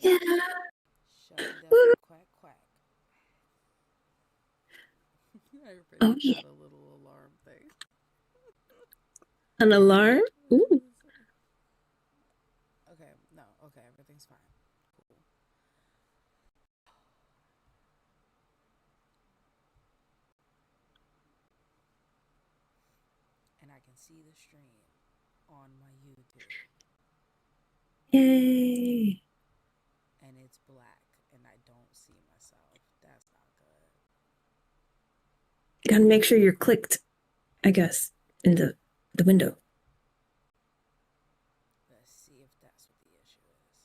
Yeah. Shuffle Woo. duffle quack quack. Oh Everybody's yeah. got a little alarm thing. An alarm? Ooh. Okay, no, okay, everything's fine. Cool. And I can see the stream on my YouTube. Yay. And it's black and I don't see myself. That's not good. You gotta make sure you're clicked, I guess, in the window. Let's see if that's what the issue is.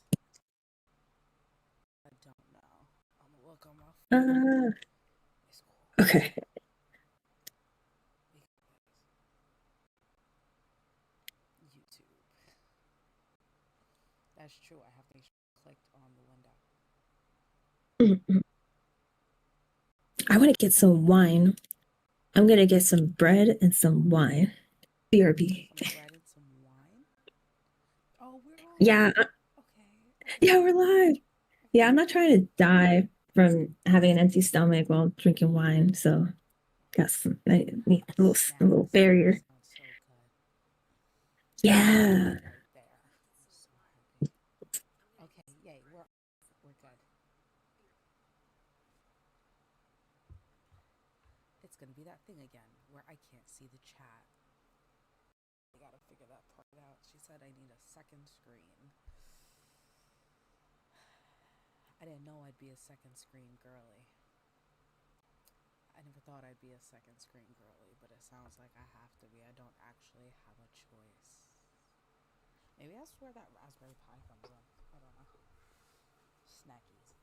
I don't know. I'm gonna look on my phone. Uh, It's cool. okay. YouTube. That's true. I have to clicked on the window. Mhm. I want to get some wine. I'm gonna get some bread and some wine. BRB. Some bread and some wine. Oh, we're on Yeah, live. Okay. yeah, Okay. we're live. Yeah, I'm Okay. not trying to die from having an empty stomach while drinking wine, so got some. I need a Now little this is gonna barrier. sound so good. Yeah. Right there. I'm so happy. Okay. Yay. We're good. It's gonna be that thing again where I can't see the chat. I gotta figure that part out. She said I need a second screen. I didn't know I'd be a second screen girly. I never thought I'd be a second screen girly, but it sounds like I have to be. I don't actually have a choice. Maybe that's where that Raspberry Pi comes in. I don't know. Snackies.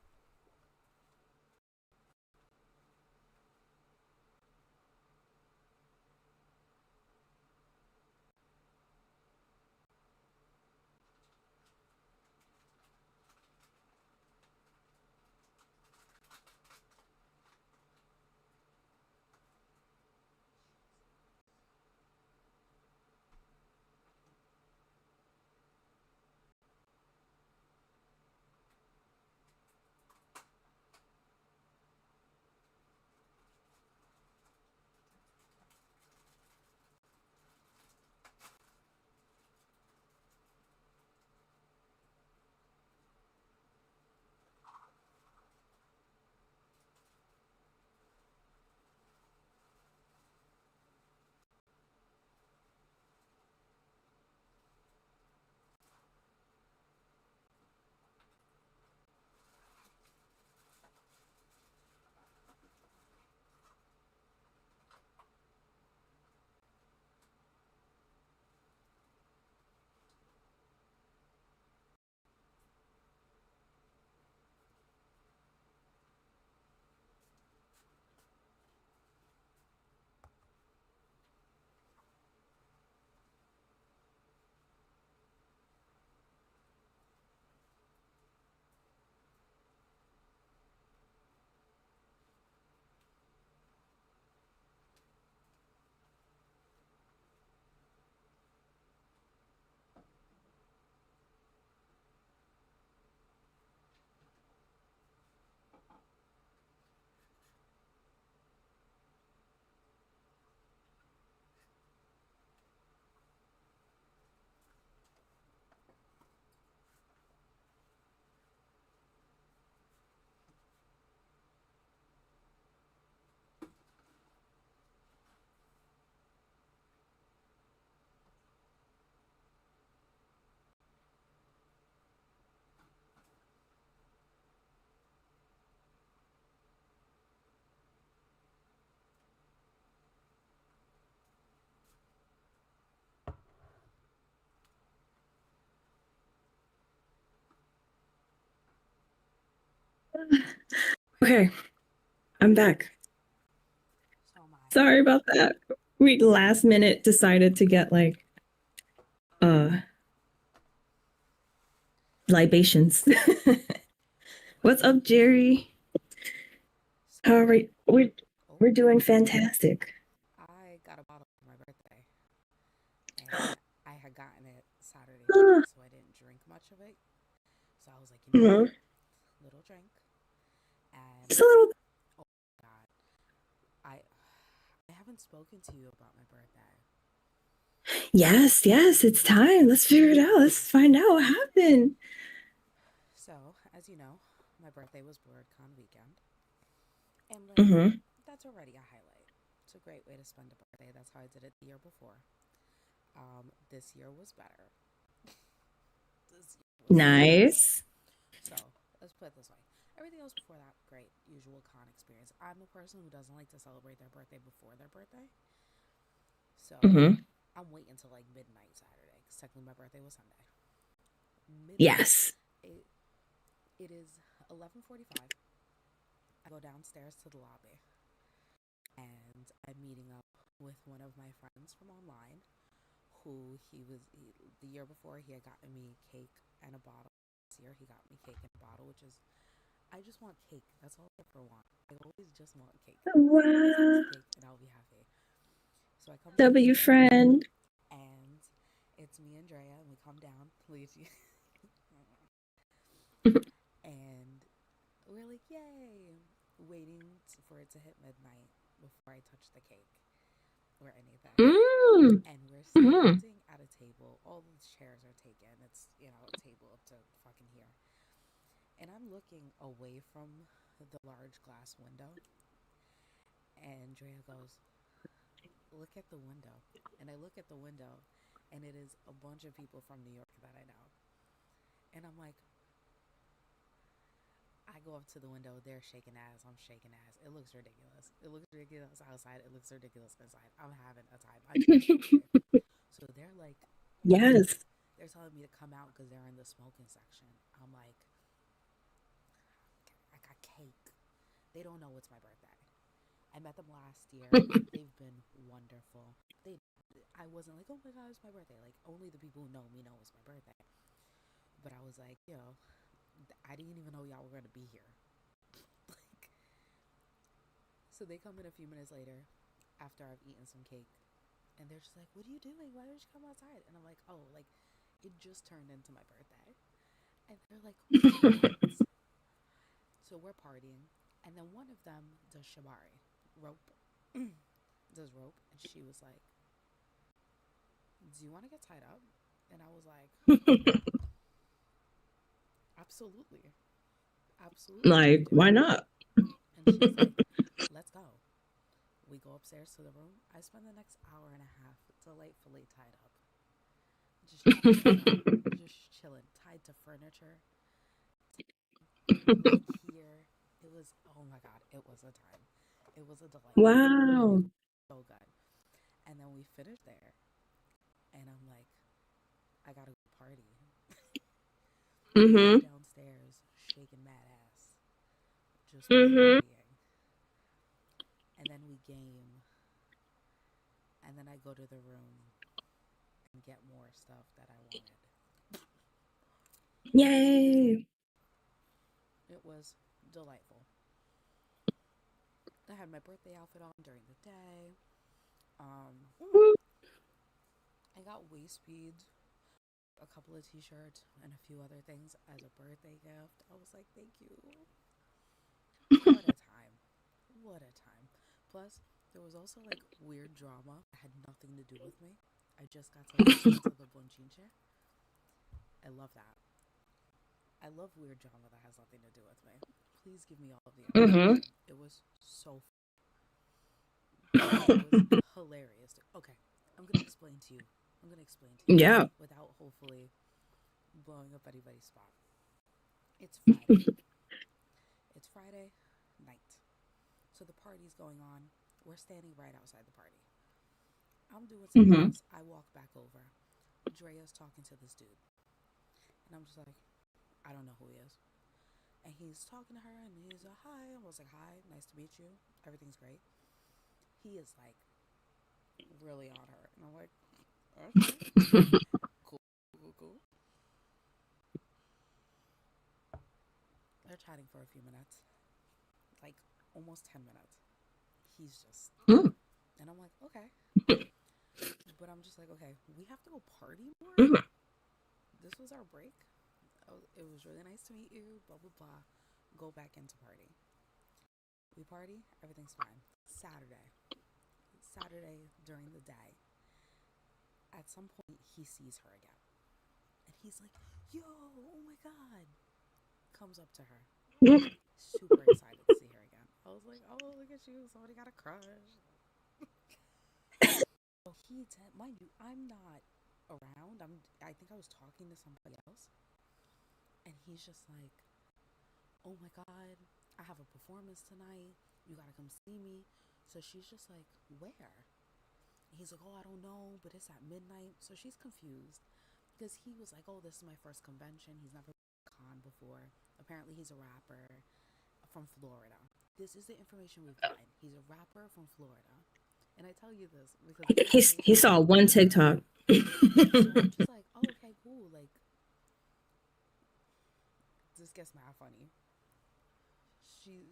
Okay, I'm back. So am I. Sorry about that. We last minute decided to get like uh libations. What's up, Jerry? So, How are we? oh, We're doing fantastic. I got a bottle for my birthday, and I had gotten it Saturday night, Ah, so I didn't drink much of it. So I was like, you know what? Mm-hmm. Little drink. Just a And little. oh God, I haven't spoken to you about my birthday. Yes, yes, it's time. Let's figure it out. Let's find out what happened. So, as you know, my birthday was BlurredCon weekend. And like, Mm-hmm. that's already a highlight. It's a great way to spend a birthday. That's how I did it the year before. This year was better. This year was so much better. Nice. So, let's put it this way. Everything else before that, great, usual con experience. I'm a person who doesn't like to celebrate their birthday before their birthday. So, Mm-hmm. I'm waiting until like midnight Saturday, because technically my birthday was Sunday. Midnight. Yes. It, it is 11:45. I go downstairs to the lobby, and I'm meeting up with one of my friends from online who the year before he had gotten me cake and a bottle. This year he got me cake and a bottle, which is, I just want cake. That's all I ever want. I always just want cake. Just give me Wow. some cake and I'll be happy. So I come W downstairs friend. and it's me and Drea, and we come down, Luigi, and we're like, yay, waiting for it to hit midnight before I touch the cake or anything. Mm. And we're Mm-hmm. standing at a table. All the chairs are taken. It's, a table up to fucking here. And I'm looking away from the large glass window. And Drea goes, look at the window. And I look at the window, and it is a bunch of people from New York that I know. And I'm like, I go up to the window. They're shaking ass. I'm shaking ass. It looks ridiculous. It looks ridiculous outside. It looks ridiculous inside. I'm having a time. I just want to. So they're like, Yes. they're telling me to come out because they're in the smoking section. I'm like, I got cake. They don't know it's my birthday. I met them last year. They've been wonderful. I wasn't like, oh my God, it's my birthday. Like, only the people who know me know it's my birthday. But I was like, I didn't even know y'all were gonna be here. Like, so they come in a few minutes later, after I've eaten some cake, and they're just like, what are you doing? Why don't you come outside? And I'm like, oh, like, it just turned into my birthday. And they're like, what? So we're partying, and then one of them does shibari, rope, does rope, and she was like, do you want to get tied up? And I was like, absolutely, absolutely, I Like, do. why not? And she's like, let's go. We go upstairs to the room. I spend the next hour and a half delightfully tied up, just chilling, just chilling, tied to furniture, like here. It was, oh my God, it was a time. It was a delight. It Wow. was so good. And then we finished there, and I'm like, I gotta go party. So we're Mm-hmm. downstairs shaking mad ass, just Mm-hmm. partying. And then we game, and then I go to the room and get more stuff that I wanted. Yay. It was delightful. I had my birthday outfit on during the day. I got waist beads, a couple of t-shirts, and a few other things as a birthday gift. I was like, thank you. What a time. What a time. Plus, there was also like weird drama that had nothing to do with me. I just got to listen to the Bonchinche. I love that. I love weird drama that has nothing to do with me. Please give me all of the Mm-hmm. information. It was so it was hilarious. Okay, I'm gonna explain to you. I'm gonna explain to you Yeah. without hopefully blowing up anybody's spot. It's Friday. It's Friday night. So the party's going on. We're standing right outside the party. I'm doing something Mm-hmm. else. I walk back over. Drea's talking to this dude. And I'm just like, I don't know who he is. And he's talking to her and he's like, hi. I was like, hi, nice to meet you. Everything's great. He is like really on her. And I'm like, okay, cool, cool, cool. They're chatting for a few minutes, like almost 10 minutes. He's just, Mm-hmm. and I'm like, okay. But I'm just like, okay, we have to go party more? Mm-hmm. This was our break? Oh, it was really nice to meet you. Blah blah blah. Go back into party. We party. Everything's fine. Saturday. Saturday during the day. At some point, he sees her again, and he's like, "Yo, oh my god!" Comes up to her, super excited to see her again. I was like, "Oh, look at you! Somebody got a crush." So mind you, I'm not around. I think I was talking to somebody else, and he's just like, "Oh my god, I have a performance tonight. You gotta come see me." So she's just like, "Where?" He's like, "Oh, I don't know, but it's at midnight." So she's confused because he was like, "Oh, this is my first convention. He's never been to a con before. Apparently, he's a rapper from Florida. This is the information we've gotten. He's a rapper from Florida." And I tell you this because this He, is me. he saw one TikTok. So I'm just like, "Oh, okay, cool." Like, this gets mad funny.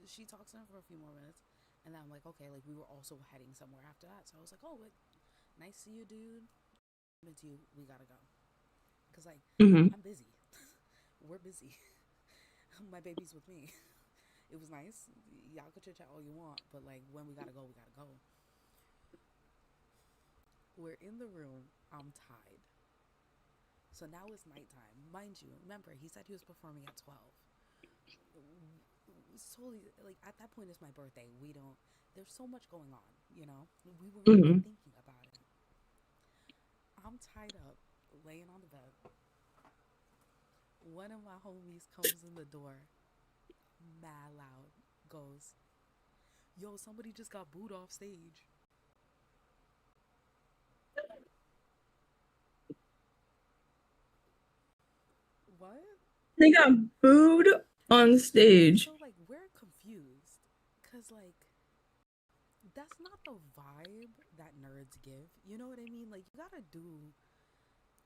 She talks to him for a few more minutes, and then I'm like, "Okay." Like, we were also heading somewhere after that, so I was like, "Oh, nice to see you, dude. It's you. We gotta go." Cause like, Hmm. I'm busy. We're busy. My baby's with me. It was nice. Y'all could chit chat all you want, but like, when we gotta go, we gotta go. We're in the room. I'm tied. So now it's nighttime. Mind you, remember, he said he was performing at 12. Solely, like, at that point, it's my birthday. There's so much going on, you know? We weren't even Hmm. thinking about it. I'm tied up, laying on the bed. One of my homies comes in the door, mad loud, goes, "Yo, somebody just got booed off stage." What? They got booed on stage. So, like, we're confused. Because, like, that's not the vibe that nerds give. You know what I mean? Like, you gotta do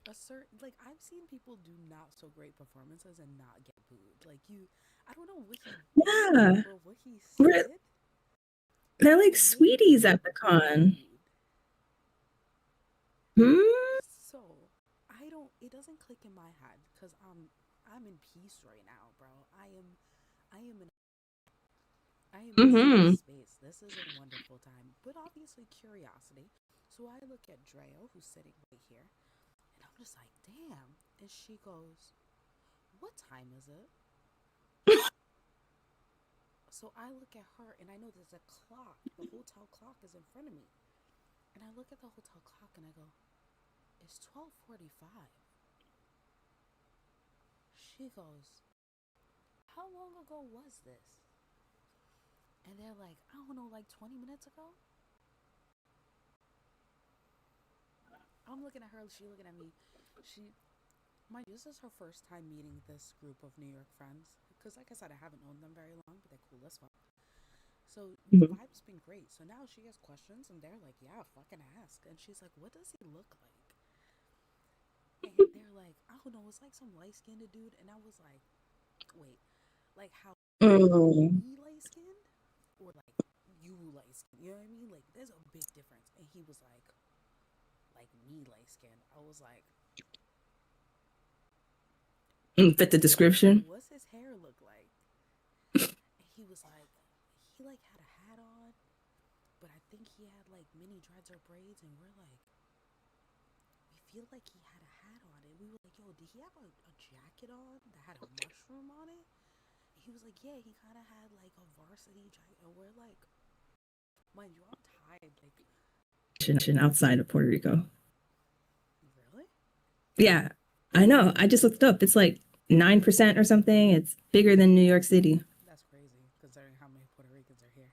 a certain, like, I've seen people do not so great performances and not get booed. Like, I don't know what he did Yeah. or what he We're, said, they're but like it made sweeties me at the get con. booed. Hmm? So, it doesn't click in my head because I'm in peace right now, bro. I am in I am in a safe Hmm. space. This is a wonderful time, but obviously curiosity. So I look at Drea, who's sitting right here, and I'm just like, damn. And she goes, "What time is it?" So I look at her, and I know there's a clock. The hotel clock is in front of me. And I look at the hotel clock, and I go, "It's 12:45." She goes, "How long ago was this?" And they're like, "I don't know, like 20 minutes ago." I'm looking at her, she looking at me. She Mind you, this is her first time meeting this group of New York friends. Because, like I said, I haven't known them very long, but they're cool as fuck. So the Hmm. vibe's been great. So now she has questions, and they're like, "Yeah, fucking ask." And she's like, "What does he look like?" And they're like, "I don't know. It's like some light skinned dude." And I was like, "Wait, like how Oh. me light skinned, or like you light skinned? You know what I mean? Like, there's a big difference." And he was like me light skinned. I was like, Fit the description. "What's his hair look like?" And he was like, he like had a hat on, but I think he had like mini dreads or braids, and we're like, we feel like he had a hat on, and we were like, "Yo, did he have a jacket on that had a mushroom on it?" And he was like, "Yeah, he kind of had like a varsity jacket," and we're like, mind you, I'm tired, like, Outside of Puerto Rico. really? Yeah, I know. I just looked it up. It's like 9% or something. It's bigger than New York City. That's crazy considering how many Puerto Ricans are here.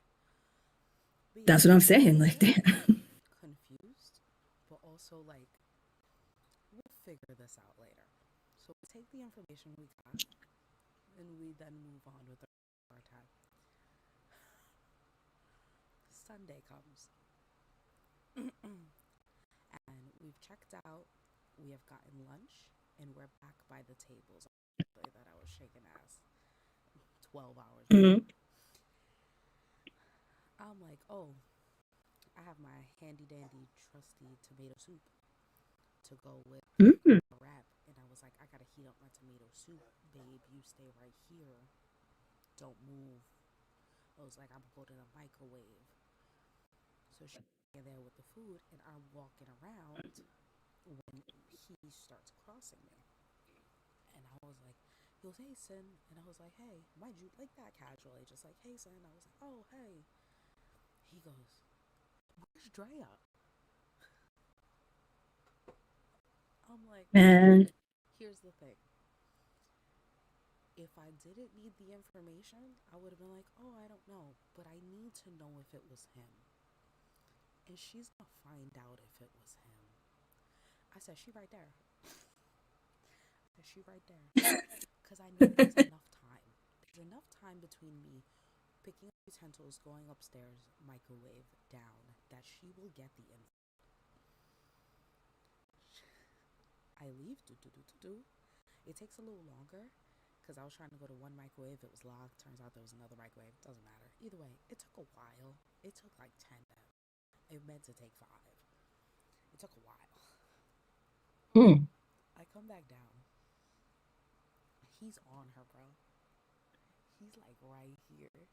But yeah, That's what I'm saying. so Like, we're like damn. confused, but also like, we'll figure this out later. So we take the information we got, and we then move on with our time. Sunday comes, and we've checked out. We have gotten lunch, and we're back by the tables. That I was shaking ass 12 hours before. Hmm. I'm like, "Oh, I have my handy dandy trusty tomato soup to go with Hmm. a wrap," and I was was like, I gotta heat up my tomato soup, babe. You stay right here. Don't move. I was like, I'm gonna go to the microwave. So she's there with the food, and I'm walking around when he starts crossing me. And I was like, he goes, hey, son. And I was like, hey, mind you, like that casually, just like, hey, son. I was like, oh, hey. He goes, where's Drea? I'm like, Man. here's the thing. If I didn't need the information, I would have been like, oh, I don't know. But I need to know if it was him. And she's going to find out if it was him. I said, she right there. I said, she right there. Because I know there's enough time. There's enough time between me picking up utensils, going upstairs, microwave, down, that she will get the info. I leave, It takes a little longer because I was trying to go to one microwave. It was locked. Turns out there was another microwave. Doesn't matter. Either way, it took a while. It took like 10 minutes. It meant to take 5. It took a while. Mm. I come back down. He's on her, bro. He's like right here.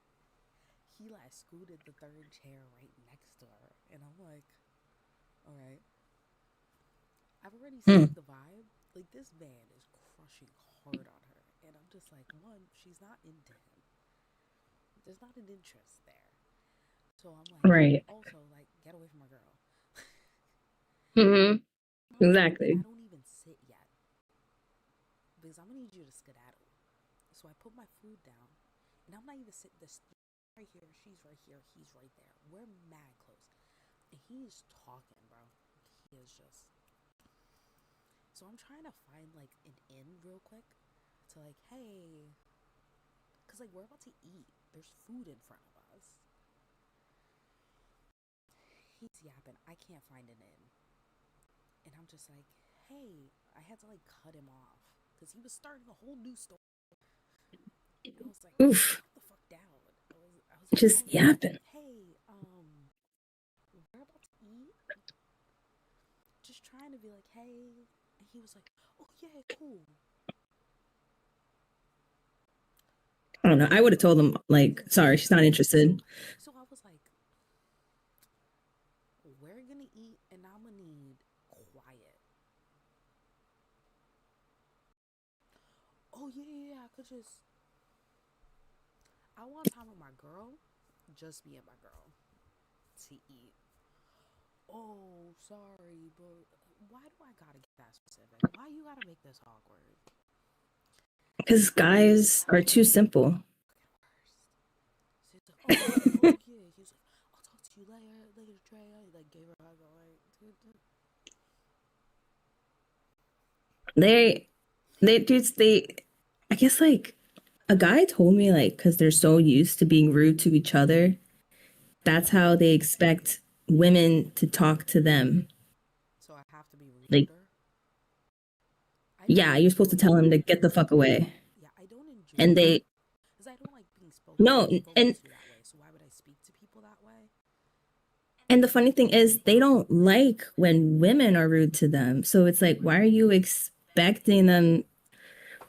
He like scooted the third chair right next to her. And I'm like, all right. I've already seen Mm. the vibe. Like, this man is crushing hard on her. And I'm just like, one, she's not into him. There's not an interest there. So I'm like, Right. also, like, get away from my girl. Hmm. And I Exactly. don't even sit yet. Because I'm going to need you to skedaddle. So I put my food down. And I'm not even sitting this right here. She's right here. He's right there. We're mad close. And he's talking, bro. He is just... So I'm trying to find, like, an inn real quick. To, like, hey... Because, like, we're about to eat. There's food in front of us. He's yapping. I can't find an inn. And I'm just like, hey, I had to like cut him off because he was starting a whole new story. I was like, Oof. calm the fuck down. I was like, Just yapping. hey, we're about to eat. Just trying to be like, hey. And he was like, oh yeah, cool. I don't know. I would have told him, like, sorry, she's not interested. So I was like, we're gonna eat and I'm gonna need quiet. Oh yeah, I could just. I want time with my girl, just me and my girl, to eat. Oh, sorry, but why do I gotta get that specific? Why you gotta make this awkward? Because guys are too simple. So he's like, oh yeah. He was like, I'll talk to you later, Trey. He like gave her a hug. Like, They, I guess, like, a guy told me, like, because they're so used to being rude to each other, that's how they expect women to talk to them. so I have to be Like, ruder. I don't yeah, you're supposed to enjoy tell him to being. get the fuck away. Yeah, I don't enjoy And that they, because I don't like being no, spoken to that way. So why would I speak to people that way? and the funny thing is, they don't like when women are rude to them. So it's like, why are you expecting them?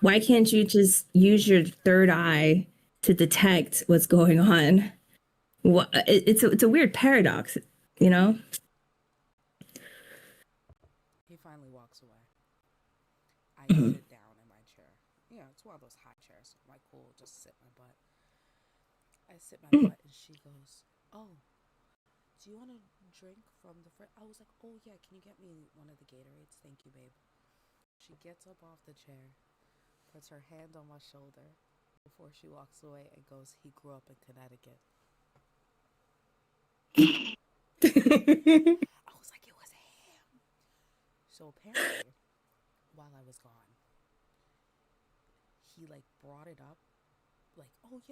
Why can't you just use your third eye to detect what's going on? It's a weird paradox, you know? He finally walks away. I Mhm. sit down in my chair. Yeah, it's one of those high chairs. So I'm like, cool, just sit my butt. I sit my butt, and she goes, "Oh, do you want a drink from the fridge?" I was like, "Oh yeah, can you get me one of the Gatorades? Thank you, babe." She gets up off the chair, puts her hand on my shoulder before she walks away, and goes, "He grew up in Connecticut." I was like, "It was him." So apparently, while I was gone, he like brought it up, like, "Oh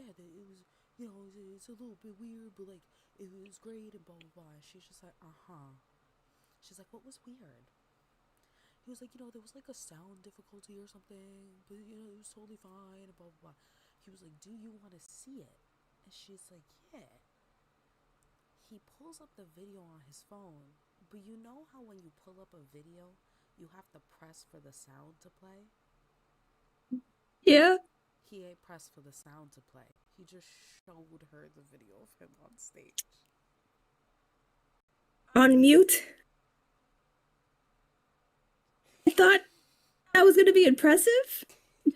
yeah, it was, it's a little bit weird, but like it was great and blah blah blah." And she's just like, "Uh huh." She's like, "What was weird?" He was like, there was like a sound difficulty or something, but it was totally fine and blah blah blah. He was like, "Do you want to see it?" And she's like, "Yeah." He pulls up the video on his phone, but you know how when you pull up a video, you have to press for the sound to play? Yeah. He ain't pressed for the sound to play. He just showed her the video of him on stage. On mute. I thought that was gonna be impressive.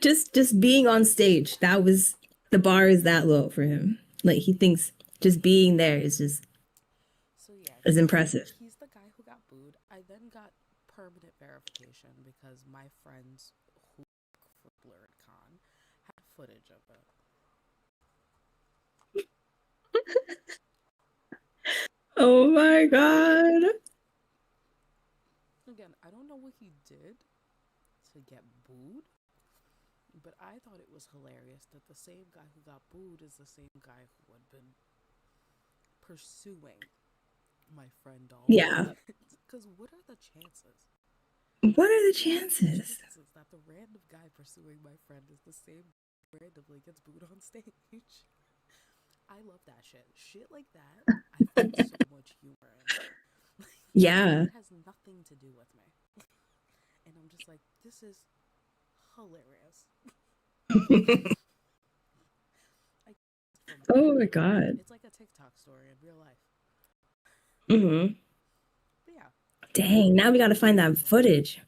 Just being on stage. That was the bar is that low for him. Like he thinks just being there is just So yeah, is impressive. he's the guy who got booed. I then got permanent verification because my friends who work for Blurred Con had footage of it. Oh my god. Again, I don't know what he did to get booed, but I thought it was hilarious that the same guy who got booed is the same guy who had been pursuing my friend all Yeah. week. Because what are the chances? What are the What are the chances? chances that the random guy pursuing my friend is the same randomly gets booed on stage? I love that shit. Shit like that, I find so much humor in. Yeah. It has nothing to do with me. And I'm just like, this is hilarious. Like, from Oh my nowhere. god. It's like a TikTok story in real life. Hmm. But yeah, Dang, now we gotta find that footage.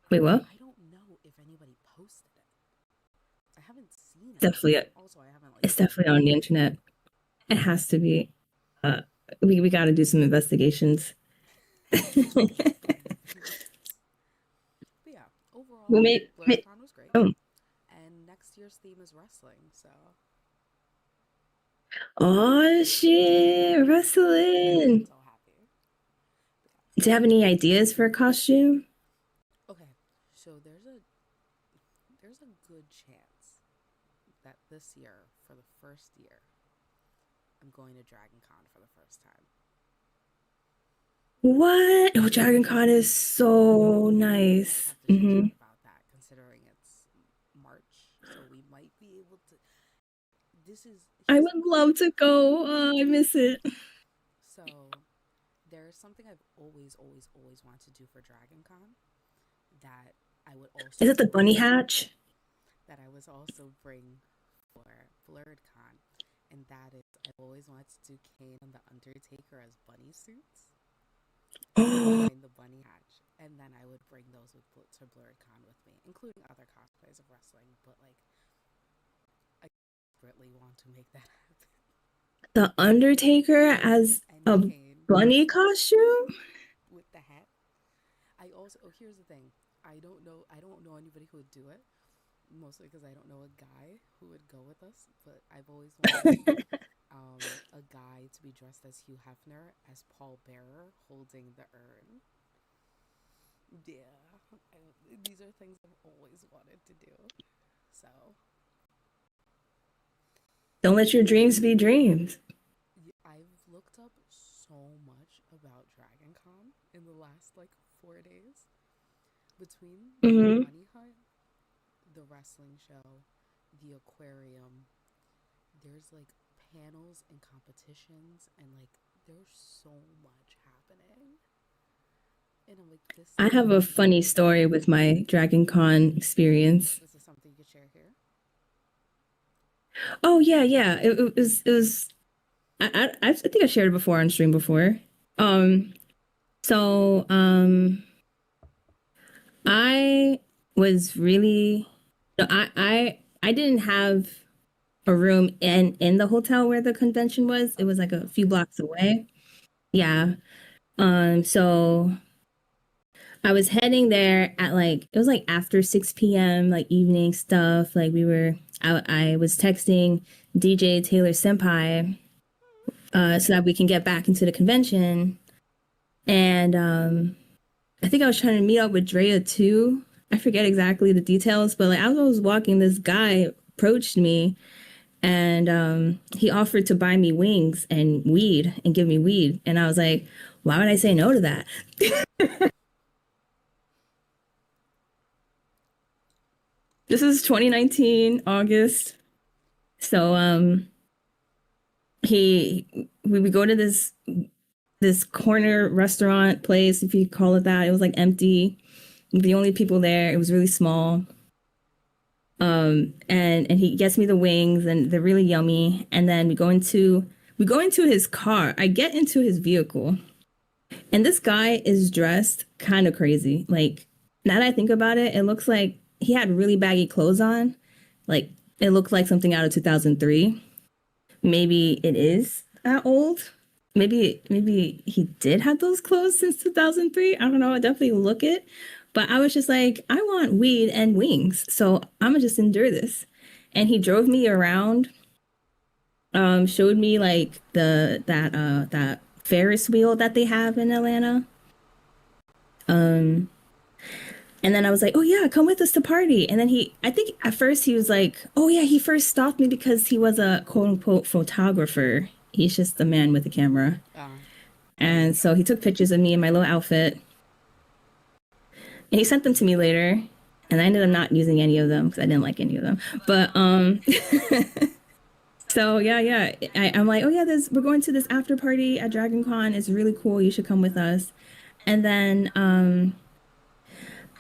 Wait, what? I don't know if anybody posted it. I haven't seen Definitely, anything. Also, I haven't like it's definitely on the internet. It has to be. Uh, we got to do some investigations. please. But yeah, Well, overall, BlurredCon was great. oh, And next year's theme is wrestling, so oh shit, I'm wrestling. so happy. But Do you have any ideas for a costume? yeah. Okay, so there's a good chance that this year, for the first year, I'm going to Dragon Con for the first time. What? Oh, Dragon Con is so We might nice. have to chit Hmm. chat about that, considering it's March, so we might be able to. This is I here's would love to go. I miss it. so there's something I've always wanted to do for Dragon Con that I would Is also it the bunny bring hatch? that I was also bring for Blurred Con, and that is I've always wanted to do Kane and the Undertaker as bunny suits Oh, wearing the bunny hatch, and then I would bring those to Blurred Con with me, including other cosplays of wrestling. But like, I desperately want to make that happen. the Undertaker as And a Kane bunny costume? with the hat. I also here's the thing. I don't know anybody who would do it. Mostly because I don't know a guy who would go with us. But I've always wanted a guy to be dressed as Hugh Hefner as Paul Bearer holding the urn. Yeah, these are things I've always wanted to do. So Don't let your dreams be dreams. I've looked up so much about Dragon Con in the last like 4 days between the Hmm. bunny hut, the wrestling show, the aquarium. There's like panels and competitions, and like there's so much happening. And I'm like, this I have a sounds funny story with my Dragon Con experience. this is something you could share here. Oh yeah, yeah. It was. I think I shared it before on stream before. Um. So I was really. No, I didn't have a room in the hotel where the convention was. It was like Okay, a few okay. blocks away. Yeah. So I was heading there at like it was like after 6 p.m. like evening stuff. Like I was texting DJ Taylor Senpai so that we can get back into the convention. And I think I was trying to meet up with Drea too. I forget exactly the details, but like as I was walking, this guy approached me and he offered to buy me wings and weed and give me weed. And I was like, why would I say no to that? This is 2019 August. So we would go to this corner restaurant place, if you call it that. It was like empty. The only people there, it was really small. And he gets me the wings and they're really yummy. And then we go into his car. I get into his vehicle and this guy is dressed kind of crazy. Like now that I think about it, it looks like he had really baggy clothes on. Like it looked like something out of 2003. Maybe it is that old. Maybe he did have those clothes since 2003. I don't know. I definitely look it. But I was just like, I want weed and wings. So I'm gonna just endure this. And he drove me around, showed me like that Ferris wheel that they have in Atlanta. Um, and then I was like, "Oh yeah, come with us to party." And then I think at first he was like, "Oh yeah," he first stopped me because he was a quote unquote photographer. He's just a man with a camera. Um, And so he took pictures of me in my little outfit and he sent them to me later. And I ended up not using any of them because I didn't like any of them. But so yeah. I'm like, oh yeah, we're going to this after party at Dragon Con. It's really cool. You should come with us. And then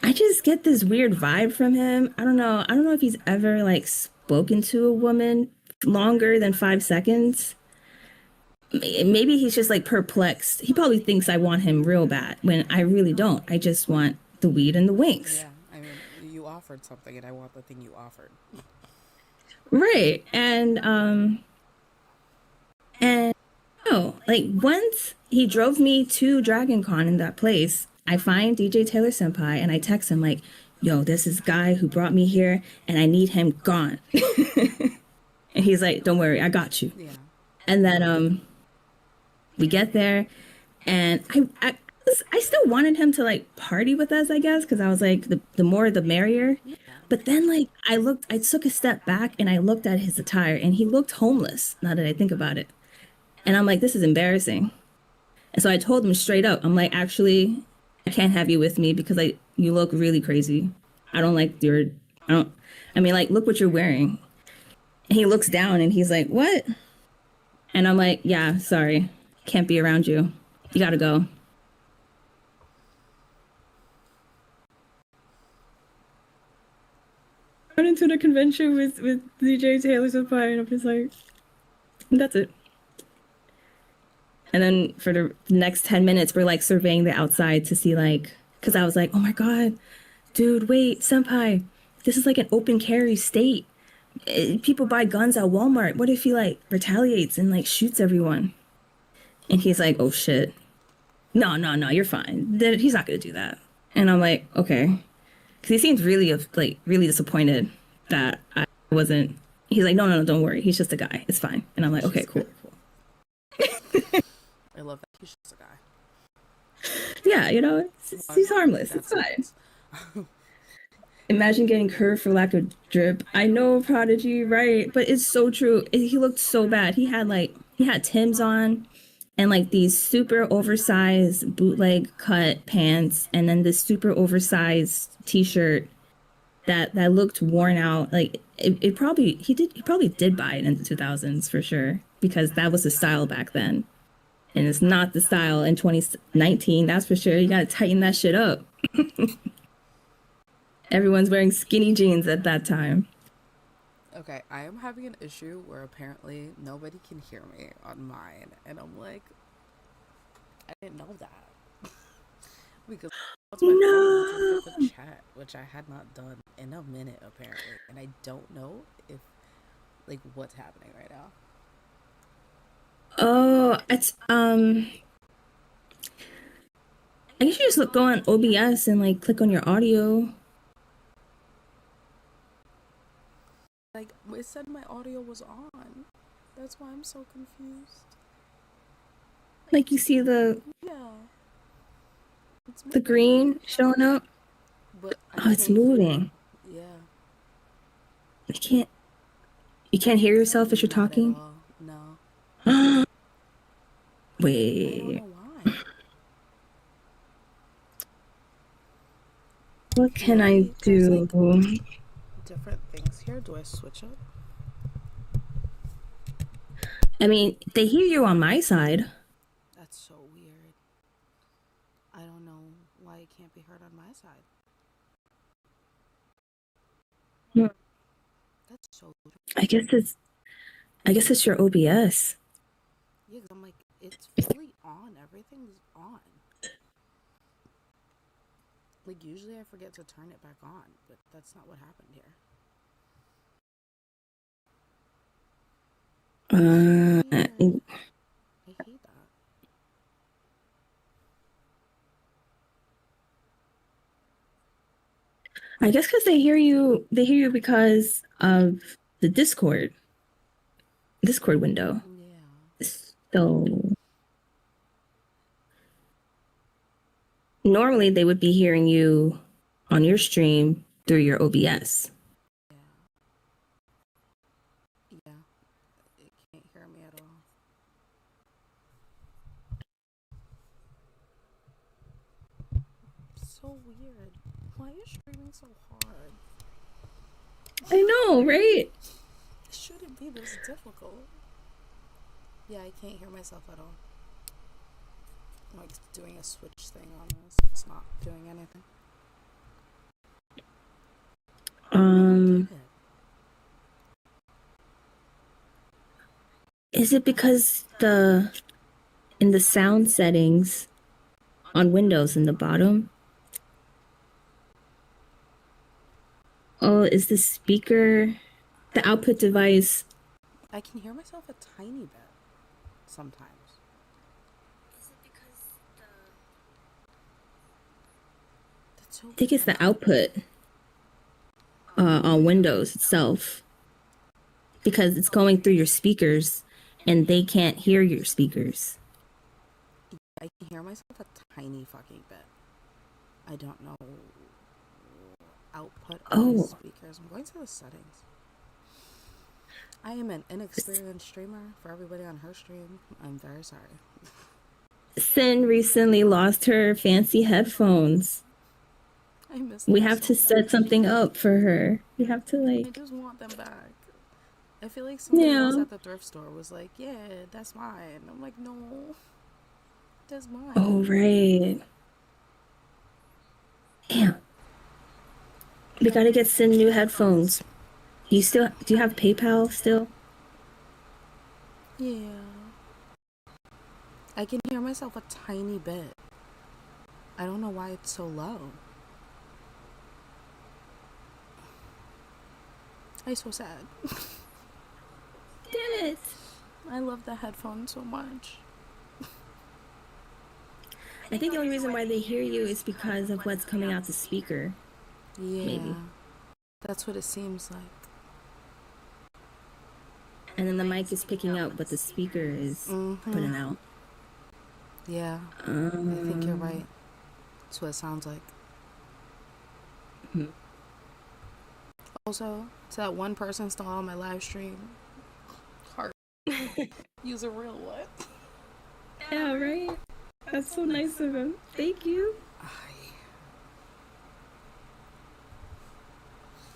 I just get this weird vibe from him. I don't know. I don't know if he's ever like spoken to a woman longer than 5 seconds. Maybe he's just like perplexed. He probably thinks I want him real bad when I really don't. I just want the weed and the wings. yeah, I mean, you offered something, and I want the thing you offered. Right. And oh, like once he drove me to Dragon Con in that place, I find DJ Taylor Senpai and I text him like, yo, this is guy who brought me here and I need him gone. And he's like, don't worry, I got you. Yeah. And then we get there and I still wanted him to like party with us, I guess, because I was like, the more the merrier. Yeah. But then like I took a step back and I looked at his attire and he looked homeless now that I think about it. And I'm like, this is embarrassing. And so I told him straight up, I'm like, actually, I can't have you with me because you look really crazy. I don't like I don't, I mean, like, look what you're wearing. And he looks down and he's like, what? And I'm like, yeah, sorry. Can't be around you. You gotta go. Went into the convention with DJ Taylor Senpai and I'm just like, that's it. And then for the next 10 minutes, we're like surveying the outside to see like, because I was like, oh my God, dude, wait, senpai, this is like an open carry state. People buy guns at Walmart. What if he like retaliates and like shoots everyone? And he's like, oh shit. No, no, no, you're fine. He's not gonna do that. And I'm like, okay. Because he seems really like really disappointed that I wasn't. He's like, no, no, no, don't worry. He's just a guy. It's fine. And I'm like, He's okay, just a guy. cool, cool. I love that. He's just a guy. Yeah, Well, he's harmless. It's that's fine. it. Imagine getting curved for lack of drip. I know, Prodigy, right? But it's so true. He looked so bad. He had Tim's on and like these super oversized bootleg cut pants and then this super oversized t-shirt that looked worn out. Like it probably he probably did buy it in the 2000s for sure because that was the style back then. And it's not the style in 2019, that's for sure. You got to tighten that shit up. Everyone's wearing skinny jeans at that time. Okay, I am having an issue where apparently nobody can hear me on mine, and I'm like, I didn't know that. Because once my phone went to look at the No. chat, which I had not done in a minute apparently, and I don't know if like what's happening right now. Oh, it's I guess you just go on OBS and like click on your audio. Like it said my audio was on. That's why I'm so confused. Like you see Yeah, it's the moving, green showing up. but I Oh, it's can't hear. moving. Yeah, You can't you can't hear yourself as you're not at talking. all. No, I don't Wait, know why. what can I Maybe there's do? like different things here. Do I switch up? I mean, they hear you on my side. That's so weird. I don't know why it can't be heard on my side. Hmm. so I guess it's I guess it's your OBS. yeah, because I'm like, it's fully on. Everything's on. Like, usually I forget to turn it back on, but that's not what happened here. So weird. I hate that. I guess because they hear you because of the Discord window. Yeah. So normally they would be hearing you on your stream through your OBS. Yeah. Yeah. It can't hear me at all. So weird. Why are you streaming so hard? I know, right? It shouldn't be this difficult. Yeah, I can't hear myself at all. I'm like doing a switch thing on this. It's not doing anything. Um, is it because the in the sound settings on Windows in the bottom? Oh, is the speaker the output device? I can hear myself a tiny bit sometimes. That's so I think it's weird. the output on Windows itself because it's going through your speakers and they can't hear your speakers. I can hear myself a tiny fucking bit. I don't know. Output on my speakers. I'm going to the settings. I am an inexperienced streamer. For everybody on her stream, I'm very sorry. Sin recently lost her fancy headphones. I miss We them have so to set much. something up for her. We have to I like. just want them back. I feel like somebody else Yeah. at the thrift store was like, "Yeah, that's mine." I'm like, "No, that's mine." Oh right. Damn. We gotta get Sin new headphones. Do you have PayPal still? Yeah. I can hear myself a tiny bit. I don't know why it's so low. I'm so sad. Damn it. I love the headphones so much. I think the only reason why they hear you is because of what's coming out the speaker. Yeah. Maybe. That's what it seems like. And then the mic is picking up what the speaker is putting out. Yeah. I think you're right. That's what it sounds like. Also, to that one person still on my live stream, heart. Use a real what? Yeah, right? That's so nice of him. Thank you.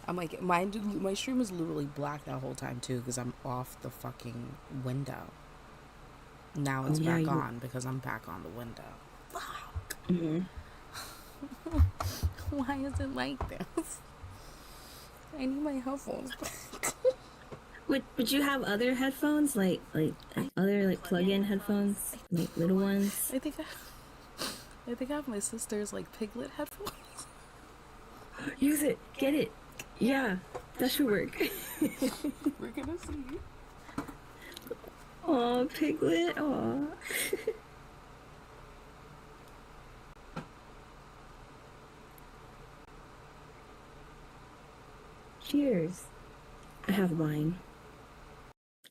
I'm like, my stream is literally black that whole time too because I'm off the fucking window. Now it's back on because I'm back on the window. Fuck. Why is it like this? I need my headphones back. Would you have other headphones like other like plug-in headphones, like little ones? I think I have my sister's like piglet headphones. Use it. Get it. Yeah, that should work. We're gonna see. Oh, Piglet. Aw. Cheers. I have wine.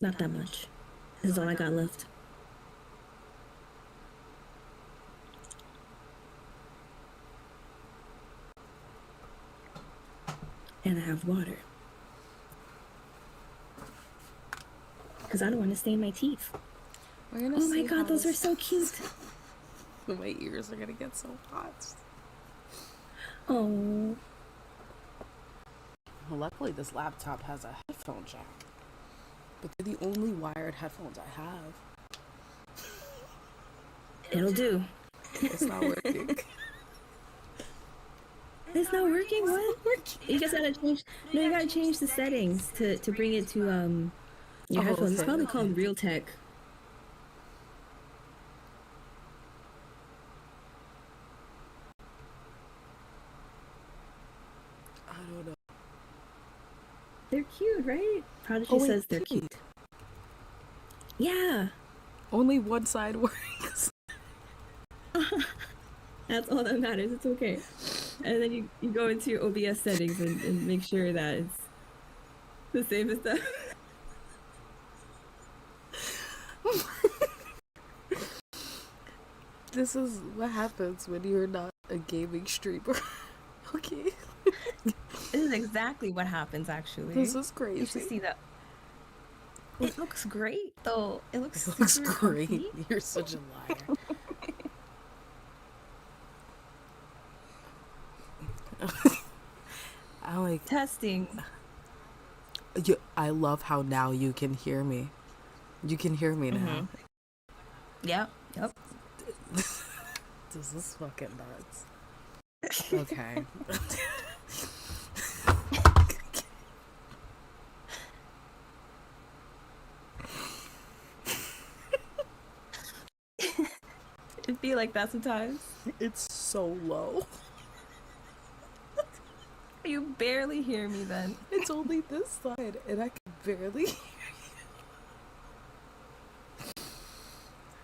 Not that much. This is all I got left. And I have water. Because I don't want to stain my teeth. Oh my god, those are so cute. My ears are gonna get so hot. Oh. Well, luckily, this laptop has a headphone jack. But they're the only wired headphones I have. It'll do. It's not working. It's not working. It's What? not working. You just gotta change. No, you gotta change the settings to bring it to your Oh, headphones. It's okay, probably okay. called Real Tech. I don't know. They're cute, right? Oh Prodigy wait, says they're wait. cute. Yeah, Only one side works. that's all that matters. It's okay. And then you go into your OBS settings and make sure that it's the same as them. This is what happens when you're not a gaming streamer. Okay. This is exactly what happens, This actually. is You should crazy. see that. It looks great, though. It looks It looks super great. comfy. You're such a liar. I like. Testing. I love how now you can hear me. You can hear me now. Mm-hmm. Yep. Yep. This is fucking nuts. Okay. It'd be like that sometimes. It's so low. You barely hear me then. It's only this side, and I can barely.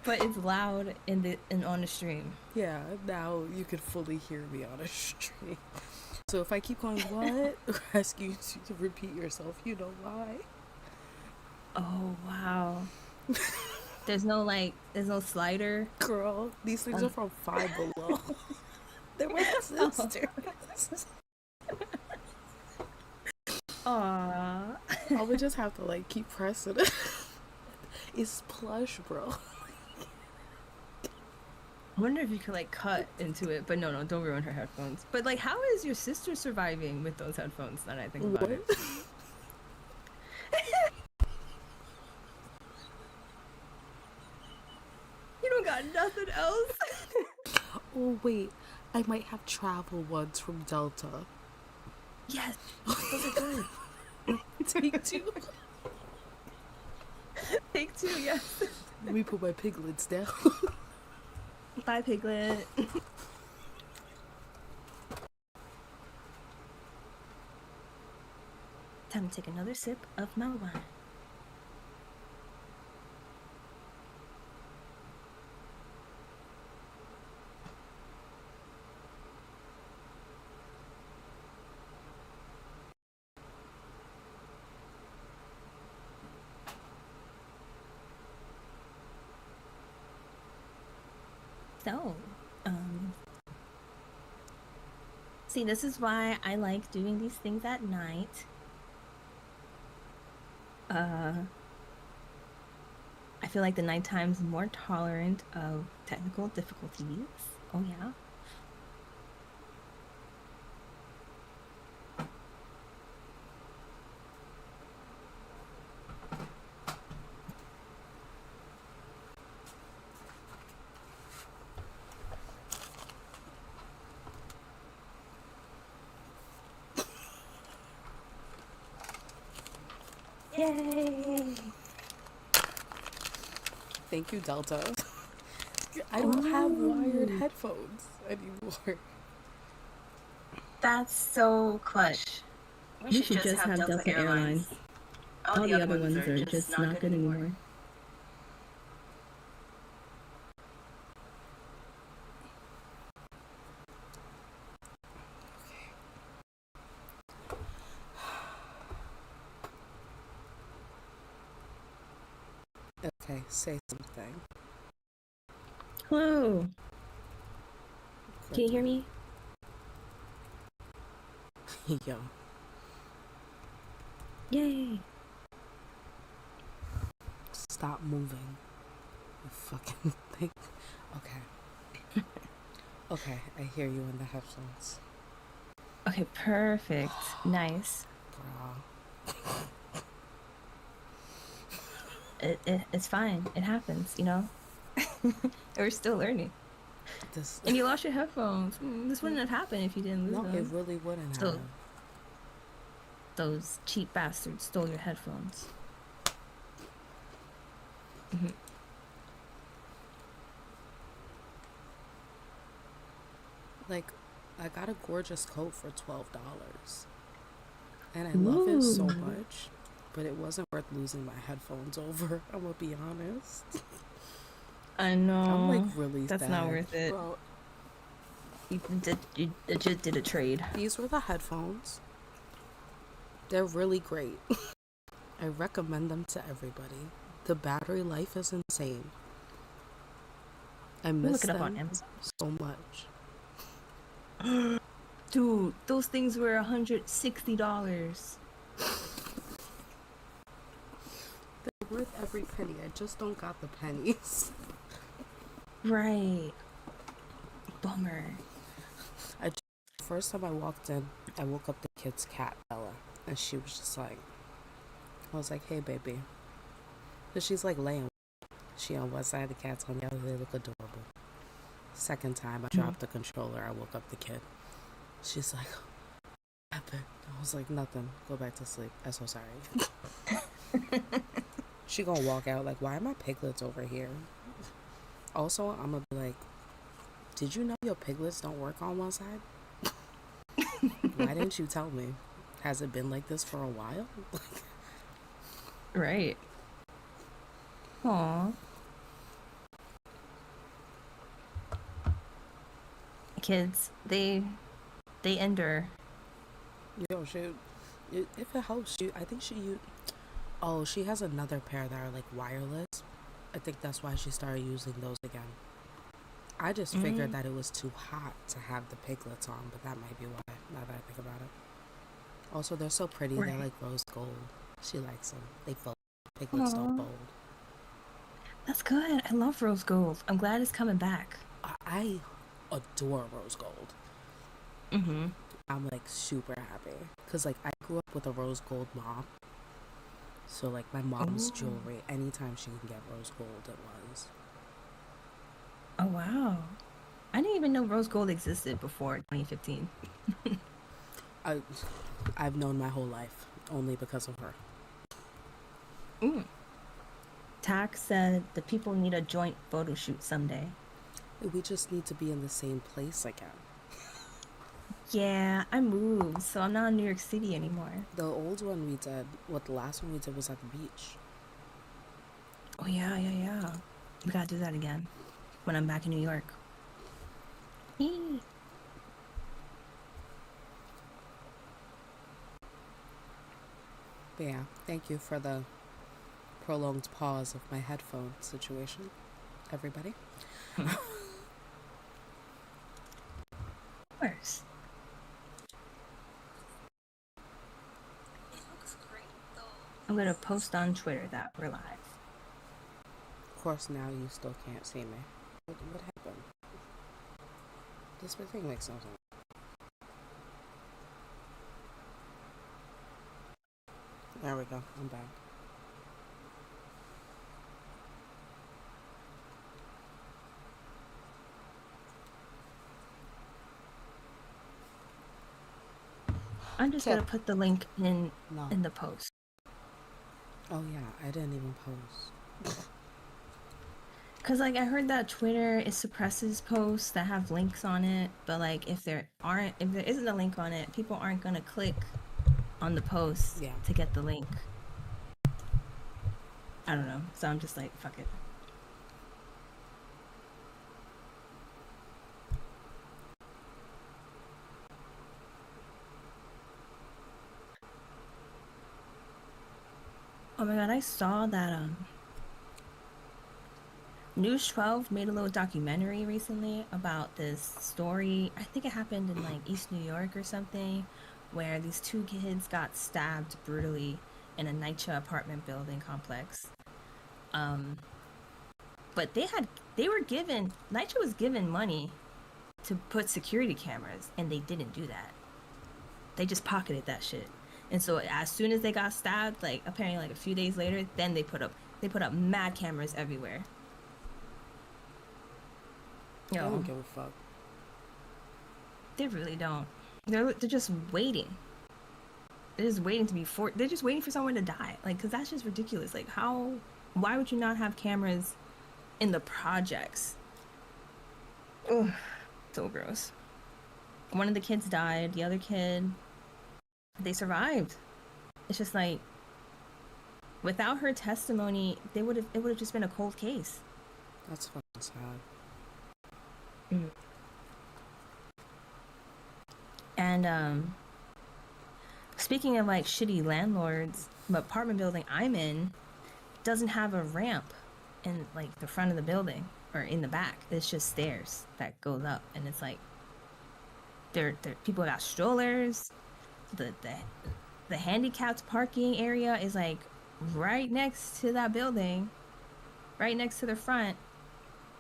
But it's loud in on the stream. Yeah, now you can fully hear me on a stream. So if I keep going, what? Or ask you to repeat yourself, you know why? Oh wow. There's no slider. Girl, these things are from Five Below. They're my sisters. Aww. I would just have to like keep pressing it. It's plush, bro. I wonder if you could like cut into it, but no, don't ruin her headphones. But like, how is your sister surviving with those headphones? Now that I think about What? it. You don't got nothing else. Oh wait, I might have travel ones from Delta. Yes, those are good. Take two. Take two, yes. Let me put my piglets down. Bye, Piglet. Time to take another sip of my wine. So, see, this is why I like doing these things at night. I feel like the nighttime's more tolerant of technical difficulties. Oh yeah. Yay! Thank you, Delta. I don't have wired headphones anymore. That's so clutch. We should just have Delta Airlines. All the other ones are just not good anymore. Okay, say something. Hello. Can you hear me? Yo. Yay. Stop moving. You fucking thing. Okay. Okay, I hear you in the headphones. Okay, perfect. Nice. Bro. It's fine. It happens, you know? We're still learning. This And you lost your headphones. This wouldn't have happened if you didn't lose no, it them. really wouldn't So have. those cheap bastards stole your headphones. Hmm. Like, I got a gorgeous coat for $12. And I love it so Ooh. much, but it wasn't worth losing my headphones over. I'm gonna be honest. I I'm like know. really That's not sad. worth it. Bro, You just did a trade. these were the headphones. They're really great. I recommend them to everybody. The battery life is insane. I We'll miss look it up on them Amazon. so much. Dude, those things were $160. They're worth every penny. I just don't got the pennies. Right. Bummer. I first time I walked in, I woke up the kid's cat, Bella, and she was just like, I was like, hey, baby. But she's like laying. She on one side, the cat's on the other. They look adorable. Second time I Mhm. dropped the controller, I woke up the kid. She's like, what happened? I was like, nothing. Go back to sleep. I'm so sorry. She gonna walk out like, why are my piglets over here? Also, I'm gonna be like, did you know your piglets don't work on one side? Why didn't you tell me? Has it been like this for a while? Right. Aw. Kids, they endure. Yo, shoot. If it helps you, I think oh, she has another pair that are like wireless. I think that's why she started using those again. I just figured Mm, that it was too hot to have the piglets on, but that might be why, now that I think about it. Also, they're so pretty. They're right. like rose gold. She likes them. They fold. Piglets don't Aw. fold. That's good. I love rose gold. I'm glad it's coming back. I adore rose gold. Mm-hmm. I'm like super happy because like I grew up with a rose gold mom. So like my mom's Oh. jewelry, anytime she can get rose gold, it was. Oh, wow. I didn't even know rose gold existed before 2015. I I've known my whole life only because of her. Mm. Tax said the people need a joint photo shoot someday. We just need to be in the same place again. Yeah, I moved, so I'm not in New York City anymore. The old one we did, what the last one we did was at the beach. Oh, yeah, yeah, yeah. We gotta do that again when I'm back in New York. Eee. But yeah, thank you for the prolonged pause of my headphone situation, everybody. Of course. I'm gonna post on Twitter that we're live. Of course, now you still can't see me. What happened? This thing makes no sense. There we go. I'm back. I'm just Kid. gonna put the link No. in the post. Oh yeah, I didn't even post. Cause like I heard that Twitter it suppresses posts that have links on it, but like if there isn't a link on it, people aren't gonna click on the post Yeah. to get the link. I don't know. So I'm just like, fuck it. Oh my god, I saw that News 12 made a little documentary recently about this story. I think it happened in like East New York or something, where these two kids got stabbed brutally in a NYCHA apartment building complex. Um, but they were given NYCHA was given money to put security cameras, and they didn't do that. They just pocketed that shit. And so as soon as they got stabbed, like apparently like a few days later, then they put up mad cameras everywhere. They Yo, don't give a fuck. they really don't. They're just waiting. They're just waiting to be for. They're just waiting for someone to die. Like, cause that's just ridiculous. Like, how? Why would you not have cameras in the projects? Ugh, so gross. One of the kids died. The other kid, they survived. It's just like without her testimony, it would have just been a cold case. That's fucking sad. Mm. And speaking of like shitty landlords, the apartment building I'm in doesn't have a ramp in like the front of the building or in the back. It's just stairs that goes up, and it's like there people got strollers. The handicapped parking area is like right next to that building, right next to the front.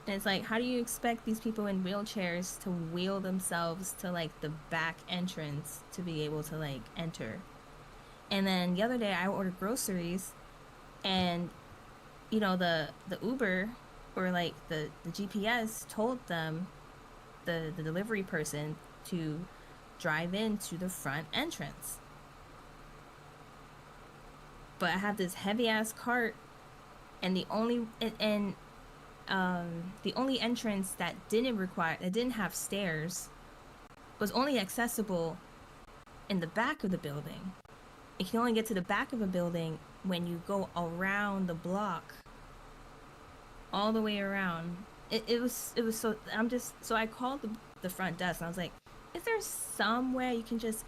And it's like, how do you expect these people in wheelchairs to wheel themselves to like the back entrance to be able to like enter? And then the other day I ordered groceries, and the Uber or like the GPS told them, the delivery person, to drive into the front entrance. But I have this heavy ass cart, and the only entrance that didn't have stairs was only accessible in the back of the building. You can only get to the back of a building when you go around the block, all the way around. It was so I called the front desk, and I was like, is there some way you can just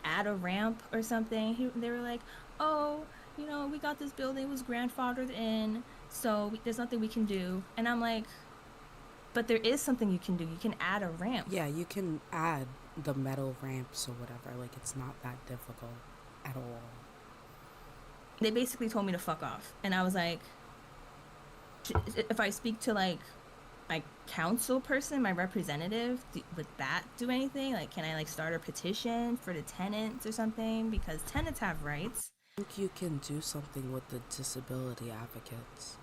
add a ramp or something? They were like, oh, we got this building, it was grandfathered in, so there's nothing we can do. And I'm like, but there is something you can do. You can add a ramp. Yeah, you can add the metal ramps or whatever. Like, it's not that difficult at all. They basically told me to fuck off. And I was like, if I speak to like my council person, my representative, would that do anything? Like, can I like start a petition for the tenants or something? Because tenants have rights. I think you can do something with the disability advocates.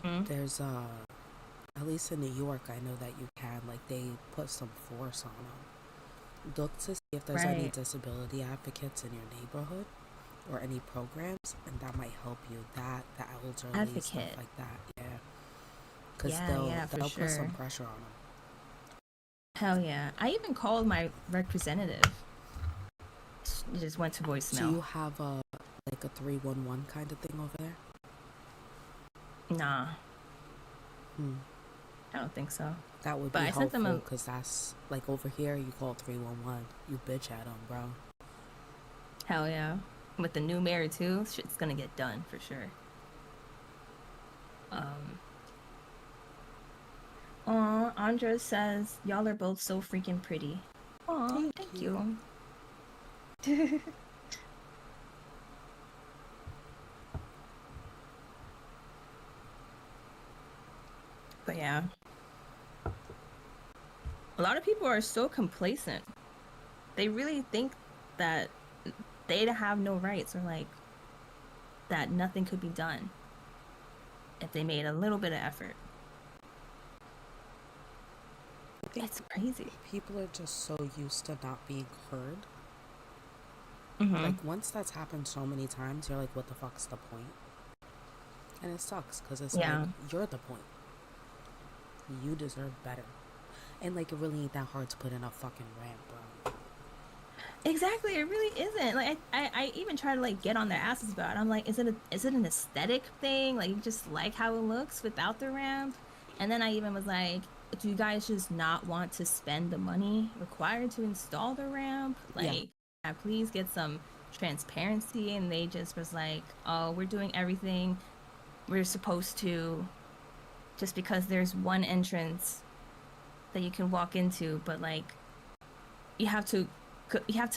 Mm-hmm. There's at least in New York, I know that you can. Like, they put some force on them. Look to see if there's any disability advocates in your neighborhood or any programs, and that might help you. That the elderly, Advocate. stuff like that, yeah. Because they'll sure. put some pressure on them. Hell yeah! I even called my representative. It just went to voicemail. Do you have a 311 kind of thing over there? Nah. I don't think so. That would be helpful, because that's like over here. You call 311, you bitch at them, bro. Hell yeah! With the new mayor too, shit's gonna get done for sure. Andra says, y'all are both so freaking pretty. Aw, thank you. But yeah. A lot of people are so complacent. They really think that they have no rights, or like that nothing could be done if they made a little bit of effort. It's crazy. People are just so used to not being heard. Mm-hmm. Like, once that's happened so many times, you're like, what the fuck's the point? And it sucks, because it's like, you're the point. You deserve better. And like, it really ain't that hard to put in a fucking ramp, bro. Exactly, it really isn't. Like, I even try to like get on their asses about it. I'm like, is it an aesthetic thing? Like, you just like how it looks without the ramp? And then I even was like, do you guys just not want to spend the money required to install the ramp? Like, please get some transparency. And they just was like, oh, we're doing everything we're supposed to, just because there's one entrance that you can walk into, but like, you have to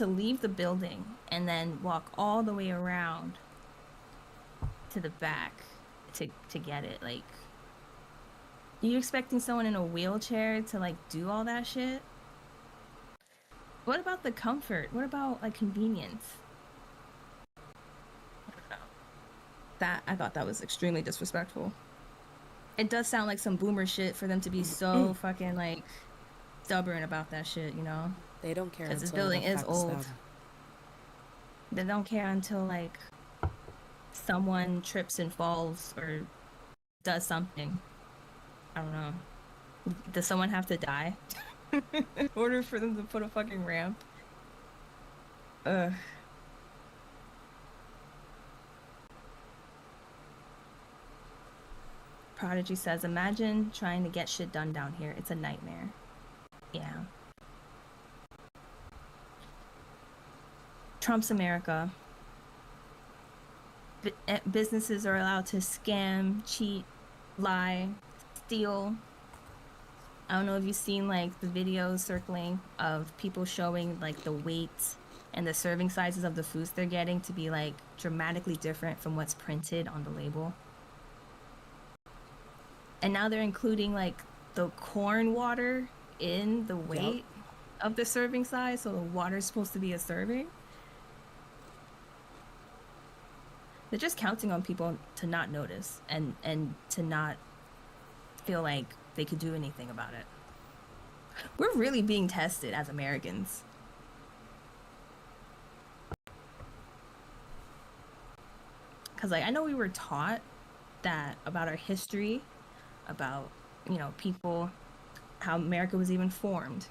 leave the building and then walk all the way around to the back to get it. Like, you expecting someone in a wheelchair to like do all that shit? What about the comfort? What about like convenience? I don't know. I thought that was extremely disrespectful. It does sound like some boomer shit for them to be so fucking like stubborn about that shit, you know? They don't care Because this until it building is affects old. them. They don't care until like someone trips and falls or does something. I don't know. Does someone have to die in order for them to put a fucking ramp? Ugh. Prodigy says, imagine trying to get shit done down here. It's a nightmare. Yeah. Trump's America. Businesses are allowed to scam, cheat, lie, steal. I don't know if you've seen like the videos circling of people showing like the weight and the serving sizes of the foods they're getting to be like dramatically different from what's printed on the label. And now they're including like the corn water in the Yep. weight of the serving size, so the water's supposed to be a serving. They're just counting on people to not notice and to not feel like they could do anything about it. We're really being tested as Americans. Cuz like I know we were taught that about our history, about, you know, people, how America was even formed.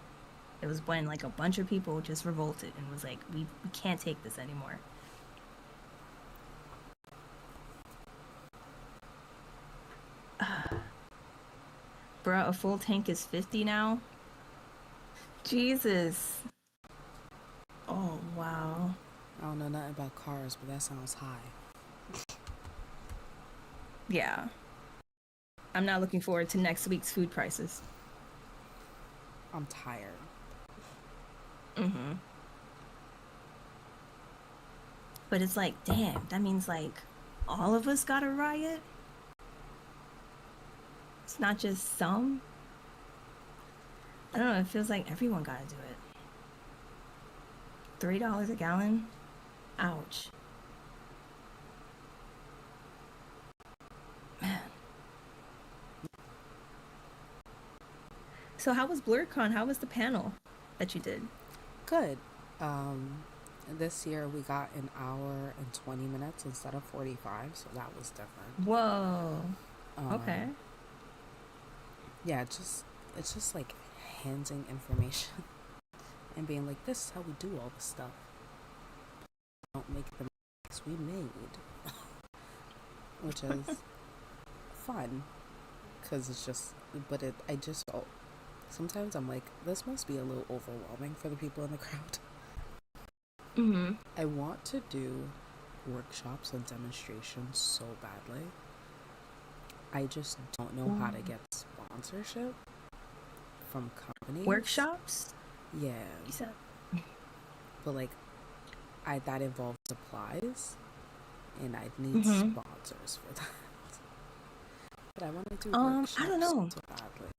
It was when like a bunch of people just revolted and was like, we can't take this anymore. Bruh, a full tank is 50 now. Jesus. Oh, wow. I don't know nothing about cars, but that sounds high. Yeah. I'm not looking forward to next week's food prices. I'm tired. Mm-hmm. But it's like, damn, that means like all of us got a riot? It's not just some. I don't know, it feels like everyone gotta do it. $3 a gallon? Ouch. Man. So how was BlurCon? How was the panel that you did? Good. This year we got an hour and 20 minutes instead of 45, so that was different. Whoa. Um, Okay. yeah, it's just like handing information and being like, this is how we do all this stuff. Don't make the mistakes we made, which is fun because it's just, but it, I just felt sometimes I'm like, this must be a little overwhelming for the people in the crowd. Mm-hmm. I want to do workshops and demonstrations so badly. I just don't know how to get sponsorship from companies. Workshops? Yeah. You said. But like that involves supplies and I'd need sponsors for that. But I want to do workshops I don't know. so badly.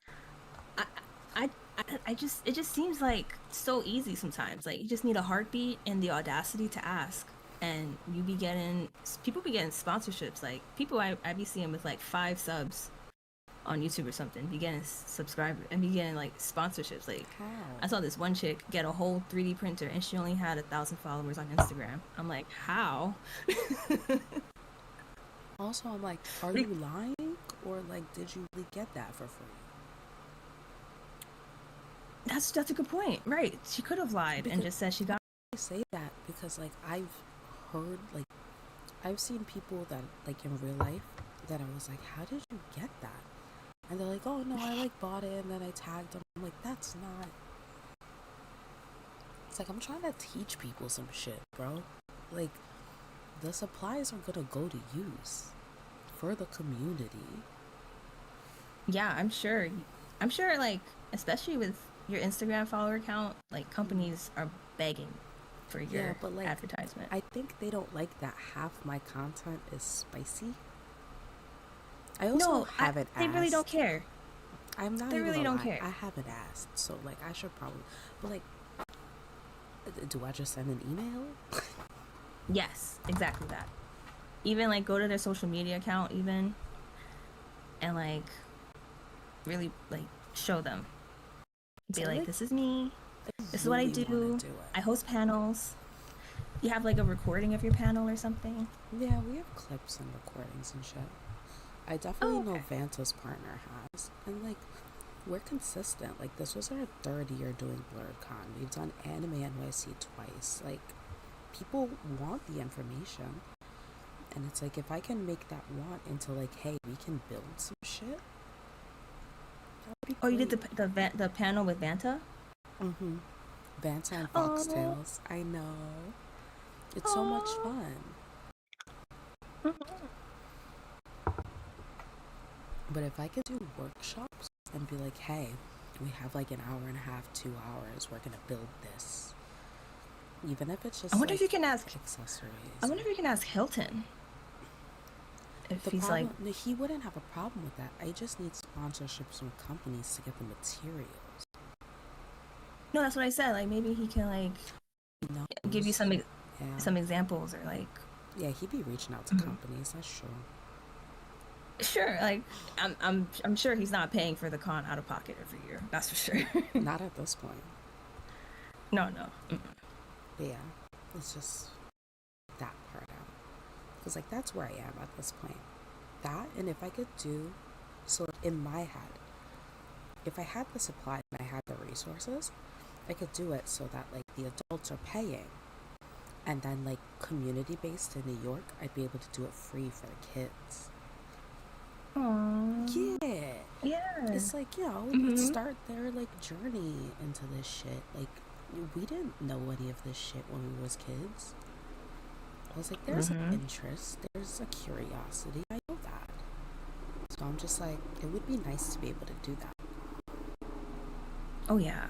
I just it just seems like so easy sometimes. Like you just need a heartbeat and the audacity to ask, and you be getting people be getting sponsorships. Like people I be seeing with like 5 subs on YouTube or something, be getting subscribers and be getting like sponsorships. Like How? I saw this one chick get a whole 3D printer and she only had 1,000 followers on Instagram. I'm like, how? Also, I'm like, are you lying or like did you really get that for free? That's a good point, right? She could have lied Because and just said she got. I say that because like I've heard like I've seen people that like in real life that I was like, how did you get that? And they're like, oh no, I like bought it and then I tagged them. I'm like, that's not. It's like I'm trying to teach people some shit, bro. Like the supplies are gonna go to use for the community. Yeah, I'm sure. I'm sure, like, especially with your Instagram follower count, like, companies are begging for Yeah, your but like advertisement. I think they don't like that half my content is spicy. I also No, haven't they asked. really don't care. I'm not They even really gonna don't lie. care. I haven't asked, so like I should probably. But like, do I just send an email? Yes, exactly that. Even, like, go to their social media account, even. and like really like show them. So Be like, this is me. I This is what I really want do. to do I it. host panels. You have like a recording of your panel or something? Yeah, we have clips and recordings and shit. I definitely Oh, know okay. Vanta's partner has. And like, we're consistent. Like, this was our third year doing BlurredCon. We've done Anime NYC twice. Like, people want the information. And it's like, if I can make that want into like, hey, we can build some shit, that would be Oh, you did great. the panel with Vanta? Mm-hmm. Vanta and Oh, Foxtails. I know. It's so much oh. fun. But if I could do workshops and be like, hey, we have like an hour and a half, 2 hours, we're gonna build this. Even if it's I just wonder if like you can ask. I accessories. wonder if you can ask Hilton if The he's like. problem, no, he wouldn't have a problem with that. I just need sponsorships from companies to get the materials. No, that's what I said. Like maybe he can like He give you knows. Yeah. some examples or like. Yeah, he'd be reaching out to Mhm. companies, that's true. Sure, like I'm sure he's not paying for the con out of pocket every year. That's for sure. Not at this point. No, no. But yeah, it's just that part out. Because, like, that's where I am at this point. That, and if I could do, so in my head, if I had the supply and I had the resources, I could do it so that, like, the adults are paying. And then, like, community based in New York, I'd be able to do it free for the kids. Aww. Yeah. Yeah. It's like, let's Mm-hmm. start their, like, journey into this shit. Like, we didn't know any of this shit when we was kids. I was like, there's an Mm-hmm. interest, there's a curiosity. I know that. So I'm just like, it would be nice to be able to do that. Oh yeah.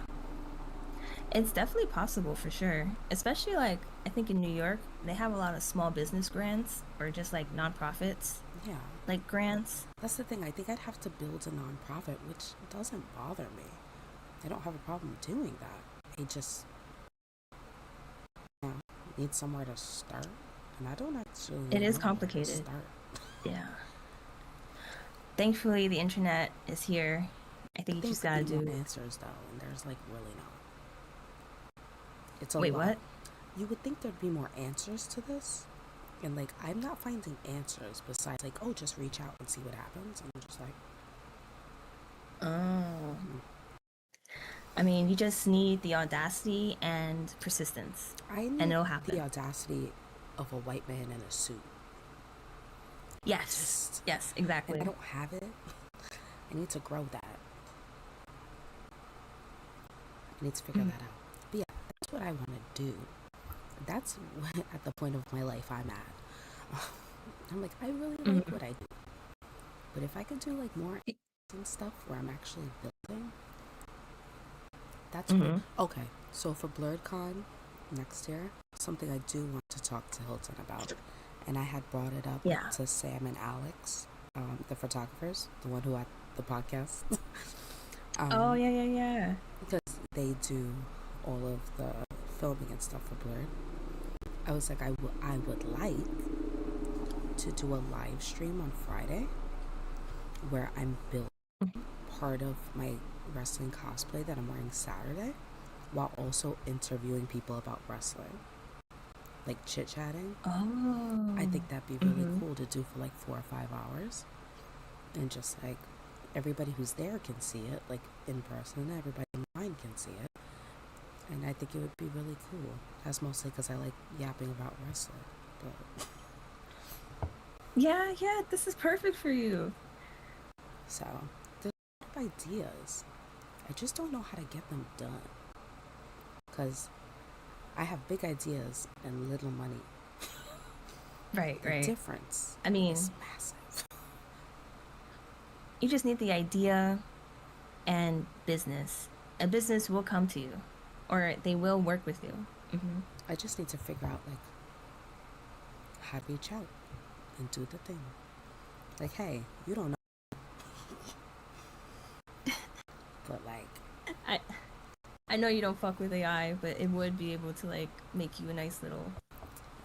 It's definitely possible for sure. Especially like I think in New York, they have a lot of small business grants or just like nonprofits Yeah. like grants. That's the thing. I think I'd have to build a nonprofit, which doesn't bother me. I don't have a problem doing that. I just need somewhere to start. And I don't actually It is know where to complicated. start. Yeah. Thankfully the internet is here. I I think you think just there'd gotta be more do. answers though, and there's like really not. It's a Wait, lot. what? You would think there'd be more answers to this, and like I'm not finding answers besides like, oh, just reach out and see what happens. And I'm just like, Oh. hmm. I mean, you just need the audacity and persistence, I and need it'll the happen. audacity of a white man in a suit. I Yes. just, Yes, and I exactly. don't have it. I need to grow that. I need to figure Mm. that out. But yeah, that's what I want to do. That's what, at the point of my life I'm at. I'm like, I really like Mm. what I do. But if I could do like more and stuff where I'm actually building, that's cool. Mm-hmm. Okay, so for BlurredCon next year, something I do want to talk to Hilton about, and I had brought it up Yeah. to Sam and Alex, the photographers, the one who had the podcast, Oh um, yeah, yeah, yeah. because they do all of the filming and stuff for Blurred. I was like, I would like to do a live stream on Friday where I'm building part of my wrestling cosplay that I'm wearing Saturday while also interviewing people about wrestling, like chit chatting. I Oh. think that'd be really Mm-hmm. cool to do for like 4 or 5 hours, and just like everybody who's there can see it, like in person, everybody online can see it. And I think it would be really cool. That's mostly because I like yapping about wrestling. But Yeah, yeah, this is perfect for you. so there's a lot of ideas. I just don't know how to get them done because I have big ideas and little money. Right, The right. difference I is mean, massive. you just need the idea and business. A business will come to you, or they will work with you. Hmm. I just need to figure out like how to reach out and do the thing. Like, hey, you don't know, but like, I I know you don't fuck with AI, but it would be able to like make you a nice little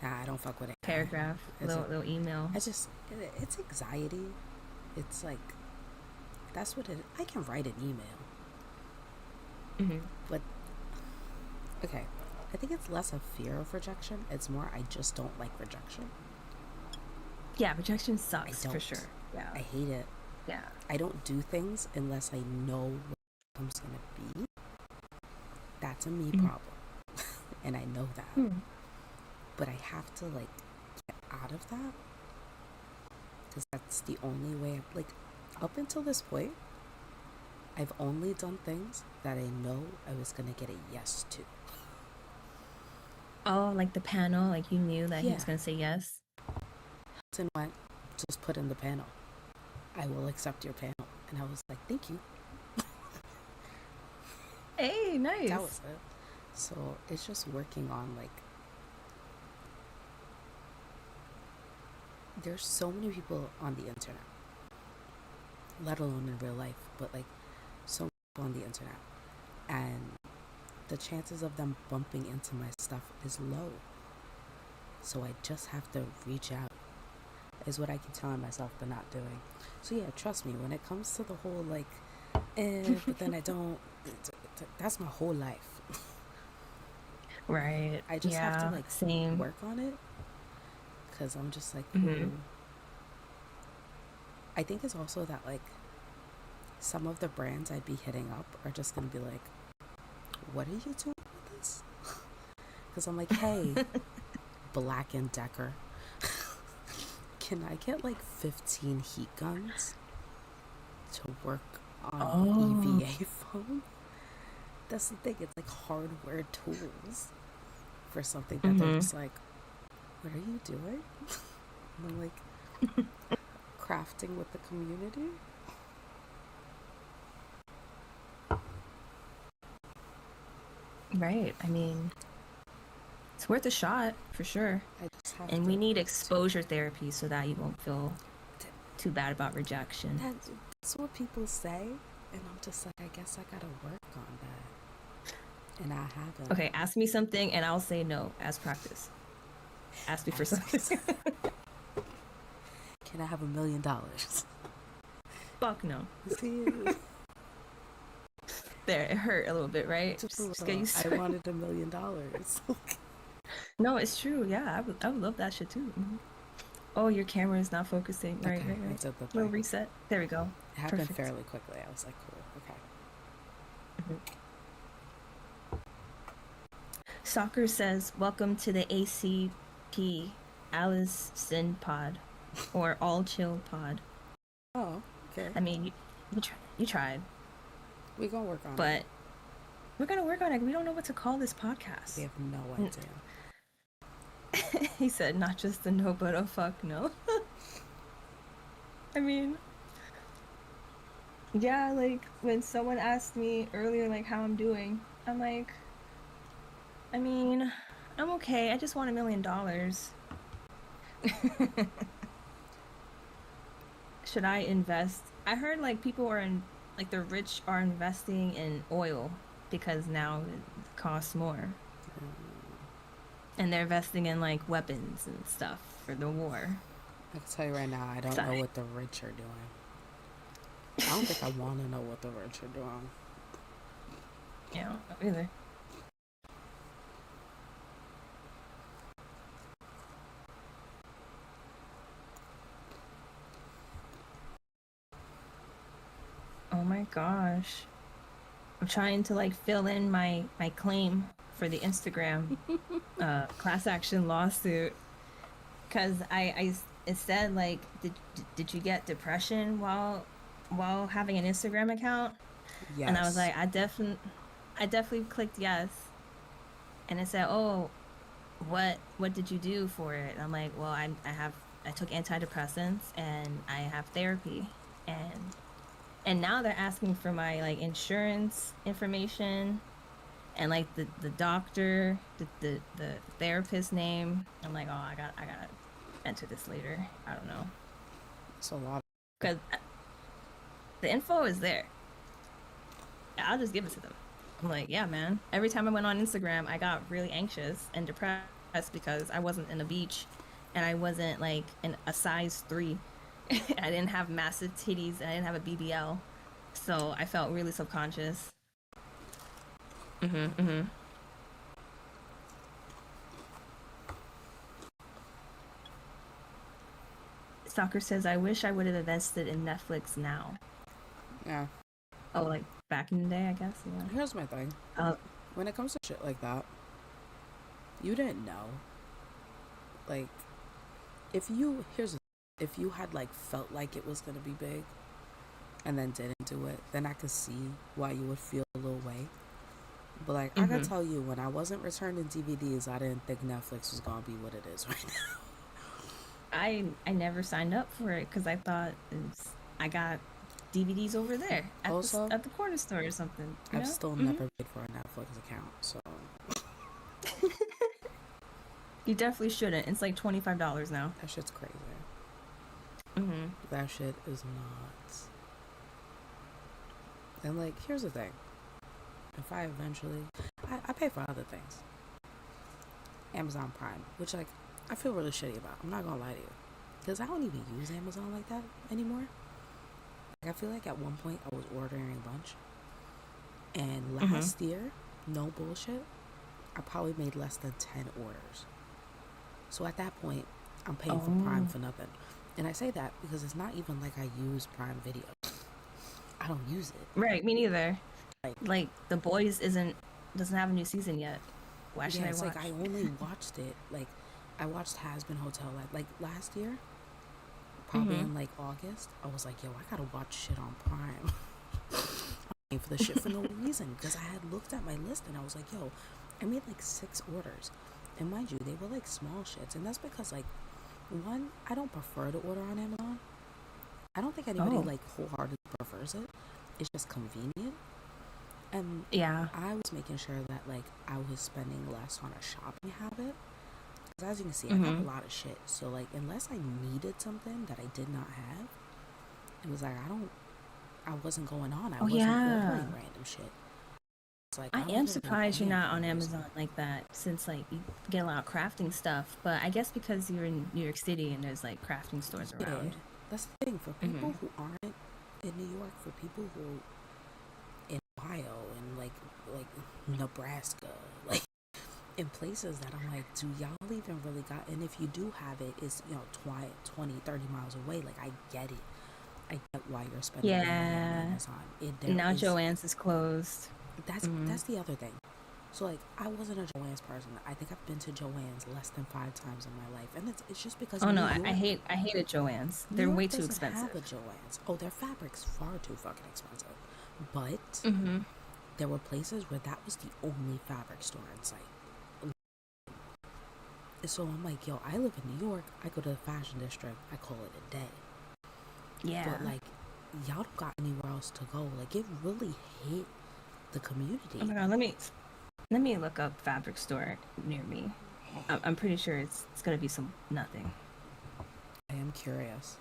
nah, I don't fuck with AI. paragraph, It's a, little email. it's just, it's anxiety. It's like That's what it is. I can write an email. Mm-hmm. But, okay. I think it's less a fear of rejection. It's more I just don't like rejection. Yeah, rejection I sucks for don't. sure. Yeah. I hate it. Yeah. I don't do things unless I know what the outcome's going to be. That's a me Mm-hmm. problem. And I know that. Hmm. But I have to, like, get out of that. Because that's the only way. Like, up until this point, I've only done things that I know I was going to get a yes to. Oh, like the panel, like you knew that he Yeah. was gonna say yes. And went, just put in the panel. I will accept your panel. And I was like, thank you. Hey, That nice. was it. So it's just working on, like, there's so many people on the internet, let alone in real life, but like so many people on the internet. And the chances of them bumping into my stuff is low. So I just have to reach out, is what I keep telling myself, but not doing. So yeah, trust me, when it comes to the whole like, but then I don't, that's my whole life. Right. I just have to Yeah. like Same. work on it because I'm just like, Mm-hmm. ooh. I think it's also that like some of the brands I'd be hitting up are just gonna be like, what are you doing with this? Because I'm like, hey, Black and Decker, can I get like 15 heat guns to work on an Oh, EVA phone? That's the thing. It's like hardware tools for something that they're mm-hmm. just like, what are you doing? And I'm like, crafting with the community. Right. I mean, it's worth a shot for sure. I just have And to. we need exposure therapy so that you won't feel too bad about rejection. That's what people say, and I'm just like, I guess I gotta work on that, and I haven't. Okay, ask me something and I'll say no as practice. Ask me for Ask something. me, can I have $1,000,000? Fuck no. See, There, it hurt a little bit, right? just a Just get little. used I to it. wanted $1,000,000. No, it's true. Yeah, I would love that shit too. Mhm. Oh, your camera is not focusing. Right, Okay, right, I right. did the Little thing. reset. There we go. It happened Perfect. fairly quickly. I was like, cool. Okay. Mhm. Soccer says, "Welcome to the ACP Alice Sin Pod, or All Chill Pod." Oh, okay. I mean, you tried, We gonna work on it. but we're gonna work on it. We don't know what to call this We podcast. have no idea. He said, "Not just a no, but a fuck no." I mean, yeah, like when someone asked me earlier, like how I'm doing, I'm like, I mean, I'm okay. I just want $1 million. Should I invest? I heard like people are in, like the rich are investing in oil because now it costs more. And they're investing in like weapons and stuff for the war. I can tell you right now, I don't So, know what the rich are doing. I don't think I want to know what the rich are doing. yeah, I don't know either. Oh my gosh. I'm trying to like fill in my claim for the Instagram class action lawsuit because it said like did you get depression while having an Instagram account? And I was Yes. like, I definitely clicked yes. And it said, "Oh, what did you do for it?" And I'm like, "Well, I took antidepressants and I have therapy." And now they're asking for my like insurance information and like the doctor, the therapist name. I'm like, "Oh, I gotta enter this later. I don't know." It's a lot. Cuz the info is there. I'll just give it to them. I'm like, yeah, man. Every time I went on Instagram, I got really anxious and depressed because I wasn't in the beach and I wasn't like in a size 3. I didn't have massive titties and I didn't have a BBL. So I felt really subconscious. Mm-hmm. Stalker says, I wish I would have invested in Netflix now. Yeah. Oh, like back in the day, I guess. Yeah. Here's my thing. Uh, When it comes to shit like that, you didn't know. Like, if you had like felt like it was gonna be big and then didn't do it, then I could see why you would feel a little way. But like, I gotta mm-hmm. tell you, when I wasn't returning DVDs, I didn't think Netflix was gonna be what it is right now. I never signed up for it because I thought I got DVDs over there Also, at the corner store or something. You I've know? still Mm-hmm. never paid for a Netflix account, so You definitely shouldn't. It's like $25 now. that shit's crazy. Mm-hmm. That shit is nuts. And like, here's the thing: if I eventually, I pay for other things, Amazon Prime, which like I feel really shitty about. I'm not gonna lie to you, because I don't even use Amazon like that anymore. Like, I feel like at one point I was ordering a bunch, and Mm-hmm. last year, no bullshit, I probably made less than 10 orders. So at that point, I'm paying for Prime Oh, for nothing. And I say that because it's not even like I use Prime Video. I don't use it. right. Me neither. Like, Like the boys isn't doesn't have a new season yet. Why should yeah, I it's like I watch? only watched it. Like, I watched Has Been Hotel like last year, probably Mm-hmm. in like August. I was like, yo, I gotta watch shit on Prime. I'm paying for the shit for no reason, because I had looked at my list and I was like, yo, I made like 6 orders. And mind you, they were like small shits. And that's because, like, one, I don't prefer to order on Amazon. I don't think anybody Oh, like wholeheartedly prefers it. It's just convenient. And yeah. I was making sure that like I was spending less on a shopping habit. Because as you can see, I got a Mm-hmm. lot of shit. So like, unless I needed something that I did not have, it was like I wasn't going on. I Oh wasn't yeah. ordering random shit. It's like I I am wasn't really surprised you're paying not for on no reason. Amazon like that since like you get a lot of crafting stuff. But I guess because you're in New York City and there's like crafting stores Yeah, around. that's the thing. For Mm-hmm. people who aren't in New York, for people who in Ohio and like Nebraska, like in places that I'm like, do y'all even really got? And if you do have it, it's 20, 30 miles away. Like, I get it. I get why you're spending more money on Yeah. Amazon. There Now is Joann's is closed. Mm-hmm. that's the other thing. So like, I wasn't a Joann's person. I think I've been to Joann's less than 5 times in my life, and it's just because Oh no, I hated Joann's. New They're York way too doesn't have expensive. a Joann's. Oh, their fabric's far too fucking expensive. But Mm-hmm. there were places where that was the only fabric store in sight. So I'm like, yo, I live in New York. I go to the fashion district. I call it a day. Yeah. But like, y'all don't got anywhere else to go. Like, it really hit the Oh community. my god, let me look up fabric store near me. I'm pretty sure it's gonna be some nothing. I am curious.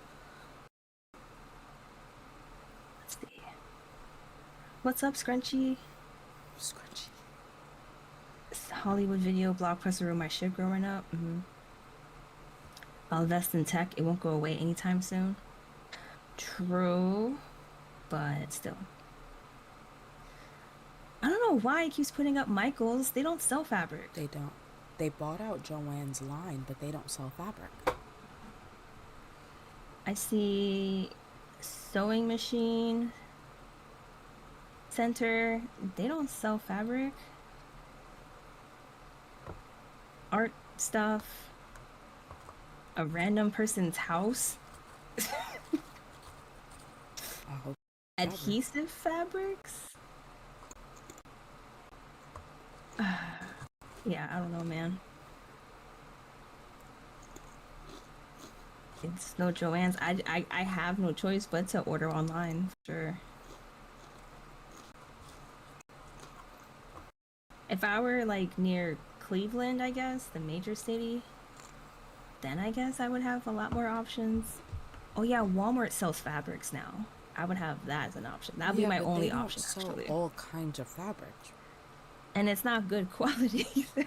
Let's see. What's up, Scrunchy? Scrunchy. Hollywood video blockbuster room. My shit growing up. Mm-hmm. I'll invest in tech. It won't go away anytime soon. True, but still. I don't know why it keeps putting up Michaels. They don't sell fabric. They don't. They bought out Joann's line, but they don't sell fabric. I see sewing machine center. They don't sell fabric. Art stuff. A random person's house. I hope fabric. Adhesive fabrics. Yeah, I don't know, man. It's no Joann's. I have no choice but to order online. Sure. If I were like near Cleveland, I guess, the major city, then I guess I would have a lot more options. Oh yeah, Walmart sells fabrics now. I would have that as an option. That would be Yeah, my but they only don't option sell actually. all kinds of fabrics. And it's not good quality either.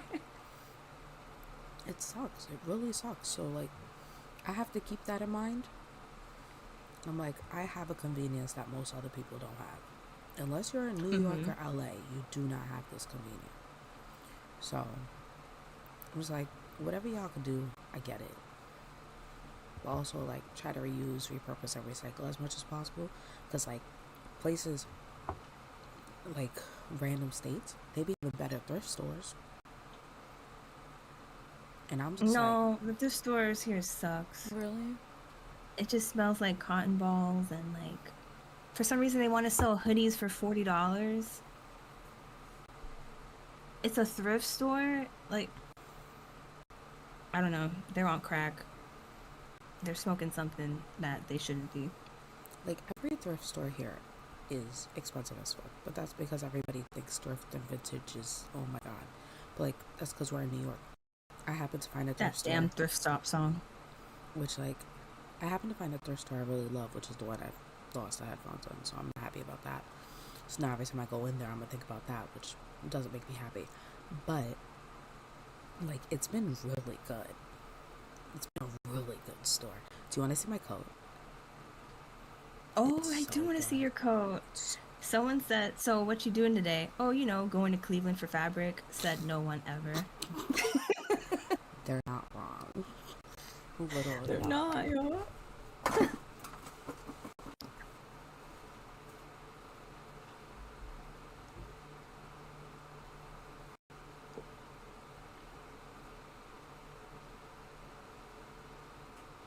It sucks. It really sucks. So like, I have to keep that in mind. I'm like, I have a convenience that most other people don't have. Unless you're in New York Mm-hmm. or LA, you do not have this convenience. So I was like, whatever y'all can do, I get it. But also, like, try to reuse, repurpose, and recycle as much as possible. Because, like, places like random states, they be even better thrift stores. And I'm just like, No, the thrift stores here sucks. really? It just smells like cotton balls and like for some reason they want to sell hoodies for $40. It's a thrift store. Like, I don't know. They're on crack. They're smoking something that they shouldn't be. Like, every thrift store here is expensive as fuck. But that's because everybody thinks thrift and vintage is, oh my god. But, like, that's because we're in New York. I happen to find a thrift That store, damn thrift stop song. which, like, I happen to find a thrift store I really love, which is the one I've lost the headphones on. So I'm happy about that. So now every time I go in there, I'm gonna think about that, which doesn't make me happy. But, like, it's been really good. It's been a really good store. Do you want to see my coat? Oh, It's I so do want to see good. your coat. It's, Someone said, "So what you doing today?" Oh, going to Cleveland for fabric. Said no one ever. they're not wrong. Literally They're not not, wrong. yo.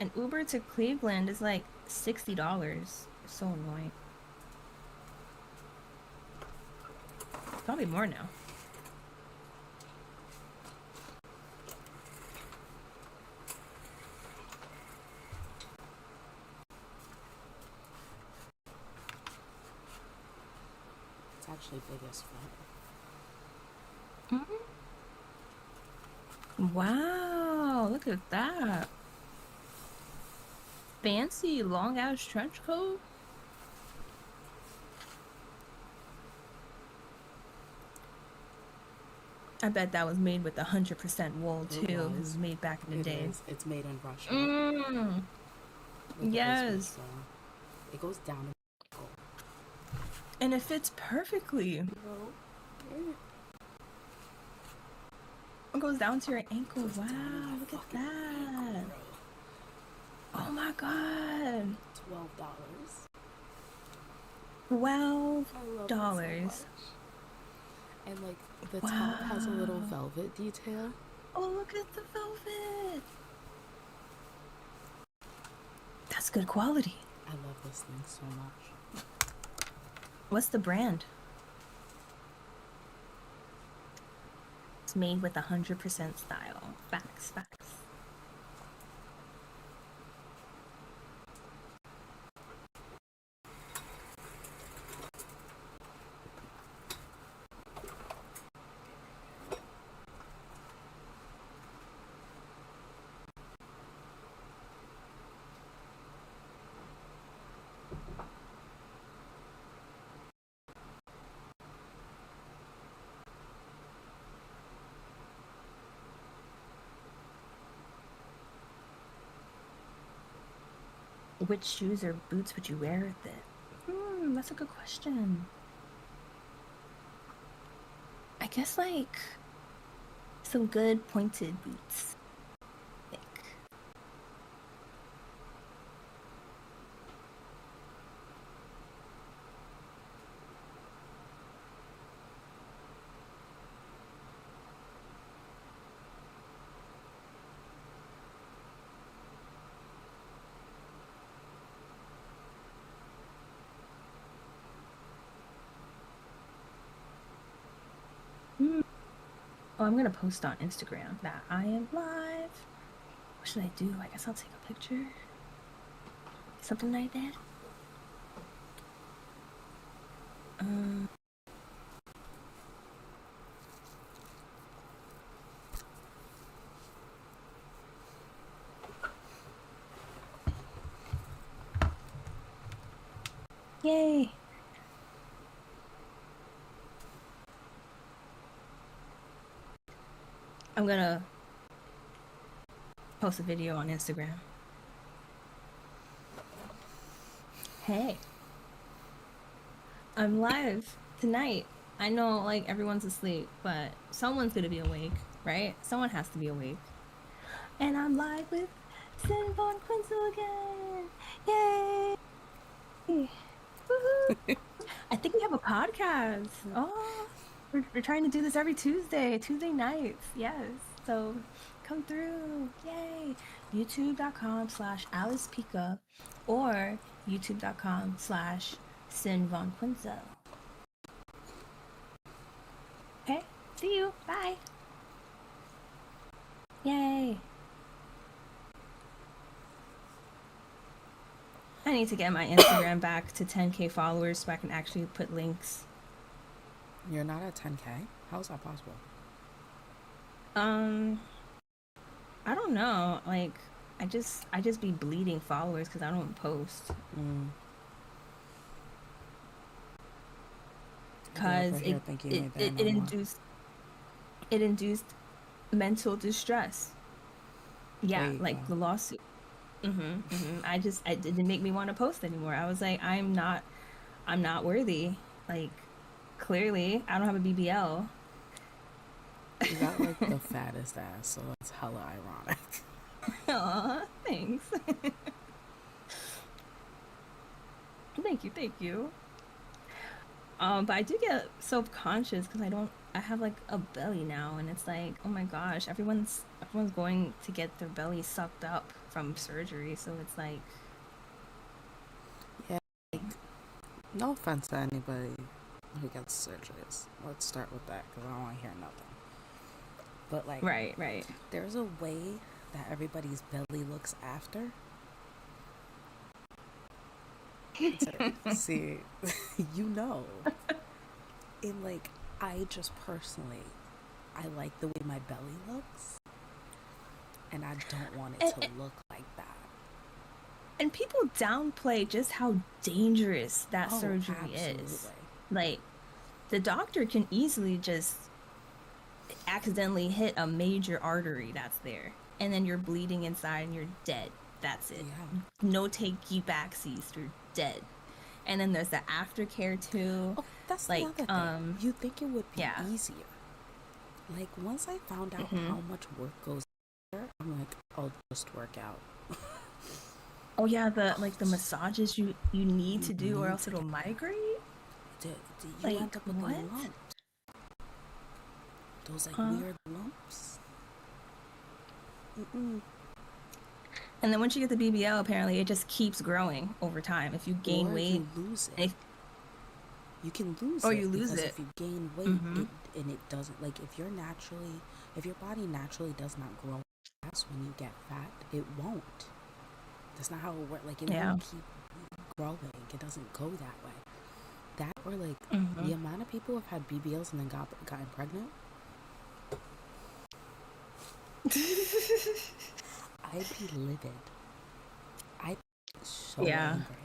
An Uber to Cleveland is like $60. So annoying. Probably more now. It's actually big as fuck. Mhm. Wow, look at that. Fancy long ass trench coat. I bet that was made with 100% wool It too. It was was. made back in the It day. is. It's made in Russia. Mm, Look at this bitch yes. though. It goes down. And it fits perfectly. Bro, It goes down to your it ankle. goes down to my Wow, look at fucking ankle, that. bro. Oh my God. $12. $12. I love it so much. And like the top has a little Wow. velvet detail. Oh, look at the velvet. That's good quality. I love this thing so much. What's the brand? It's made with 100% style. Facts, facts. Which shoes or boots would you wear with it? That's a good question. I guess like some good pointed boots. I think. Hmm. Oh, I'm gonna post on Instagram that I am live. What should I do? I guess I'll take a picture. Something like that. Um, yay. I'm gonna post a video on Instagram. Hey, I'm live tonight. I know like everyone's asleep, but someone's gonna be awake, right? Someone has to be awake. And I'm live with Sin Von Quinzel again. Yay! Woohoo! I think we have a podcast. Oh, we're trying to do this every Tuesday nights. Yes. So come through. Yay. YouTube.com/Alice Pika or YouTube.com/Sin Von Quinzel. Okay. See you. Bye. Yay. I need to get my Instagram back to 10K followers so I can actually put links. You're not at 10K? How is that possible? Um, I don't know. Like, I just be bleeding followers because I don't post. Mm. I'd be Because over here thinking it, ain't there it, no it more. induced it induced mental distress. There Yeah, you go. like the lawsuit. I didn't make me want to post anymore. I was like, I'm not worthy. Like, clearly, I don't have a BBL. You got like the fattest ass, so that's hella ironic. Aw, thanks. Thank you. But I do get self-conscious because I have like a belly now, and it's like, oh my gosh, everyone's going to get their belly sucked up from surgery, so it's like, Yeah, no offense to anybody who gets surgeries. Let's start with that because I don't want to hear nothing. But like, right. there's a way that everybody's belly looks after. See, you know. And like, I just personally, I like the way my belly looks, and I don't want it And, to and look like that. and people downplay just how dangerous that Oh, surgery is. absolutely. Like, the doctor can easily just accidentally hit a major artery that's there, and then you're bleeding inside and you're dead. That's it. Yeah. No takey backsies, you're dead. And then there's the aftercare too. Oh, that's the Like, other thing. You think it would be yeah. easier. Like, once I found out how much work goes there, I'm like, I'll just work out. Oh yeah, the I'll like the just, massages you need you to do or need else to it'll get that. migrate. You end Like up with a what? lump. Those like Huh? weird lumps. Mm-mm. And then once you get the BBL, apparently it just keeps growing over time. If you gain Or weight, you lose it. and You can lose or it you lose because it. if you gain weight, Mm-hmm. it doesn't, like, if your body naturally does not grow fast when you get fat, it won't. That's not how it works. Like, it Yeah. won't keep growing. It doesn't go that way. That, or like Mm-hmm. the amount of people who have had BBLs and then gotten pregnant, I'd be livid. I'd be so Yeah. angry.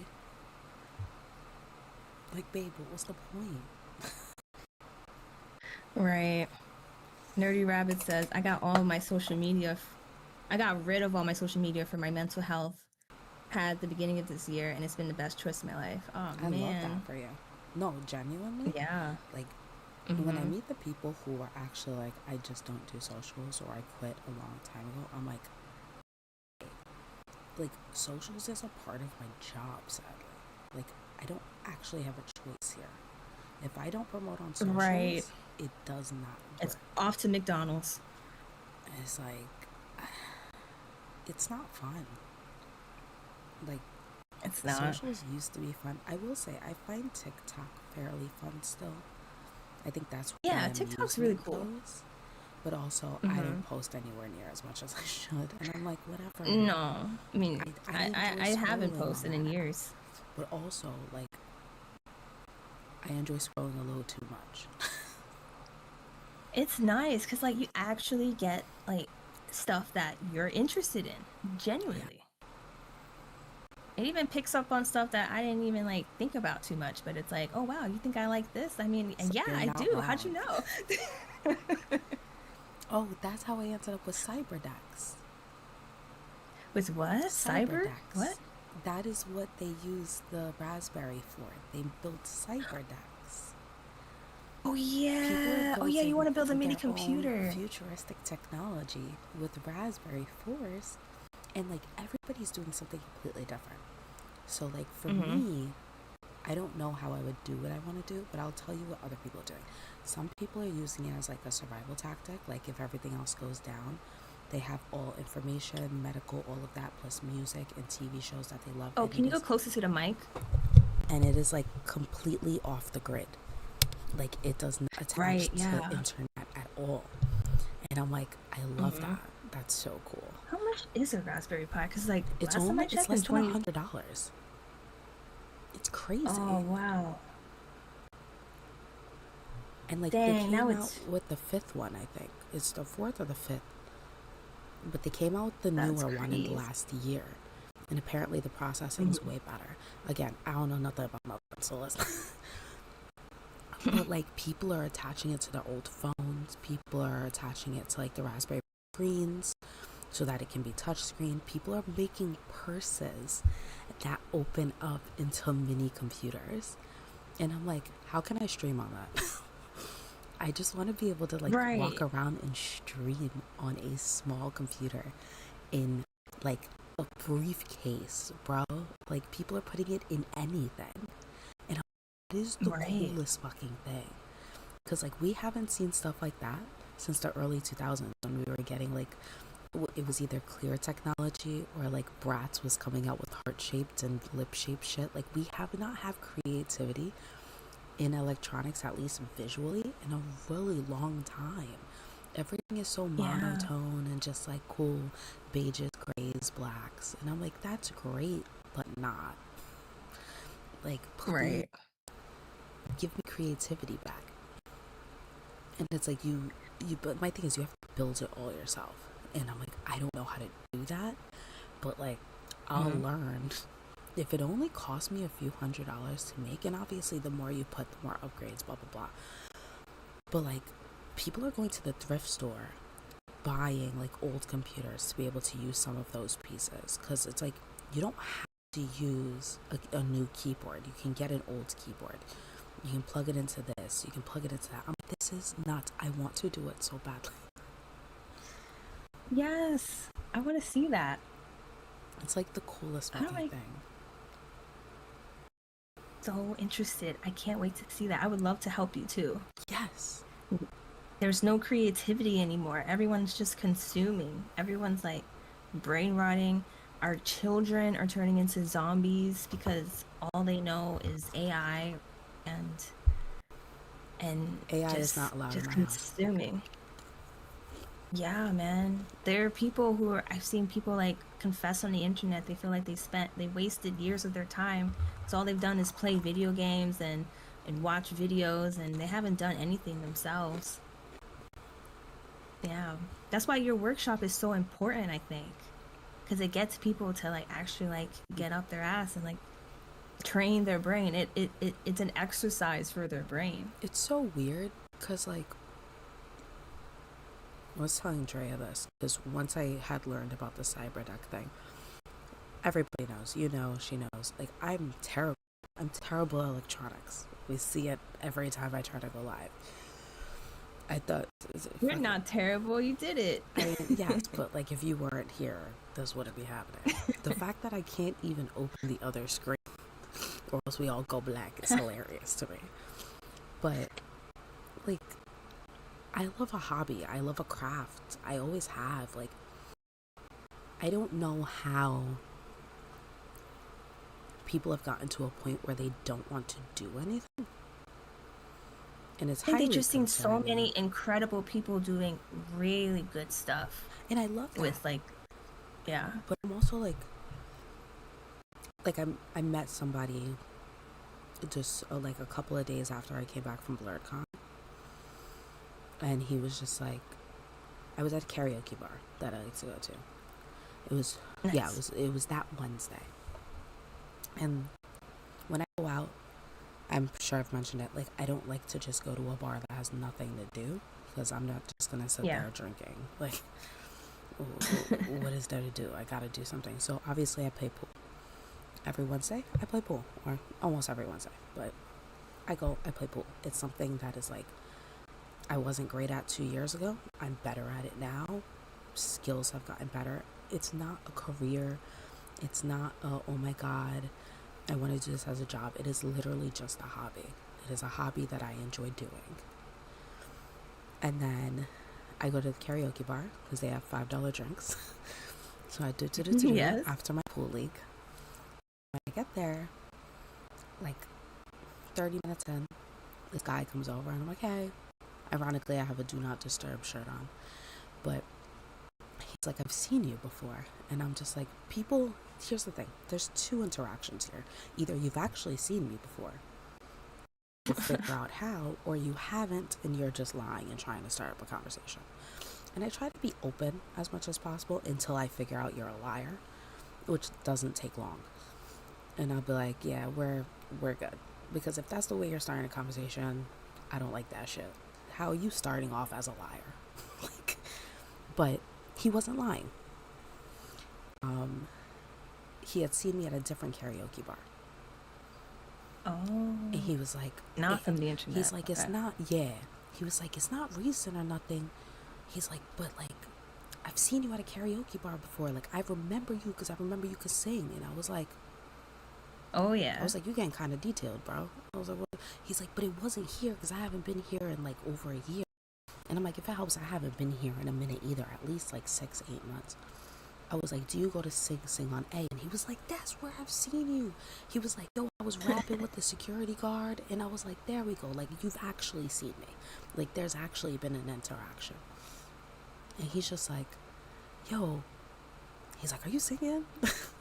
Like, babe, what was the point? Right. Nerdy Rabbit says, I got rid of all my social media for my mental health at the beginning of this year, and it's been the best choice of my life. Oh I love that man. for you. No, genuinely, Yeah. like, when I Mm-hmm. meet the people who are actually like, I just don't do socials or I quit a long time ago, I'm like, socials is a part of my job, sadly. Like, I don't actually have a choice here. If I don't promote on Right. socials, it does not It's work. off to McDonald's. It's like, it's not fun. Like, It's not. socials used to be fun. I will say, I find TikTok fairly fun still. I think that's where my Yeah, TikTok's really amusement cool. goes. But also, I Mm-hmm. don't post anywhere near as much as I should. And I'm like, whatever. No, I mean, I enjoy I haven't scrolling on posted in that. years. But also, like, I enjoy scrolling a little too much. It's nice because like you actually get like stuff that you're interested in, Yeah. genuinely. It even picks up on stuff that I didn't even like think about too much, but it's like, oh wow, you think I like this? I mean, So yeah, you're I not do. How'd you wrong. know? Oh, that's how I ended up with Cyberdex. With what? Cyber? Cyberdex. What? That is what they use the raspberry for. They built cyber decks. Oh People are yeah. Oh yeah, you building want to build a mini their own computer. futuristic technology with Raspberry 4s, and like everybody's doing something completely different. So, like, for Mm-hmm. me, I don't know how I would do what I want to do, but I'll tell you what other people are doing. Some people are using it as like a survival tactic, like if everything else goes down, they have all information, medical, all of that, plus music and TV shows that they love, Oh, can you go closer to the mic? and it is like completely off the grid. Like it does not attach Right, to yeah. internet at all. And I'm like, I love Mm-hmm. that. That's so cool. How much is a Raspberry Pi? Because like It's last time I only it's checked less in than a 20. $100. It's Oh crazy. wow. And like they Dang, now came out it's with the fifth one, I think. It's the fourth or the fifth. But they came out with the that's newer one in the crazy. last year. And apparently the processing is Mm-hmm. way better. Again, I don't know nothing about nothing, so let's but like people are attaching it to their old phones. People are attaching it to like the Raspberry screens so that it can be touchscreen. People are making purses that open up into mini computers. And I'm like, how can I stream on that? I just want to be able to like walk Right. around and stream on a small computer in like a briefcase, bro. Like people are putting it in anything. And it is the Right. coolest fucking thing. Because like we haven't seen stuff like that since the early 2000s when we were getting like it was either clear technology or like Bratz was coming out with heart shaped and lip shaped shit. Like we have not have creativity in electronics, at least visually, in a really long time. Everything is so Yeah. monotone and just like cool beiges, grays, blacks. And I'm like, that's great, but not. Like, please Right. give me creativity back. And it's like but my thing is you have to build it all yourself. And I'm like, I don't know how to do that, but like, I'll Mm-hmm. learn. If it only costs me a few $100s to make, and obviously the more you put, the more upgrades, blah, blah, blah. But like, people are going to the thrift store buying like old computers to be able to use some of those pieces because it's like you don't have to use a new keyboard. You can get an old keyboard. You can plug it into this. You can plug it into that. I'm like, this is nuts. I want to do it so badly. Yes. I want to see that. It's like the coolest How do fucking I thing. so interested? I can't wait to see that. I would love to help you too. Yes. There's no creativity anymore. Everyone's just consuming. Everyone's like brain rotting. Our children are turning into zombies because all they know is AI and and AI is just not allowed in just my house. consuming. Yeah, man. There are people who are, I've seen people like confess on the internet. They feel like they wasted years of their time. So all they've done is play video games and watch videos and they haven't done anything themselves. Yeah. That's why your workshop is so important, I think. Because it gets people to like actually like get up their ass and like train their brain. It's an exercise for their brain. It's so weird because like I was telling Drea this because once I had learned about the cyberdeck thing, everybody knows, you know, she knows. Like I'm terrible. I'm terrible at electronics. We see it every time I try to go live. I thought, is it You're fucking? not terrible. You did it. I mean, yes, but like if you weren't here, this wouldn't be happening. The fact that I can't even open the other screen, or else we all go black, is hilarious to me. But like, I love a hobby. I love a craft. I always have. Like, I don't know how people have gotten to a point where they don't want to do anything, and it's I think they highly just seen so concerning. many incredible people doing really good stuff And I love that. with like, yeah. But I'm also I met somebody just like a couple of days after I came back from BlurredCon, and he was just like, I was at a karaoke bar that I like to go to. It was yeah, Nice. it was that Wednesday, and when I go out, I'm sure I've mentioned it. Like I don't like to just go to a bar that has nothing to do because I'm not just gonna sit Yeah. there drinking. Like, what is there to do? I gotta do something. So obviously I play pool. every Wednesday I play pool, or almost every Wednesday, but I play pool. It's something that is like, I wasn't great at 2 years ago. I'm better at it now. Skills have gotten better. It's not a career. It's not a, oh my God, I want to do this as a job. It is literally just a hobby. It is a hobby that I enjoy doing. And then I go to the karaoke bar because they have $5 drinks. So I do Yes. after my pool league. When I get there, like 30 minutes in, this guy comes over and I'm like, hey. Ironically, I have a do not disturb shirt on. But he's like, I've seen you before. And I'm just like, people, here's the thing. There's two interactions here. Either you've actually seen me before, you'll figure out how, or you haven't and you're just lying and trying to start up a conversation. And I try to be open as much as possible until I figure out you're a liar, which doesn't take long. And I'll be like, yeah, we're good. Because if that's the way you're starting a conversation, I don't like that shit. How are you starting off as a liar? Like, but he wasn't lying. He had seen me at a different karaoke bar. Oh, And he was like, not from the internet. he's like, it's Okay. not, yeah. He was like, it's not recent or nothing. He's like, but like, I've seen you at a karaoke bar before. Like, I remember you because I remember you could sing. And I was like, Oh yeah. you getting kind of detailed, bro. I was like, what? He's like, but it wasn't here because I haven't been here in like over a year. And I'm like, if it helps, I haven't been here in a minute either, at least like 6, 8 months. I was like, do you go to Sing on A? And he was like, that's where I've seen you. He was like, yo, I was rapping with the security guard. And I was like, there we go. Like, you've actually seen me. Like, there's actually been an interaction. And he's just like, yo, he's like, are you singing?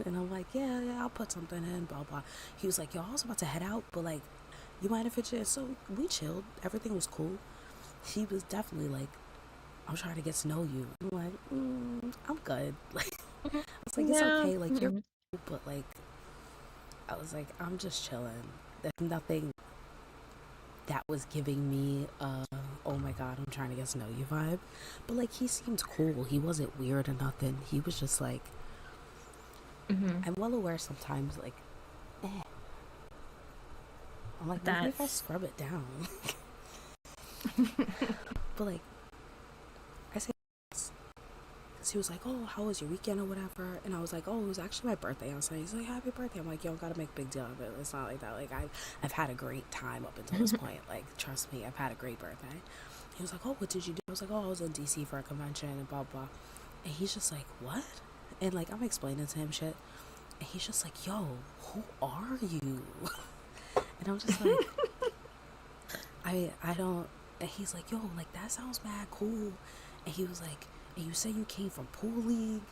And I'm like, yeah, I'll put something in, blah, blah. He was like, yo, I was about to head out, but like, you mind if it's just, so we chilled. Everything was cool. He was definitely like, I'm trying to get to know you. I'm like, I'm good. Like, I was like, it's Yeah. okay. Like, you're cool, but like, I was like, I'm just chilling. There's nothing that was giving me oh my God, I'm trying to get to know you vibe. But like, he seemed cool. He wasn't weird or nothing. He was just like, Mm-hmm. I'm well aware sometimes, like, eh. I'm like, maybe if I That's scrub it down. But like, I say yes. Because he was like, oh, how was your weekend or whatever? And I was like, oh, it was actually my birthday on Sunday. He's like, happy birthday. I'm like, yo, gotta make a big deal of it. It's not like that. Like, I've had a great time up until this point. Like, trust me, I've had a great birthday. He was like, oh, what did you do? I was like, oh, I was in DC for a convention and blah, blah. And he's just like, what? And like, I'm explaining to him shit. And he's just like, yo, who are you? And I'm just like, I don't. And he's like, yo, like, that sounds mad cool. And he was like, and you say you came from pool league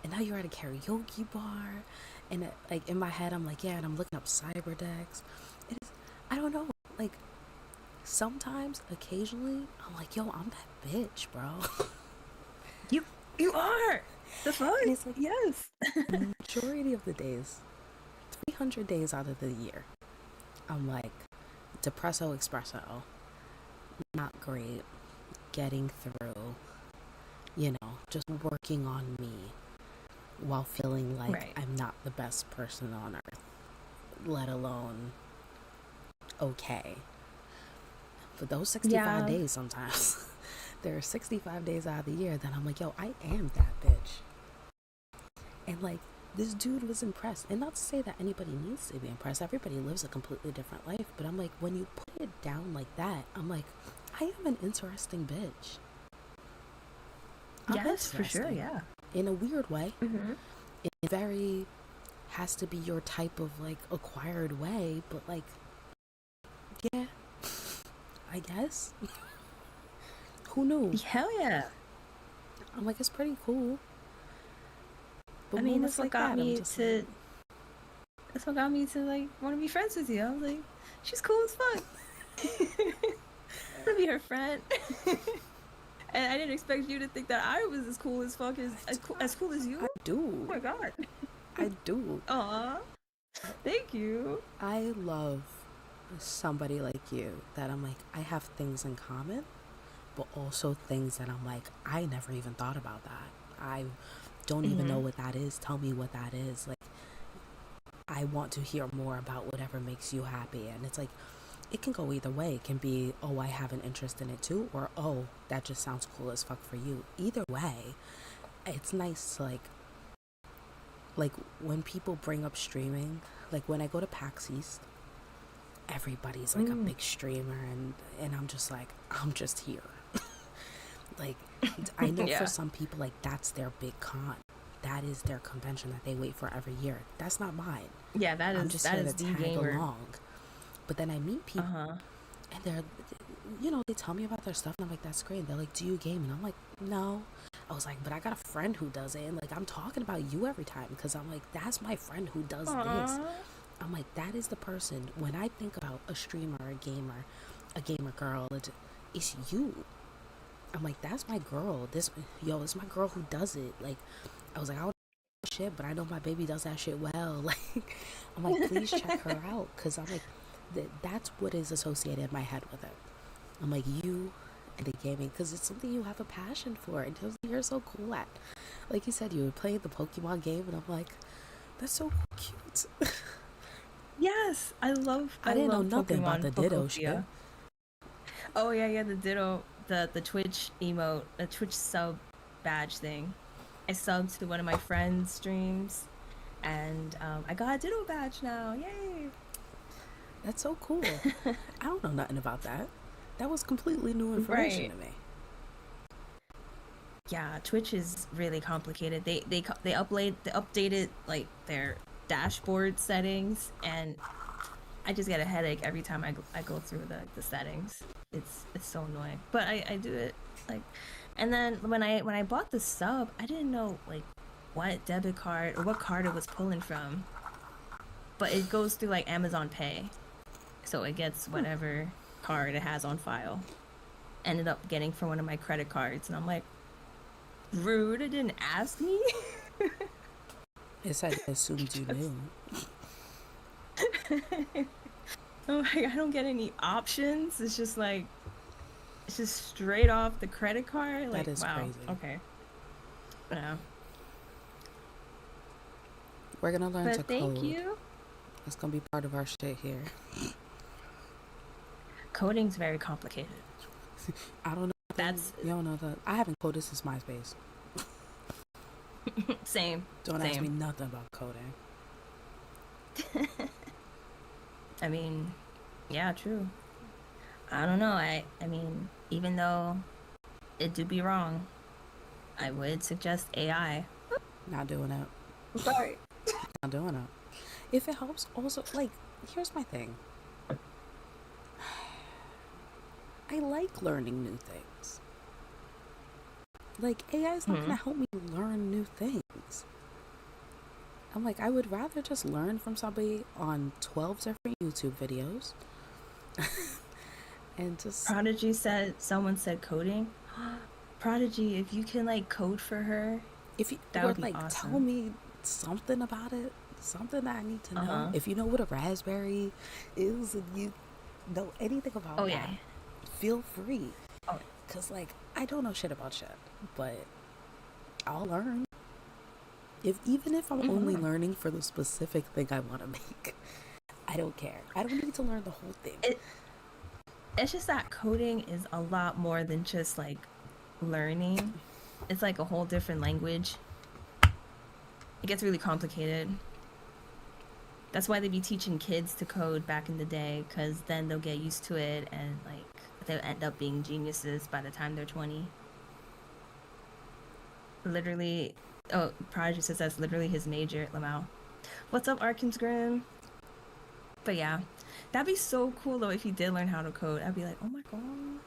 and now you're at a karaoke bar. And like, in my head, I'm like, yeah. And I'm looking up cyber decks. It is, I don't know, like, sometimes occasionally I'm like, yo, I'm that bitch, bro. you. You are the fuck. And it's like, Yes. majority of the days, 300 days out of the year, I'm like, depresso espresso, not great, getting through, just working on me while feeling like Right. I'm not the best person on earth, let alone okay. For those 65 Yeah. days sometimes, there are 65 days out of the year that I'm like, yo, I am that bitch. And like, this dude was impressed. And not to say that anybody needs to be impressed. Everybody lives a completely different life. But I'm like, when you put it down like that, I'm like, I am an interesting bitch. I'm Yes, for sure. interesting. Yeah. In a weird way. Mm-hmm. It very has to be your type of like acquired way. But like, yeah, I guess. Who knew? Hell yeah. I'm like, it's pretty cool. But I mean, moments like that, I'm just like, that's what got me to like want to be friends with you. I was like, she's cool as fuck. To be her friend. And I didn't expect you to think that I was as cool as fuck as cool as you. I Oh do. my god. I do. Aw. Thank you. I love somebody like you that I'm like, I have things in common, but also things that I'm like, I never even thought about that. I don't even Mm-hmm. know what that is. Tell me what that is. Like, I I want to hear more about whatever makes you happy. And it's like, it can go either way. It can be, oh, I have an interest in it too, or oh, that just sounds cool as fuck for you. Either way, it's nice to like when people bring up streaming, like when I go to PAX East, everybody's like a big streamer, and I'm just like, I'm just here. Like, I know Yeah. for some people, like, that's their big con. That is their convention that they wait for every year. That's not mine. Yeah, I'm just that here is to the tag gamer. along. But then I meet people, Uh-huh. and they're, you know, they tell me about their stuff, and I'm like, that's great. And they're like, do you game? And I'm like, no. I was like, but I got a friend who does it, and like, I'm talking about you every time, because I'm like, that's my friend who does this. Aww. I'm like, that is the person. When I think about a streamer, a gamer girl, it's you. I'm like, that's my girl. It's my girl who does it. Like, I was like, I don't know shit, but I know my baby does that shit well. Like, I'm like, please check her out, because I'm like, that's what is associated in my head with it. I'm like, you and the gaming, because it's something you have a passion for, and you're so cool at. Like you said, you were playing the Pokemon game, and I'm like, that's so cute. Yes, I I didn't know love nothing about Pokemon the Ditto shit. Pokopia. Oh yeah, yeah, the Ditto, the Twitch emote, the Twitch sub badge thing. I subbed to one of my friends' streams, and I got a Ditto badge now. Yay! That's so cool. I don't know nothing about that. That was completely new information Right. to me. Yeah, Twitch is really complicated. They updated like their dashboard settings, and I just get a headache every time I go through the settings. It's so annoying. But I do it like, and then when I bought the sub, I didn't know like what debit card or what card it was pulling from. But it goes through like Amazon Pay, so it gets whatever card it has on file. Ended up getting from one of my credit cards, and I'm like, rude! It didn't ask me. It said it assumed you knew. I'm like, I don't get any options. It's just like, it's just straight off the credit card. That Like, is wow. crazy. Okay. Yeah. We're gonna learn to But thank code. you. It's gonna be part of our shit here. Coding's very complicated. I don't know. That's You don't know that. I haven't coded since MySpace. same. Don't ask me Same. nothing about coding. I mean, yeah, true. I don't know. I mean, even though it do be wrong, I would suggest AI. Not doing it. I'm sorry. Not doing it. If it helps, also, like, here's my thing. I like learning new things. Like, AI is not gonna help me learn new things. I'm like, I would rather just learn from somebody on 12 different YouTube videos and just. Prodigy said, someone said coding. Prodigy, if you can like code for her, If you that or would be like awesome. tell me something about it, something that I need to know. Uh-huh. If you know what a raspberry is and you know anything about Oh that, yeah. feel free. Oh, Cause like I don't know shit about shit, but I'll learn. Even if I'm only learning for the specific thing I want to make, I don't care. I don't need to learn the whole thing. it's just that coding is a lot more than just like learning. It's like a whole different language. It gets really complicated. That's why they be teaching kids to code back in the day, because then they'll get used to it and like they'll end up being geniuses by the time they're 20. Literally, oh, Prodigy says that's literally his major at Lamau. What's up, Arkins Grim? But yeah, that'd be so cool though if he did learn how to code. I'd be like, oh my god.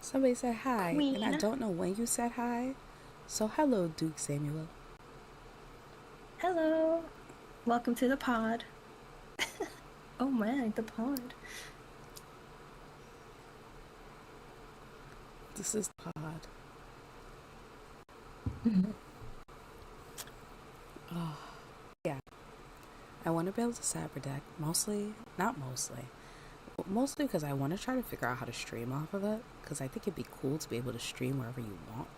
Somebody said hi, and I Queen. don't know when you said hi. So hello, Duke Samuel. Hello. Welcome to the pod. Oh man, the pod. This is Pod. Oh, yeah. I want to be able to cyber deck. Not mostly. Mostly because I want to try to figure out how to stream off of it. Because I think it'd be cool to be able to stream wherever you want.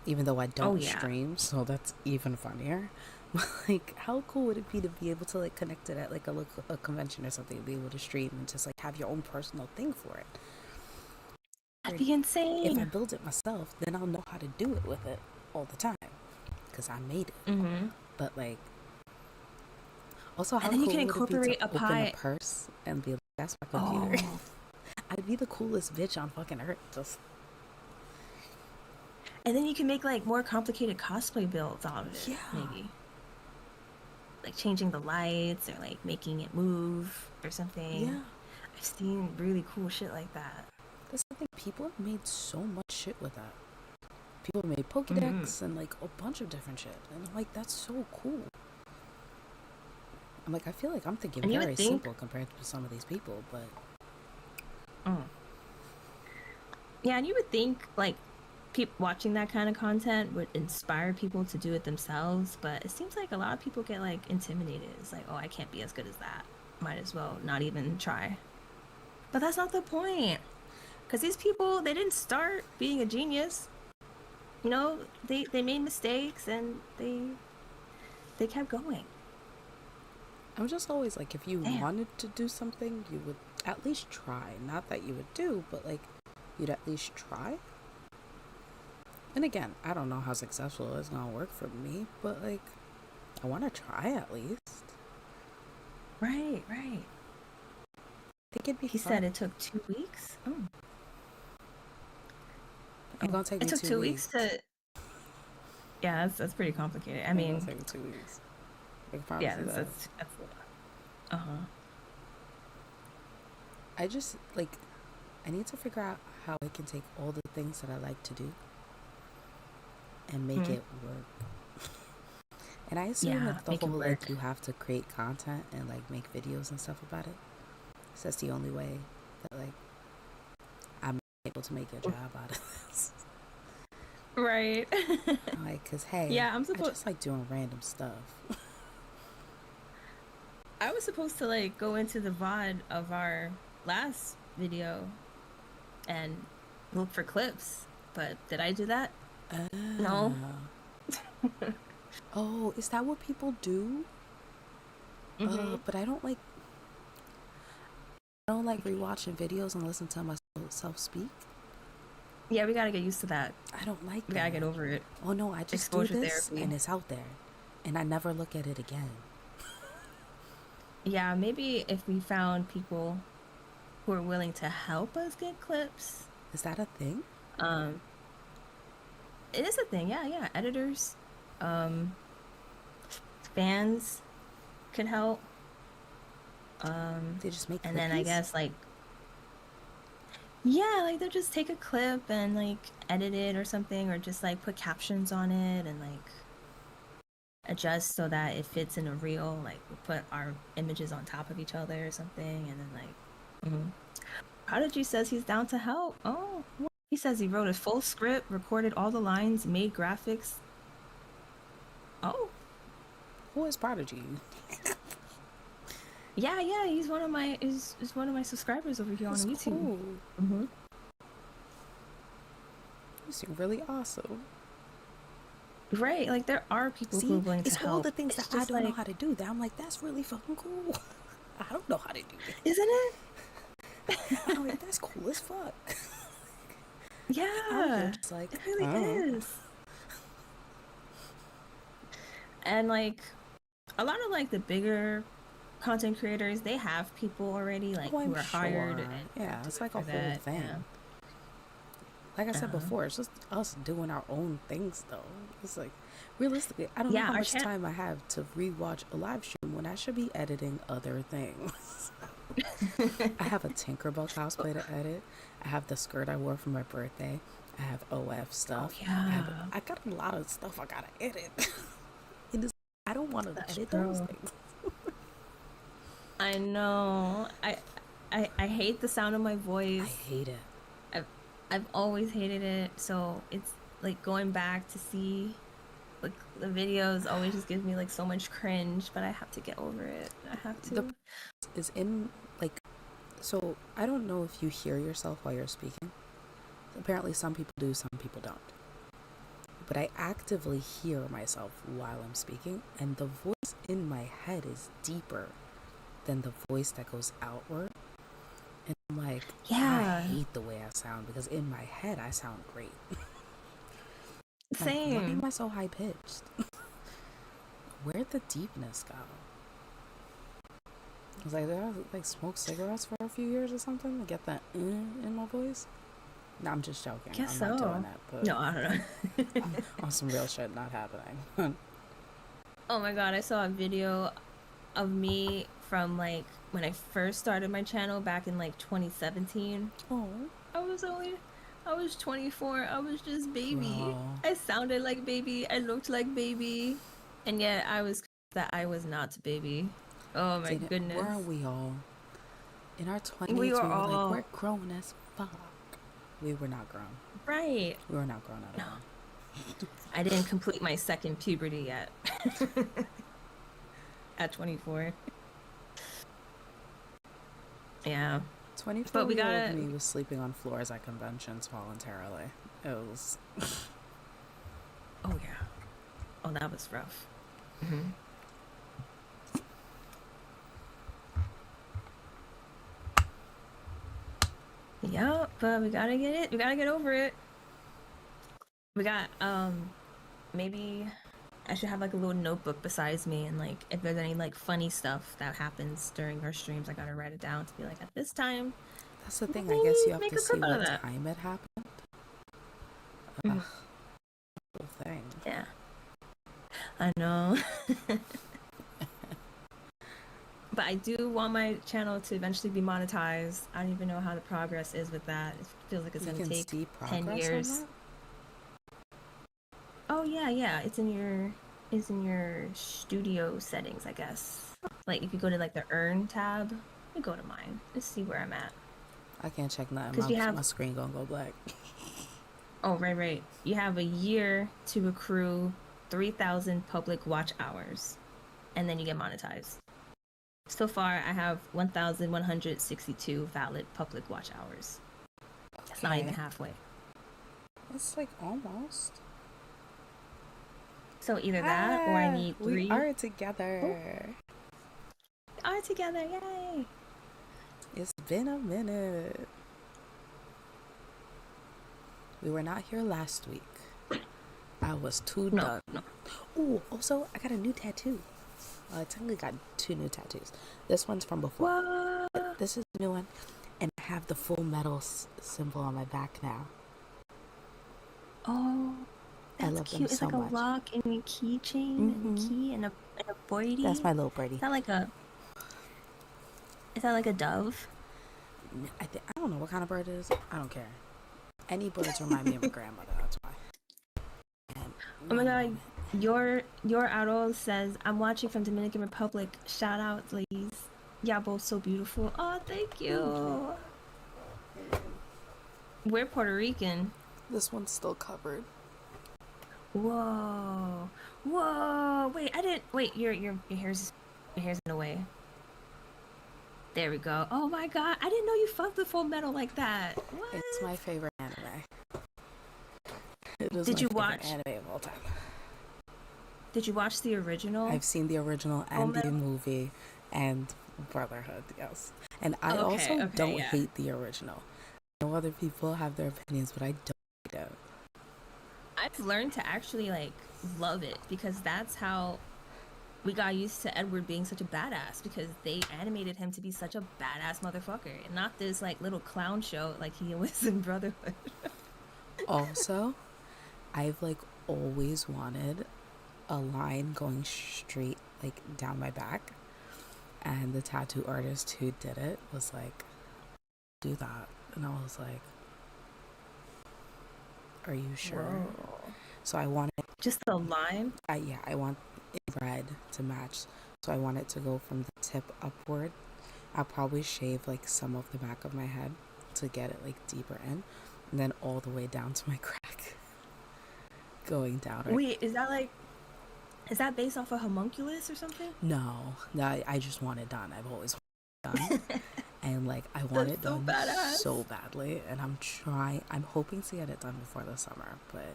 Even though I don't yeah. stream, so that's even funnier. Like, how cool would it be to be able to like connect it at like a convention or something, be able to stream and just like have your own personal thing for it? That'd Like, be if I insane. build it myself, then I'll know how to do it with it all the time because I made it. Mm-hmm. But like, also, And how then you cool can would it be to incorporate a open a pie. purse and be like, "That's my computer." Oh, I'd be the coolest bitch on fucking earth. Just and then you can make like more complicated cosplay builds out of it, yeah, maybe like changing the lights or like making it move or something. yeah. I've seen really cool shit like that. That's the thing. People have made so much shit with that. People have made Hmm. Pokedex and like a bunch of different shit, and I'm like, that's so cool. I'm like, I feel like I'm thinking And you very would think, simple compared to some of these people, but mm, yeah, and you would think like people watching that kind of content would inspire people to do it themselves, but it seems like a lot of people get like intimidated. It's like, oh, I can't be as good as that. Might as well not even try. But that's not the point. Because these people, they didn't start being a genius. You know, they made mistakes and they kept going. I'm just always like, if you Damn. wanted to do something, you would at least try. Not that you would do, but like, you'd at least try. And again, I don't know how successful it's gonna work for me, but like, I want to try at least. Right, right. I think it'd be He fun. said it took 2 weeks. Oh, It ain't oh. gonna take It me took two 2 weeks weeks. to, yeah, that's pretty complicated. I It ain't gonna mean, take me 2 weeks. I can promise yeah, you that. that's a lot. Uh-huh. I just like, I need to figure out how I can take all the things that I like to do and make Hmm. it work. And I assume Yeah, it's the make whole it like work. you have to create content and like make videos and stuff about it. So that's the only way that like I'm able to make a job out of this. Right. Like, cause hey, Yeah, I just like doing random stuff. I was supposed to like go into the VOD of our last video and look for clips, but did I do that? No. Oh, oh, is that what people do? Hmm. But I don't like rewatching videos and listen to myself speak. Yeah, we gotta get used to that. I don't like We gotta get that. over it. Oh no, I just do Exposure this and therapy. it's out there, and I never look at it again. Yeah, maybe if we found people who are willing to help us get clips. Is that a thing? Um, it is a thing. Yeah, yeah. Editors, um, fans could help. Um, They just make and then I clippies? guess like yeah, like they'll just take a clip and like edit it or something, or just like put captions on it and like adjust so that it fits in a reel. Like we put our images on top of each other or something, and then like. Mhm. Prodigy says he's down to help. Oh, what? He says he wrote a full script, recorded all the lines, made graphics. Oh, Who is Prodigy? yeah, yeah. He's one of my is one of my subscribers over here on That's YouTube. cool. Hmm. You seem really awesome. Right, like there are people who are See, willing to it's all the help. things It's that I just don't know like, how to do that I'm like, that's really fucking cool. I don't know how to do it. isn't it? I'm like, that's cool as fuck. I'm here Yeah, just like, it really oh. is. And like a lot of like the bigger content creators, they have people already like Oh, who I'm are hired sure. and Yeah, do it's it like a for whole that. Yeah. thing. Like I said Uh-huh. before, it's just us doing our own things though. It's like, realistically, I don't know Yeah, how our much channel. time I have to rewatch a live stream when I should be editing other things. I have a Tinkerbell cosplay to edit. I have the skirt I wore for my birthday. I have OF Oh stuff. yeah, I got a lot of stuff I gotta edit. And it's, I don't want to that's edit those true. things. I know. I hate the sound of my I voice. hate it. I've I've always hated it. So it's like going back to see like the videos always just gives me like so much cringe, but I have to get over it. I have The to. is in like, so I don't know if you hear yourself while you're speaking. Apparently, some people do, some people don't. but I actively hear myself while I'm speaking, and the voice in my head is deeper than the voice that goes outward. And I'm like, I Yeah, hate the way I sound because in my head I sound great. Like, why am same. I so high pitched? Where'd the deepness go? I was like, did I like smoke cigarettes for a few years or something to get that in my voice? No, I'm just joking. Guess I'm not doing so. that, but No, I don't know. on some real shit not happening. Oh my God, I saw a video of me from like when I first started my channel back in like 2017. Oh, I was only, I was 24. I was just baby. girl. I sounded like baby. I looked like baby. And yet I was that I was not baby. Oh my Didn't, goodness. weren't we all? In our We 20s, were we were like, we're all grown as fuck. We were not grown. right. We were not grown at No, all. I didn't complete my second puberty yet. At 24. Yeah. But we 24-year-old gotta, me was sleeping on floors at conventions voluntarily. It was. oh yeah. Oh, that was rough. Hmm. Yeah, but we gotta get it. We gotta get over it. We got maybe I should have like a little notebook besides me, and like if there's any like funny stuff that happens during our streams, I gotta write it down to be like at this time, That's the thing. I guess maybe you have make to a see clip out of what that. time it happened. Mhm. Whole thing. Yeah, I know. But I do want my channel to eventually be monetized. I don't even know how the progress is with that. It feels like it's You gonna can take see 10 progress on years. that? Oh yeah, yeah. It's in your studio settings, I guess. Like if you go to like the earn tab, let me go to mine. Let's see where I'm at. I can't check nothing. Because you My have screen gonna go black. oh right. You have a year to accrue 3,000 public watch hours, and then you get monetized. So far, I have 1,162 valid public watch hours. That's not even Okay. halfway. It's like almost. So either that or I Ah, need we three. are Oh, together. we are together. Yay. It's been a minute. We were not here last week. I was too No, done. no. Ooh, also, I got a new tattoo. I technically got 2 new tattoos. This one's from before. What? This is the new one. And I have the full metal symbol on my back now. Oh, I that's love them cute. It's so like a much. lock and a keychain and Mm-hmm. key and a That's birdie. my little birdie. Is that like a dove? I don't know what kind of bird it is. I don't care. Any birds remind me of my grandmother. That's why. And Oh my one god, moment. your arrow says I'm watching from Dominican Republic. Shout out, please. Y'all both so beautiful. Oh, thank you. We're Puerto Rican. This one's still covered. Whoa, whoa. Wait, I didn't. Wait, your hair's in a way. There we go. Oh my god, I didn't know you fucked with Full Metal like that. What? It's my favorite anime. It is Did my you favorite watch? anime of all time. Did you watch the original I've seen the original Full and the Metal? movie and Brotherhood, yes. And I Okay, also okay, don't yeah. hate the original. I know other people have their opinions, but I don't hate it. I've learned to actually like love it because that's how we got used to Edward being such a badass because they animated him to be such a badass motherfucker and not this like little clown show like he was in Brotherhood. Also, I've like always wanted a line going straight like down my back, and the tattoo artist who did it was like, do that. And I was like, are you sure? Whoa. So I wanted, Just the line? I want it red to match. So I want it to go from the tip upward. I'll probably shave like some of the back of my head to get it like deeper in, and then all the way down to my crack, going down. Wait, is that based off a homunculus or something? No, I just want it done. I've always wanted it done. And like I want That's it so done badass. so badly, and I'm hoping to get it done before the summer, but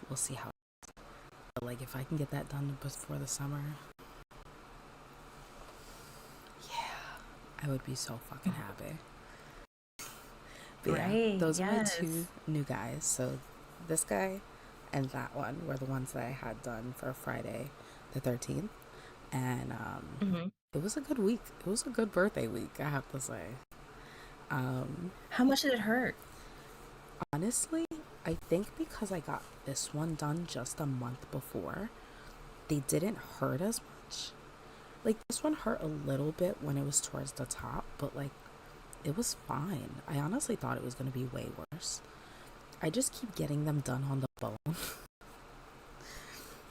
we'll see how But like if I can get that done before the summer, yeah, I would be so fucking happy. But yeah, Right. those are my two Yes. new guys. So this guy and that one were the ones that I had done for Friday the 13th. And Hmm. it was a good week. It was a good birthday week, I have to say. Um, How much did it hurt? Honestly, I think because I got this one done just a month before, they didn't hurt as much. Like this one hurt a little bit when it was towards the top, but like it was fine. I honestly thought it was going to be way worse. I just keep getting them done on the bone.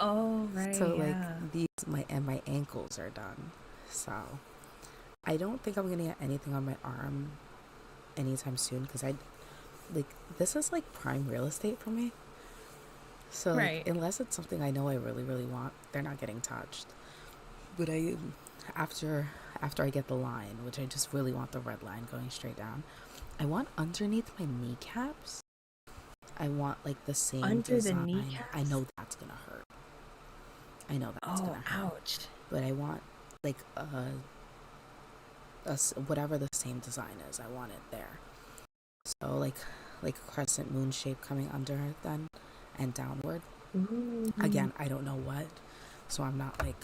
Oh, right. So like Yeah. my ankles are done. So I don't think I'm going to get anything on my arm anytime soon because I like this is like prime real estate for me. So like Right. unless it's something I know I really really want, they're not getting touched. But I after after I get the line, which I just really want the red line going straight down, I want underneath my kneecaps. I want like the same Under the design. I kneecaps? know that's gonna hurt. I know that's Oh, gonna hurt. ouch. But I want like whatever the same design is. I want it there. So like a crescent moon shape coming under it then and downward. Ooh. Again, I don't know what, so I'm not like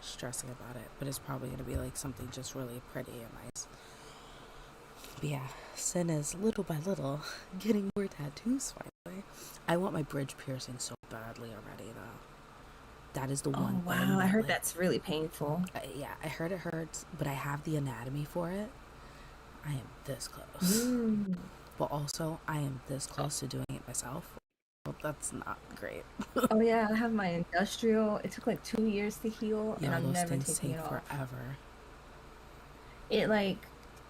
stressing about it. But it's probably gonna be like something just really pretty and nice. But yeah, Sin is little by little getting more tattoos finally. I want my bridge piercing so badly already though. That is the one Oh, thing wow. I that heard like that's really painful. yeah, I heard it hurts, but I have the anatomy for it. I am this close. Mm. But also, I am this Oh, close to doing it myself. Well, that's not great. oh, yeah. I have my industrial. It took like 2 years to heal, and Yo, I'm those never things taking take it off. forever. It like,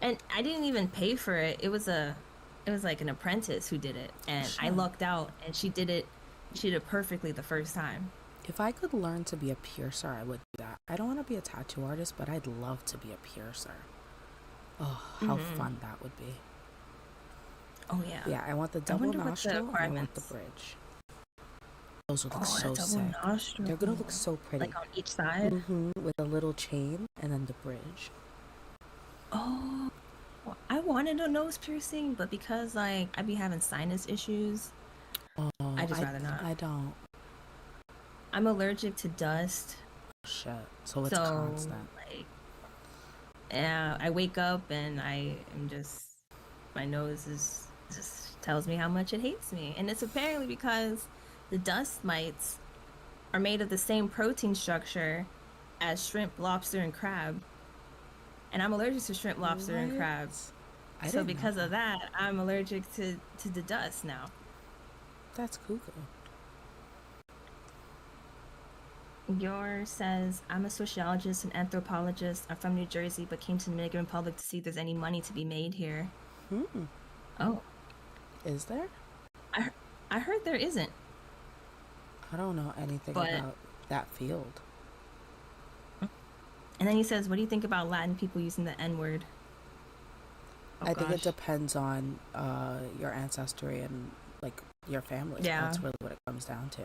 and I didn't even pay for it. It was like an apprentice who did it, and I Shit. lucked out, and she did it. She did it perfectly the first time. If I could learn to be a piercer, I would do that. I don't want to be a tattoo artist, but I'd love to be a piercer. Oh, how Hmm. fun that would be. Oh yeah. Yeah, I want the I double wonder what the nostril and I want the requirements. bridge. Those would look Oh, the so double sick. They're gonna look nostril, so pretty. like on each side. With a little chain and then the bridge. Oh, well, I wanted a nose piercing, but because like I be having sinus issues, I Oh, just rather not. I don't. I'm allergic to dust, Shit. So it's so constant. like, yeah, I wake up and I am just my nose is just tells me how much it hates me, and it's apparently because the dust mites are made of the same protein structure as shrimp, lobster, and crab, and I'm allergic to shrimp, lobster, and What? crab. I So didn't know because of that. that, I'm allergic to the dust now. That's cuckoo. Yours says, I'm a sociologist and anthropologist. I'm from New Jersey, but came to the Dominican Republic to see if there's any money to be made here. Hmm. Oh, Is there? I, I heard there isn't, I don't know anything but. about that field. And then he says, what do you think about Latin people using the N word? Oh, I think it gosh. depends on your ancestry and like your family. Yeah. That's really what it comes down to.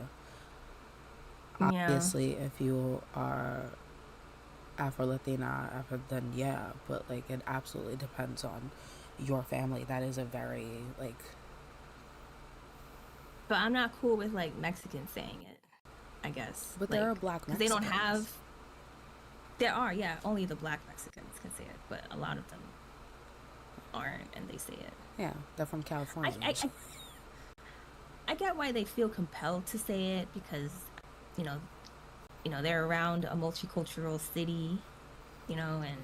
Yeah. Obviously, if you are Afro Latina, Afro, then yeah, but like it absolutely depends on your family. That is a very like But I'm not cool with like Mexicans saying it, I guess. but there are Like, black because they don't Mexicans. have. There are, yeah, only the black Mexicans can say it, but a lot of them aren't, and they say it. Yeah, they're from I, California I, usually. I I get why they feel compelled to say it because, you know, they're around a multicultural city, and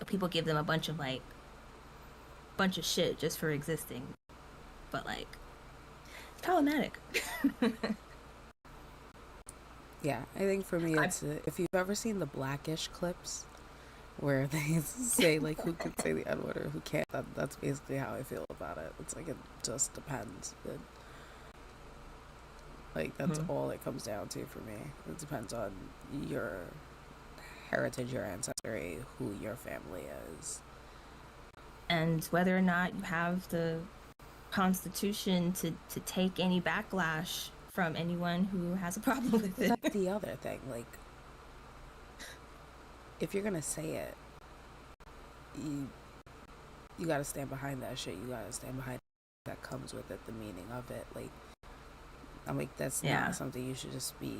people give them a bunch of shit just for existing. But like, it's problematic. Yeah, I think for me I it's if you've ever seen the Blackish clips where they say like who can say the N word or who can't. That's basically how I feel about it. It's like it just depends. Like that's Mhm. all it comes down to for me. It depends on your heritage, your ancestry, who your family is. And whether or not you have the constitution to take any backlash from anyone who has a problem with it. That's the other thing. Like, if you're gonna say it, you gotta stand behind that shit. You gotta stand behind that comes with it, the meaning of it. Like, I'm like, that's not something you should just be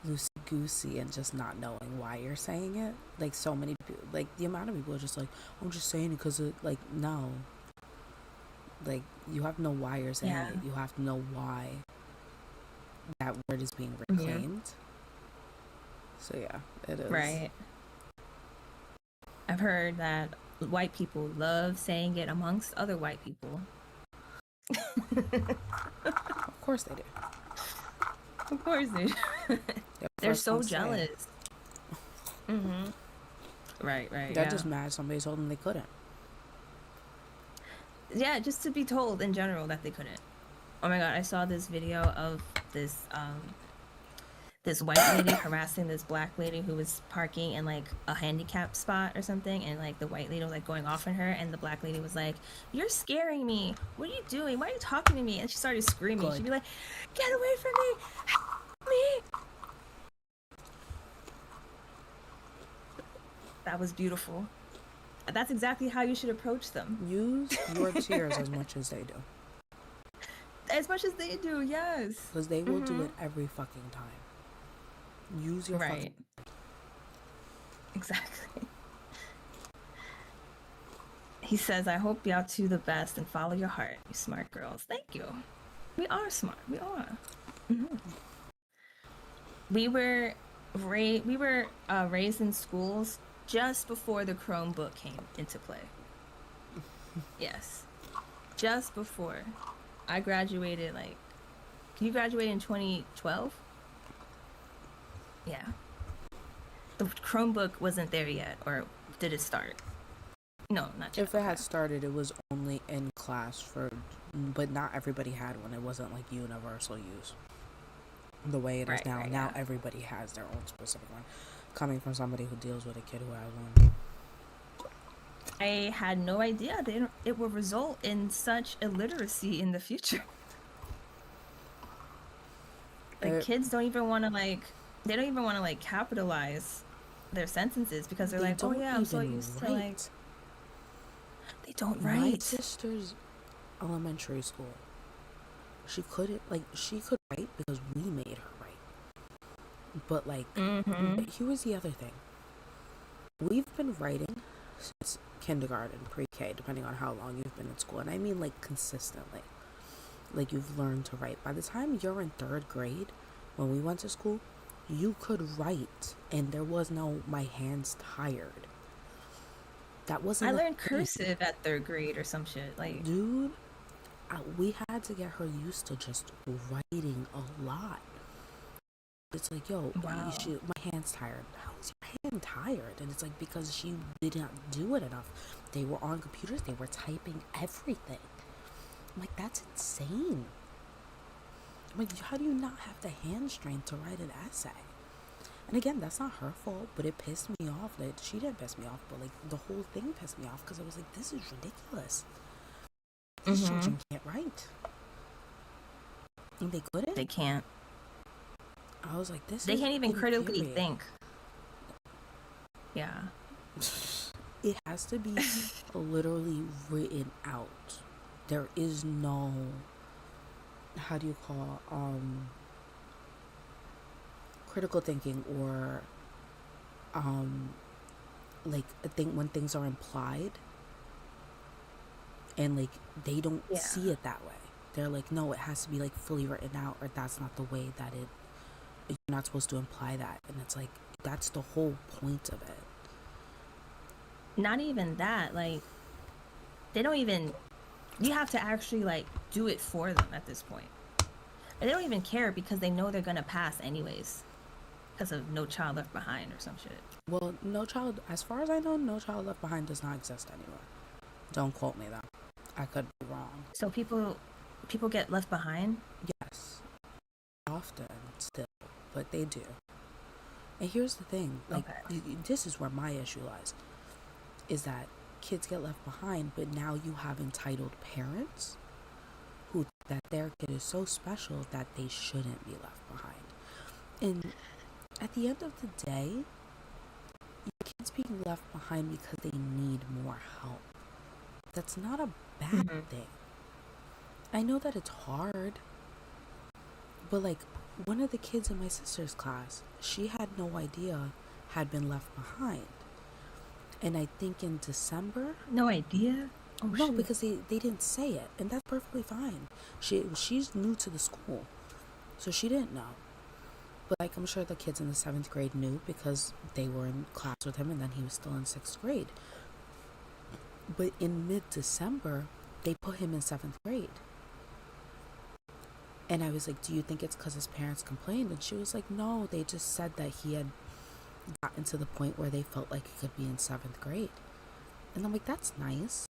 loosey goosey and just not knowing why you're saying it. Like, so many people, like, the amount of people are just like, I'm just saying it because it, like, no. Like, you have to know why you're saying it. You have to know why that word is being reclaimed. So yeah, it is. Right. I've heard that white people love saying it amongst other white people. Of course they do. Of course they do. They're so jealous. Right. They're just mad somebody told them they couldn't. Yeah, just to be told in general that they couldn't. Oh my god, I saw this video of this this white lady harassing this black lady who was parking in like a handicap spot or something, and like the white lady was like going off on her, and the black lady was like, "You're scaring me. What are you doing? Why are you talking to me?" And she started screaming. She'd be like, "Get away from me! Help me!" That was beautiful. That's exactly how you should approach them. Use your tears as much as they do. As much as they do, yes. Because they will do it every fucking time. Use your fucking... Exactly. He says, I hope y'all do the best and follow your heart, you smart girls. Thank you. We are smart. We are. We were raised in schools just before the Chromebook came into play. Yes. Just before. I graduated you graduated in 2012? Yeah. The Chromebook wasn't there yet, or did it start? No, not yet. If it had started, it was only in class but not everybody had one. It wasn't like universal use the way it is now. Now everybody has their own specific one. Coming from somebody who deals with a kid who has one. I had no idea that it will result in such illiteracy in the future. Like, kids don't even want to they don't even want to capitalize their sentences because they're like, oh yeah, I'm so used to they don't write. My sister's elementary school, she could write because we made her write. But here's the other thing. We've been writing since kindergarten, pre-K, depending on how long you've been in school. And I mean consistently. Like, you've learned to write. By the time you're in 3rd grade, when we went to school, you could write and there was no my hand's tired. That wasn't I learned cursive at 3rd grade or some shit. Like, dude, we had to get her used to just writing a lot. It's like, yo, my hand's tired. How is your hand tired? And it's like, because she did not do it enough. They were on computers. They were typing everything. I'm like, that's insane. I'm like, how do you not have the hand strength to write an essay? And again, that's not her fault, but it pissed me off. Like, she didn't piss me off, but the whole thing pissed me off because I was like, this is ridiculous. These children can't write. And they couldn't? They can't. I was like, this they can't even critically think. Yeah. It has to be literally written out. There is no, how do you call, critical thinking or, I think when things are implied and they don't see it that way. They're like, no, it has to be fully written out, or that's not the way that you're not supposed to imply that. And it's like, that's the whole point of it. Not even that, they don't even, you have to actually do it for them at this point. And they don't even care because they know they're gonna pass anyways because of No Child Left Behind or some shit. Well, as far as I know, No Child Left Behind does not exist anywhere. Don't quote me though. I could be wrong. So people get left behind? Yes. Often still, but they do. And here's the thing, this is where my issue lies, is that kids get left behind, but now you have entitled parents who think that their kid is so special that they shouldn't be left behind. And at the end of the day, your kids being left behind because they need more help. That's not a bad Hmm. thing. I know that it's hard, but like one of the kids in my sister's class, she had no idea had been left behind. And I think in December, No idea. Oh no, shoot. because they didn't say it, and that's perfectly fine. She's new to the school, so she didn't know. But like I'm sure the kids in the 7th grade knew because they were in class with him, and then he was still in 6th grade. But in mid-December, they put him in 7th grade. And I was like, do you think it's because his parents complained? And she was like, no, they just said that he had gotten to the point where they felt like he could be in 7th grade. And I'm like, that's nice.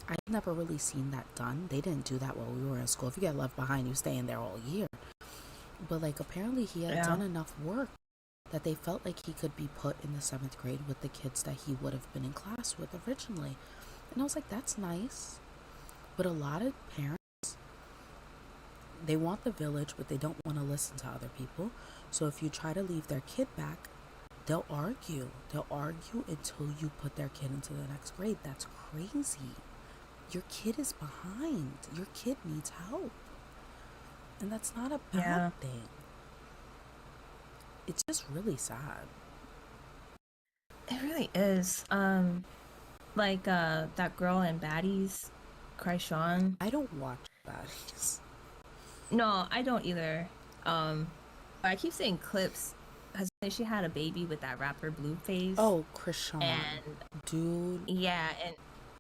I've never really seen that done. They didn't do that while we were in school. If you get left behind, you stay in there all year. But like apparently he had Yeah. done enough work that they felt like he could be put in the 7th grade with the kids that he would have been in class with originally. And I was like, that's nice. But a lot of parents, they want the village, but they don't want to listen to other people. So if you try to leave their kid back, they'll argue. They'll argue until you put their kid into the next grade. That's crazy. Your kid is behind. Your kid needs help. And that's not a bad Yeah. thing. It's just really sad. It really is. Like that girl in Baddies, Kreishawn. I don't watch baddies. No, I don't either. But I keep seeing clips because she had a baby with that rapper Blueface, Oh, Krishan. and Dude. yeah,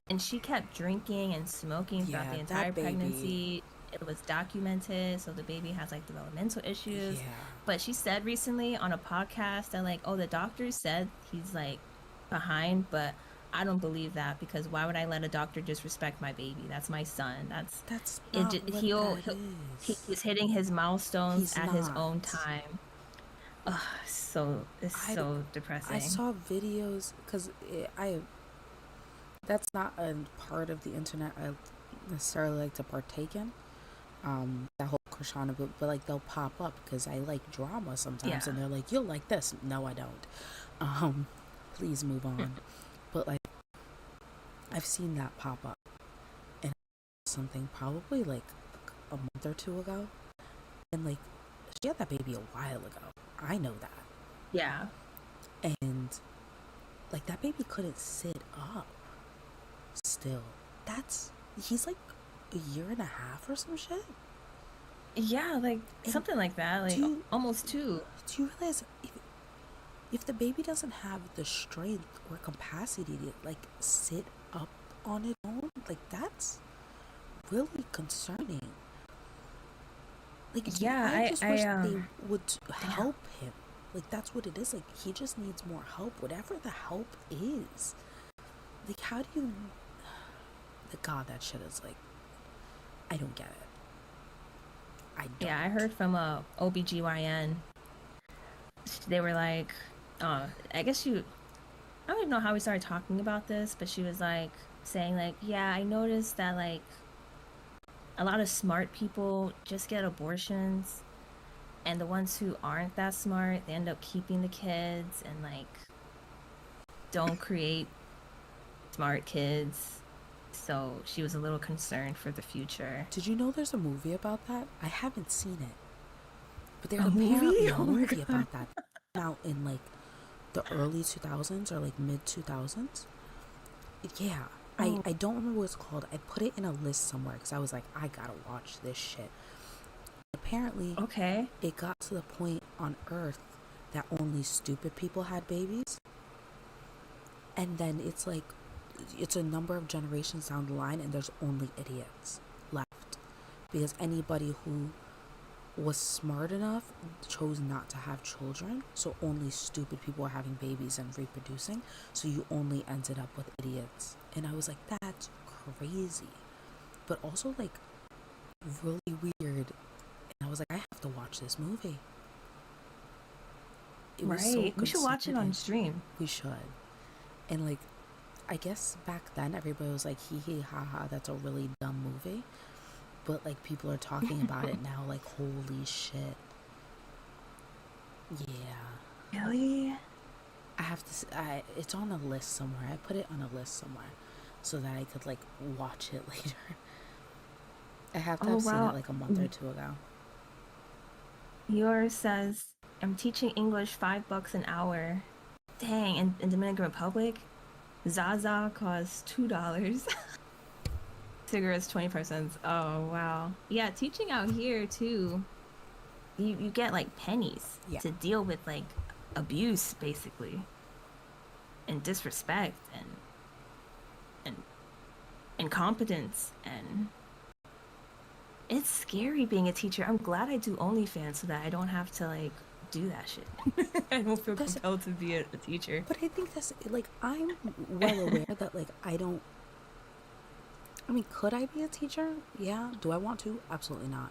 and she kept drinking and smoking throughout Yeah, the entire that baby. pregnancy. It was documented, so the baby has like developmental issues. Yeah. But she said recently on a podcast that like, oh, the doctor said he's like behind, but I don't believe that because why would I let a doctor disrespect my baby? That's my son. That's That's it. not what that is. He's hitting his milestones He's at his own not. time. Ugh, so it's I, so I depressing. saw videos because I that's not a part of the internet I necessarily like to partake in. That whole Krishana, but like they'll pop up because I like drama Yeah. sometimes, and they're like, "You'll like this." No, I don't. Um, please move on. But like I've seen that pop up, and something probably like a month or two ago, and like she had that baby a while ago. I know that, Yeah. and like that baby couldn't sit up. Still, that's he's like a year and a half or some shit. Yeah, like And something like that, do like you almost two. do you realize if the baby doesn't have the strength or capacity to like sit up on its own, like that's really concerning. Like Yeah, I just wish they would yeah. help him. Like that's what it is. Like he just needs more help, whatever the help is. Like how do you? The God, that shit is like I don't get it. I Yeah, I don't. heard from a OBGYN. They were like, I guess I don't even know how we started talking about this, but she was like saying like, yeah, I noticed that like a lot of smart people just get abortions and the ones who aren't that smart, they end up keeping the kids and like don't create smart kids. So she was a little concerned for the future. Did you know there's a movie about that? I haven't seen it, but there's A movie? apparently a Oh my movie god. about that out in like the early 2000s or like mid 2000s. Yeah, Oh, I don't remember what it's called. I put it in a list somewhere because I was like, I gotta watch this shit. Apparently, okay. it got to the point on Earth that only stupid people had babies, and then it's like it's a number of generations down the line, and there's only idiots left because anybody who was smart enough chose not to have children, so only stupid people are having babies and reproducing, so you only ended up with idiots. And I was like, that's crazy, but also like really weird. And I was like, I have to watch this movie. It was so Right. We should watch it on concerning. stream. We should. And like I guess back then everybody was like hee hee ha ha, that's a really dumb movie. but like people are talking about it now. Like, holy shit. Yeah. Really? I have to. It's on a list somewhere. I put it on a list somewhere so that I could like watch it later. I have to Oh have seen it wow. like a month or two ago. Yours says I'm teaching English $5 an hour. Dang, in Dominican Republic, Zaza costs $2. Cigarettes 25 cents. Oh wow. Yeah, teaching out here too. You get like pennies Yeah. to deal with like abuse basically and disrespect and incompetence, and it's scary being a teacher. I'm glad I do OnlyFans so that I don't have to like do that shit. I don't feel That's, compelled to be a teacher. but I think that's like, I'm well aware that like I don't. I mean, could I be a teacher? Yeah. Do I want to? Absolutely not.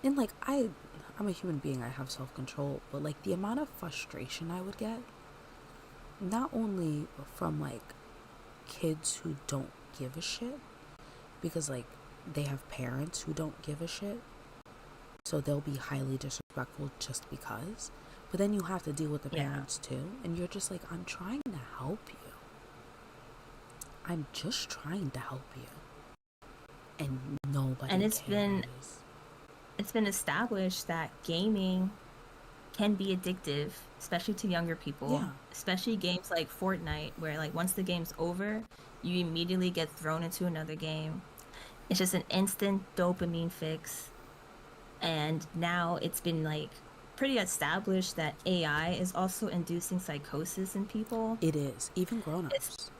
And like I'm a human being. I have self-control, but like the amount of frustration I would get, not only from like kids who don't give a shit, because like they have parents who don't give a shit, so they'll be highly disrespectful just because. But then you have to deal with the parents too, and you're just like, I'm trying to help you. I'm just trying to help you, and nobody. And cares. it's been established that gaming can be addictive, especially to younger people. Yeah. Especially games like Fortnite, where like once the game's over, you immediately get thrown into another game. It's just an instant dopamine fix. And now it's been like pretty established that AI is also inducing psychosis in people. It is, even It's grown-ups.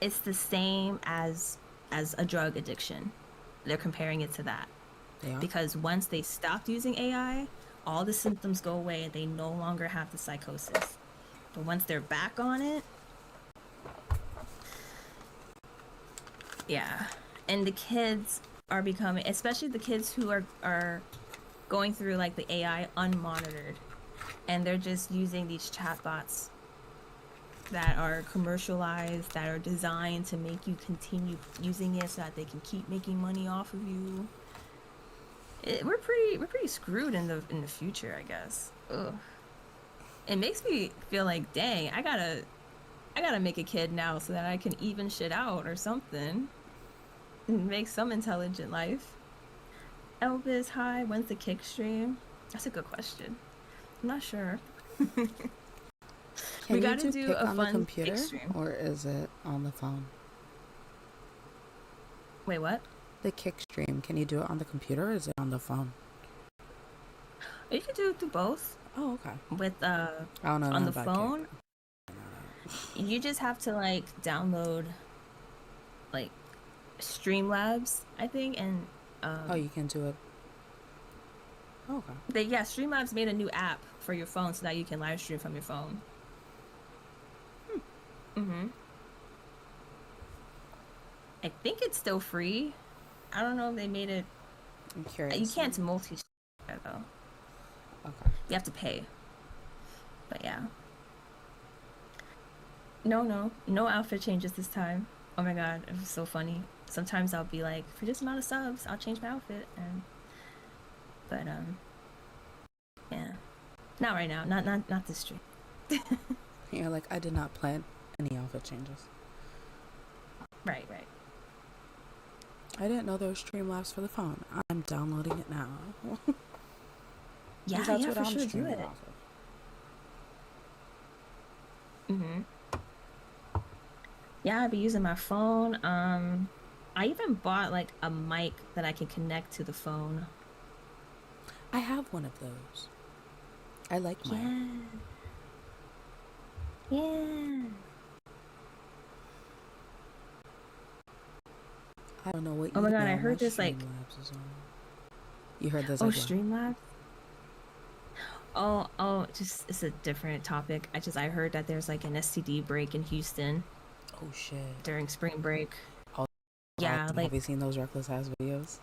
it's the same as a drug addiction. They're comparing it to that. They are. Because once they stopped using AI, all the symptoms go away and they no longer have the psychosis. But once they're back on it, yeah. And the kids are becoming, especially the kids who are going through like the AI unmonitored, and they're just using these chatbots that are commercialized, that are designed to make you continue using it so that they can keep making money off of you. We're pretty screwed in the future, I guess. Ugh. It makes me feel like, dang, I gotta make a kid now so that I can even shit out or something and make some intelligent life. Elvis, hi. When's the kick stream? That's a good question. I'm not sure. Can We you gotta do do pick a on the fun computer, kick stream. or is it on the phone? Wait, what? The kick stream, can you do it on the computer, or is it on the phone? You can do it through both. Oh, okay. With I don't know on the about phone, you just have to like download like Streamlabs, I think, and oh, you can do it. Oh, okay. Streamlabs made a new app for your phone so that you can live stream from your phone. Mm-hmm. I think it's still free. I don't know if they made it. I'm curious. You can't multi though. Okay. You have to pay. But yeah. No outfit changes this time. Oh my god, it was so funny. Sometimes I'll be like, for this amount of subs, I'll change my outfit, but yeah. Not right now. Not this stream. You're like, I did not plan any outfit changes. Right. I didn't know there was Streamlabs for the phone. I'm downloading it now. Yeah, that's yeah, what for I'm sure, do streaming it. off of. Yeah, I'll be using my phone. I even bought like a mic that I can connect to the phone. I have one of those. I like mine. Yeah. I don't know what. Oh my god, I heard this like. Streamlabs is on. You heard this? Oh, like Streamlabs. Oh, just it's a different topic. I heard that there's like an STD break in Houston. Oh shit. During spring break. Oh, yeah, like. Have you seen those reckless ass videos?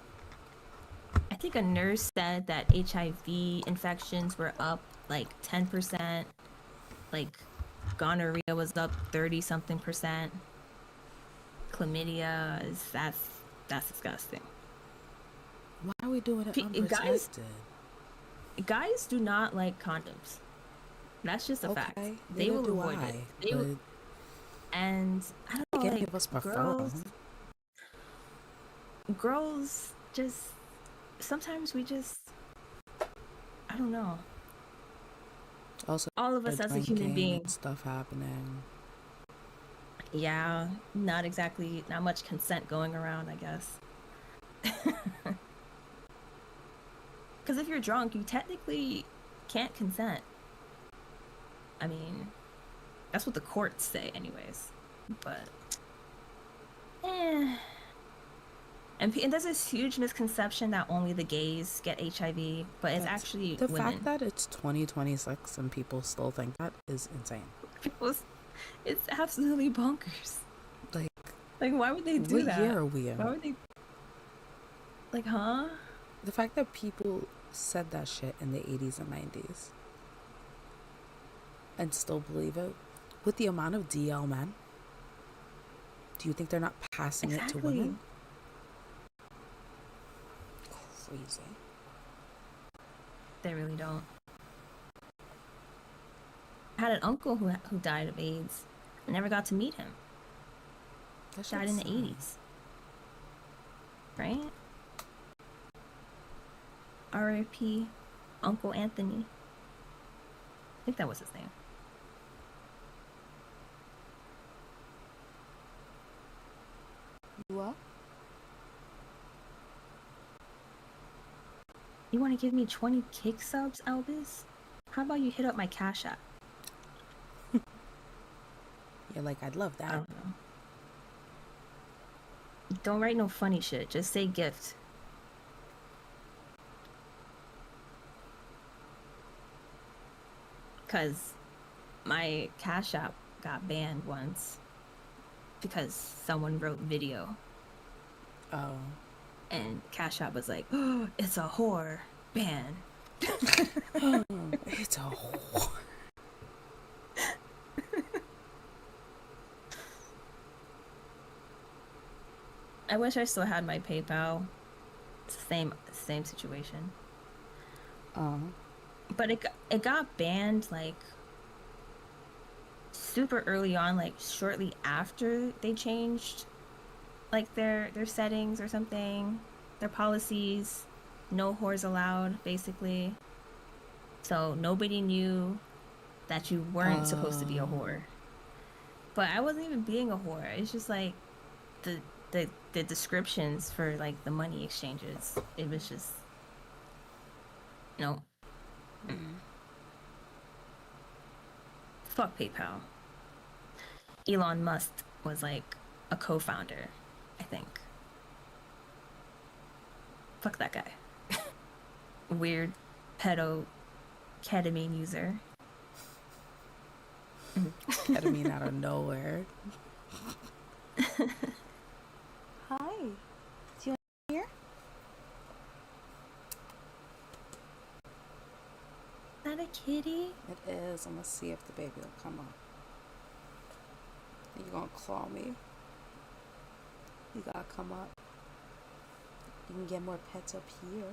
I think a nurse said that HIV infections were up like 10%. Like gonorrhea was up 30-something%. chlamydia is that's disgusting. Why are we doing it Guys unprotected? guys do not like condoms. That's just a fact. Okay, They neither will do avoid it. I. But And I don't know, like any like of us prefer them. girls just sometimes we just I don't know. Also, All of us as a human drinking and being, stuff happening. yeah, not much consent going around, I guess. Because if you're drunk, you technically can't consent. I mean, that's what the courts say, anyways. But, eh. And there's this huge misconception that only the gays get HIV, but it's actually The women. fact that it's 2026 and people still think that is insane. It's absolutely bonkers. Like, why would they do that? What year are we in? Why would they? Like, huh? The fact that people said that shit in the 80s and 90s and still believe it, with the amount of DL men, do you think they're not passing it to women? Crazy. They really don't. I had an uncle who died of AIDS. I never got to meet him. Died in the 80s. Right? R.I.P. Uncle Anthony. I think that was his name. What? You want to give me 20 kick subs, Elvis? How about you hit up my Cash App? Yeah, like, I'd love that. I don't know. Don't write no funny shit. Just say gift. Because my Cash App got banned once because someone wrote video. Oh. And Cash App was like, oh, it's a whore. Ban. It's a whore. I wish I still had my PayPal. It's the same situation. But it got banned like super early on, like shortly after they changed like their settings or something, their policies. No whores allowed, basically. So nobody knew that you weren't supposed to be a whore. But I wasn't even being a whore. It's just like the descriptions for like the money exchanges. It was just no. Fuck PayPal. Elon Musk was like a co-founder, I think. Fuck that guy. Weird pedo ketamine user. Ketamine out of nowhere. Hi. Do you want to hear? Is that a kitty? It is. I'm going to see if the baby will come up. You going to claw me? You got to come up. You can get more pets up here.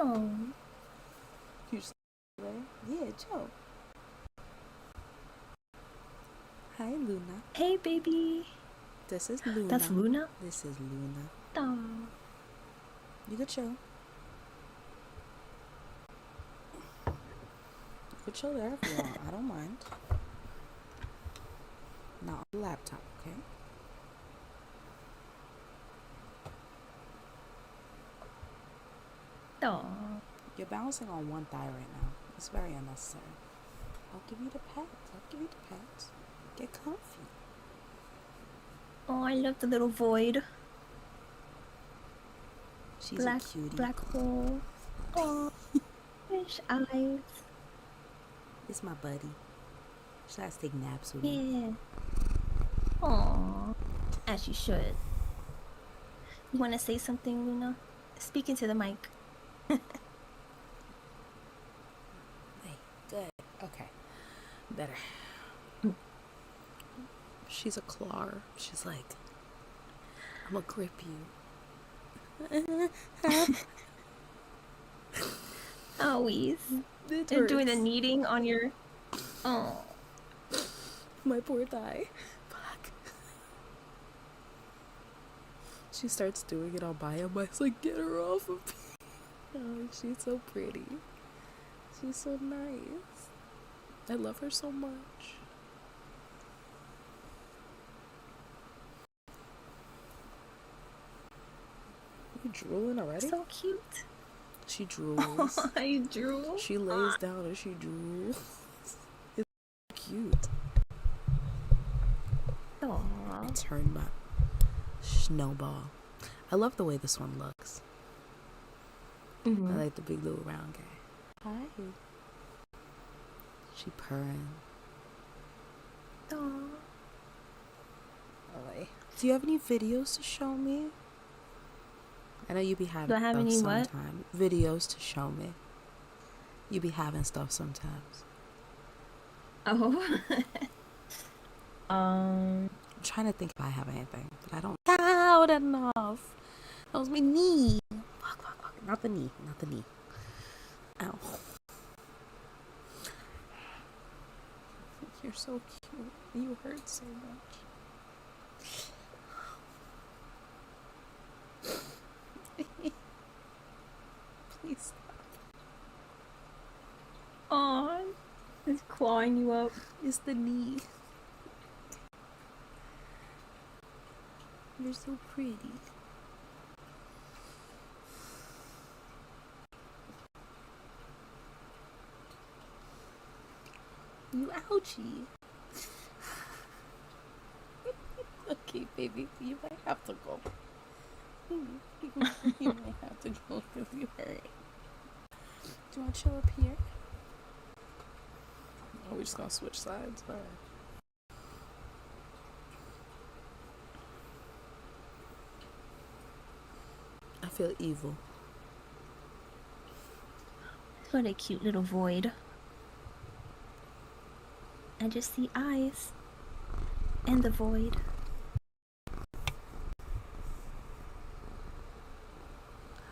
Oh. You there? Yeah, Joe. Hi, Luna. Hey, baby. This is Luna. That's Luna? This is Luna. Oh. You could chill. You could chill there if you want. I don't mind. Not on the laptop, okay? Oh. You're bouncing on one thigh right now. It's very unnecessary. I'll give you the pets. I'll give you the pets. Get comfy. Oh, I love the little void. She's a cutie. Black hole. Oh, fish eyes. It's my buddy. She likes to take naps with me. Yeah. Aw. As you should. You want to say something, Luna? Speak into the mic. Hey, good. Okay. Better. She's a claw. She's like, I'm gonna grip you. Always. It And doing the hurts. kneading on your. Oh. My poor thigh. Fuck. She starts doing it all by him. I was like, get her off of me. Oh, she's so pretty. She's so nice. I love her so much. You drooling already? So cute. She drools. I drool. She lays down and she drools. It's cute. Aww. Turn my snowball. I love the way this one looks. Mm-hmm. I like the big little round guy. Hi. She purring. Aww. Oh, do you have any videos to show me? I know you be having Do I have stuff any sometimes. what? Videos to show me. You be having stuff sometimes. Oh. I'm trying to think if I have anything, but I don't loud enough. That was my knee. Fuck. Not the knee. Ow. You're so cute. You hurt so much. Please stop. Aw. It's clawing you up. It's the knee. You're so pretty. You ouchie. Okay, baby, you might have to go. You might have to go because you hurt. Do you want to chill up here? Or are we just gonna switch sides? Alright. I feel evil. What a cute little void. I just see eyes. And the void.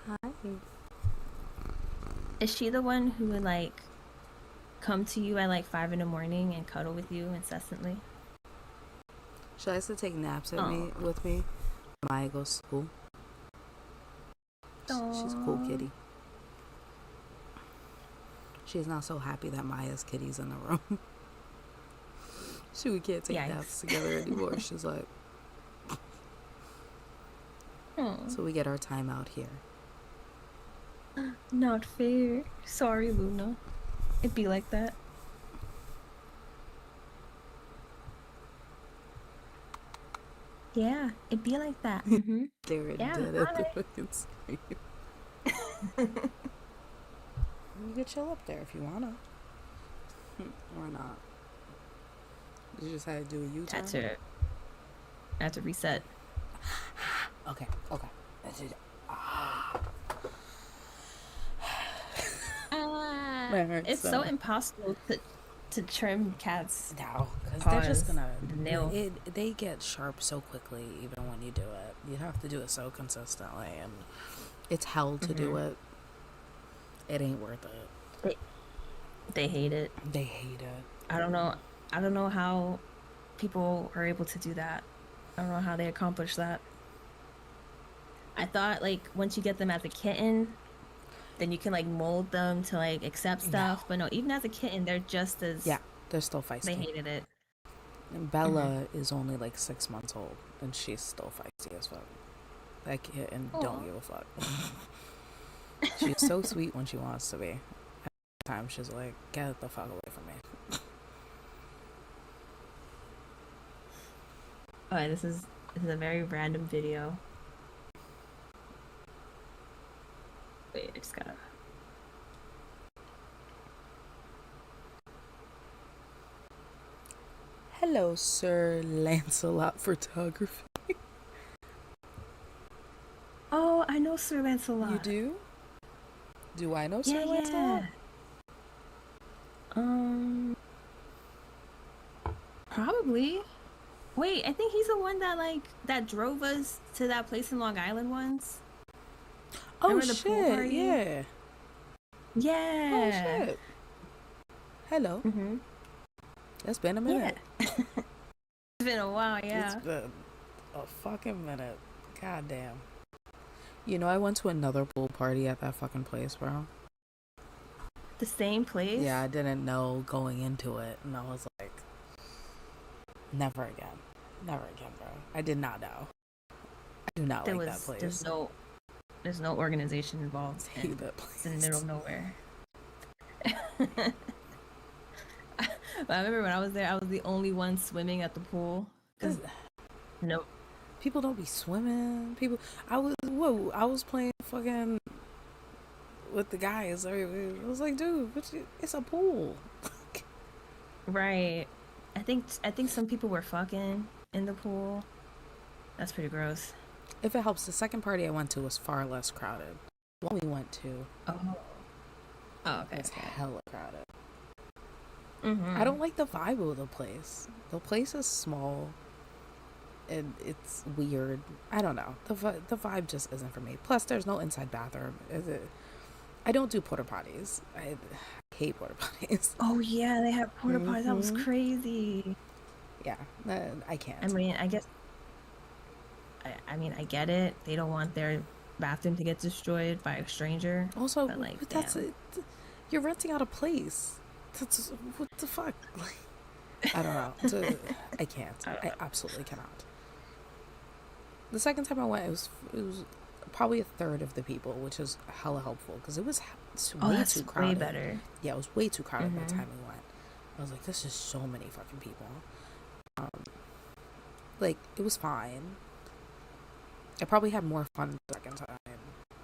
Hi. Is she the one who would like come to you at like 5 in the morning and cuddle with you incessantly? She likes to take naps with me. Maya goes to school. She's a cool kitty. She's not so happy that Maya's kitty's in the room. We can't take naps together anymore. She's like, so we get our time out here. Not fair. Sorry, Luna. It'd be like that. Yeah, it'd be like that. Mm-hmm. They're dead at the fucking screen. You could chill up there if you wanna. Or not. You just had to do a U-turn? I have to reset. Okay. It's so impossible to trim cats. No, because they're just gonna nail. They get sharp so quickly, even when you do it. You have to do it so consistently, and it's hell to do it. It ain't worth it. They hate it. They hate it. I don't know how people are able to do that. I don't know how they accomplish that. I thought like once you get them as a kitten, then you can like mold them to like accept stuff. But no, even as a kitten, they're just as they're still feisty. They hated it. And Bella is only like 6 months old, and she's still feisty as fuck. That kitten don't give a fuck. She's so sweet when she wants to be. At the time, she's like, get the fuck away from me. Alright, this is a very random video. Wait, I just gotta. Hello, Sir Lancelot Photography. Oh, I know Sir Lancelot. You do? Do I know Sir Lancelot? Probably. Wait, I think he's the one that that drove us to that place in Long Island once. Oh Remember the pool shit, party? yeah. Oh Yeah. shit. Hello. Mhm. It's been a Yeah. minute. It's been a while, It's yeah. been a fucking minute. God damn. You know, I went to another pool party at that fucking place, bro. The same place? Yeah, I didn't know going into it, and I was like, never again. Never again, bro. I did not know. I do not like that place. There's no organization involved. I hate that place. It's in the middle of nowhere. But I remember when I was there, I was the only one swimming at the pool. Cause no, People don't be swimming. I was playing fucking with the guys. I was like, dude, it's a pool. right. I think some people were fucking in the pool. That's pretty gross. If it helps, the second party I went to was far less crowded. The one we went to Okay. was hella crowded. Mm-hmm. I don't like the vibe of the place. The place is small and it's weird. I don't know. The vibe just isn't for me. Plus, there's no inside bathroom. I don't do porta potties. I hate porta potties. Oh yeah, they have porta potties. That was crazy. Yeah, I can't. I mean, I guess. I mean, I get it. They don't want their bathroom to get destroyed by a stranger. Also, but like, that's damn. it. You're renting out a place. That's what the fuck. Like, I don't know. I can't. I absolutely cannot. The second time I went, it was probably a third of the people, which is hella helpful because it was way too crowded. Way better. Yeah, it was way too crowded by the time we went. I was like, this is so many fucking people. Like, it was fine. I probably had more fun the second time,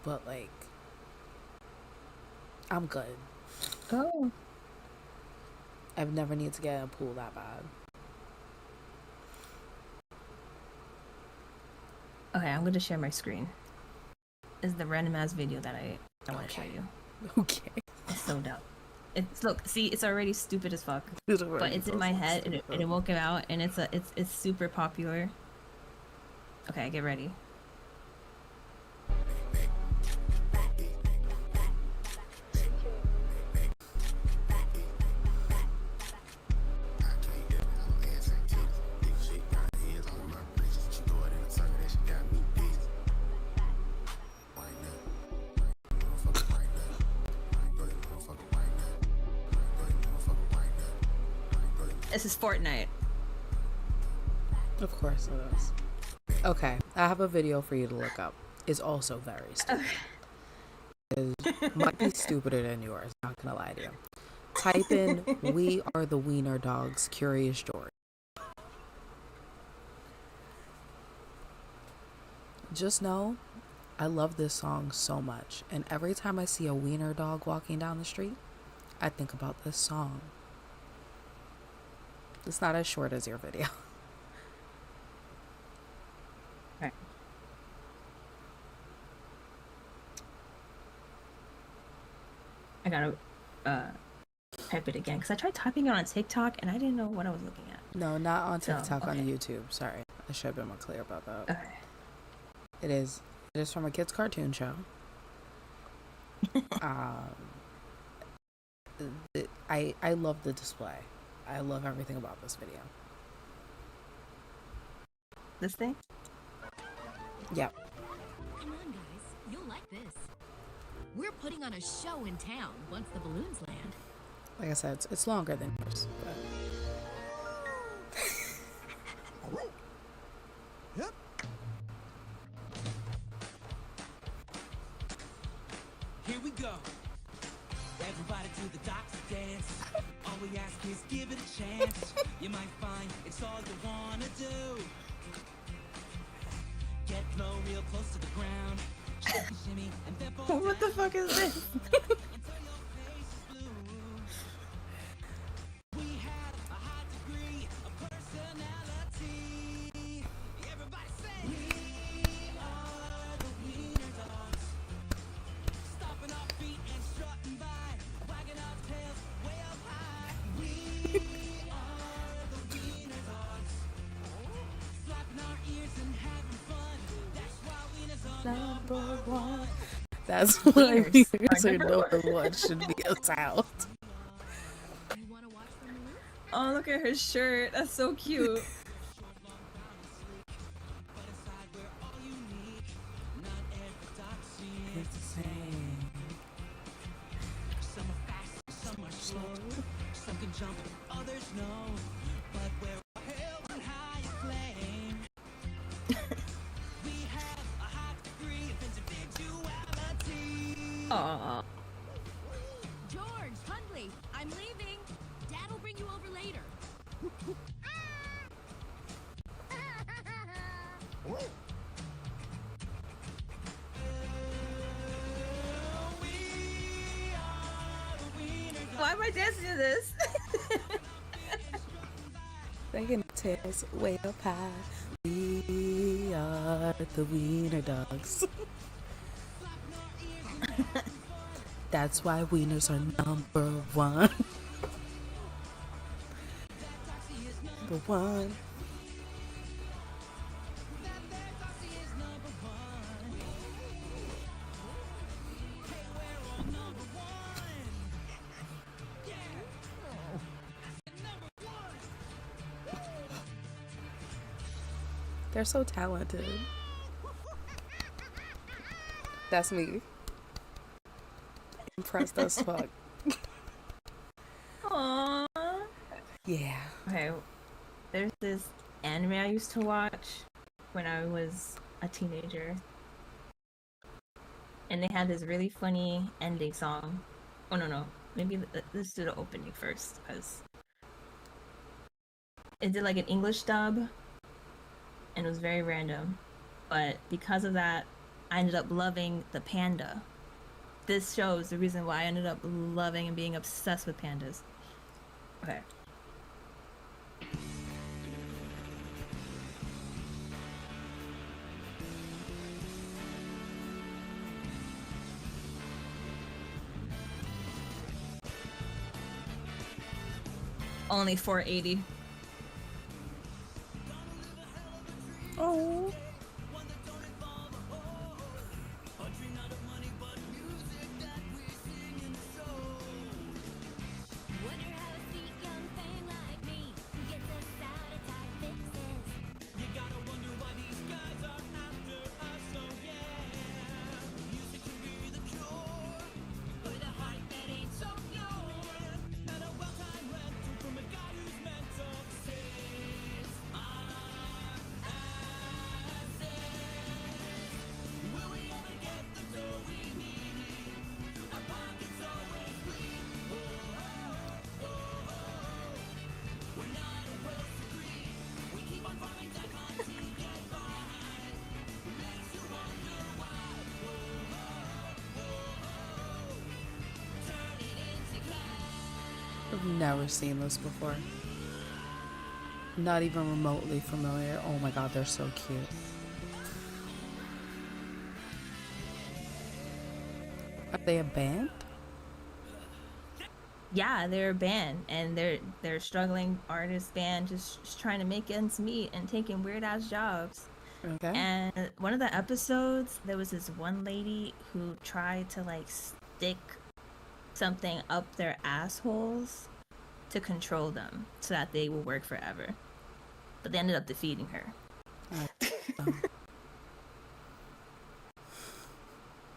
but like, I'm good. Oh. I've never needed to get in a pool that bad. Okay, I'm going to share my screen. This is the random ass video that I want to show you. Okay. It's so dumb. It's already stupid as fuck. But it's in my head and it won't come out, and it's super popular. Okay, get ready. This is Fortnite. Of course it is. Okay, I have a video for you to look up. It's also very stupid. It might be stupider than yours, not gonna lie to you. Type in "We Are the Wiener Dogs" Curious George. Just know, I love this song so much, and every time I see a wiener dog walking down the street, I think about this song. It's not as short as your video. Okay. I gotta type it again because I tried typing it on TikTok and I didn't know what I was looking at. No, not on TikTok, okay. on YouTube. Sorry, I should have been more clear about that. Okay. It is from a kid's cartoon show. I love the display. I love everything about this video. This thing? Yep. Come on, guys. You'll like this. We're putting on a show in town once the balloons land. Like I said, it's longer than yours. But... Yep. Here we go. Everybody to the doctor dance. All we ask is give it a chance. You might find it's all you wanna do. Get low real close to the ground. Shimmy, shimmy, and then fall What the fuck is this? until your face is blue. We had a high degree of personality. Everybody say we are the wiener dogs. Stomping our feet and strutting by, wagging our tails way up high. We are the wiener dogs. That's why Wieners wieners are are number number one. one should be a sound. You want to watch from the roof? Oh, look at her shirt. That's so cute. It's the same. Some are fast, some are slow. Some can jump, others no. But we're all held in high flame. We have a high degree of individuality. Aw. George, Hundley, I'm leaving. Dad will bring you over later. Why am I dancing to this? They can tell us way up high. We are the wiener dogs. That's why wieners are number one. Number one. They're so talented. That's me. Impressed as fuck. Aww. Yeah. Okay, there's this anime I used to watch when I was a teenager. And they had this really funny ending song. Oh, no. Maybe let's do the opening first, because it did like an English dub, and it was very random. But because of that, I ended up loving the panda. This shows the reason why I ended up loving and being obsessed with pandas. Okay. Only 480. Oh. Wonder how a sweet young thing like me gets us out of tight fixes. You gotta wonder why these guys are after us, so yeah. Music can be the cure for the heart that ain't so pure. And a well-timed rental from a guy who's mental says our assets. Will we ever get the dough we need? Our pockets always bleed. Oh, oh, oh, oh. We're not opposed to greed. We keep on farming that content get by. Makes you wonder why. Oh, oh, oh, oh. Turn it into cash. I've never seen this before. Not even remotely familiar. Oh my god, they're so cute. Are they a band? Yeah, they're a band, and they're a struggling artist band, just trying to make ends meet and taking weird ass jobs. Okay. And one of the episodes, there was this one lady who tried to like stick something up their assholes to control them so that they will work forever. But they ended up defeating her.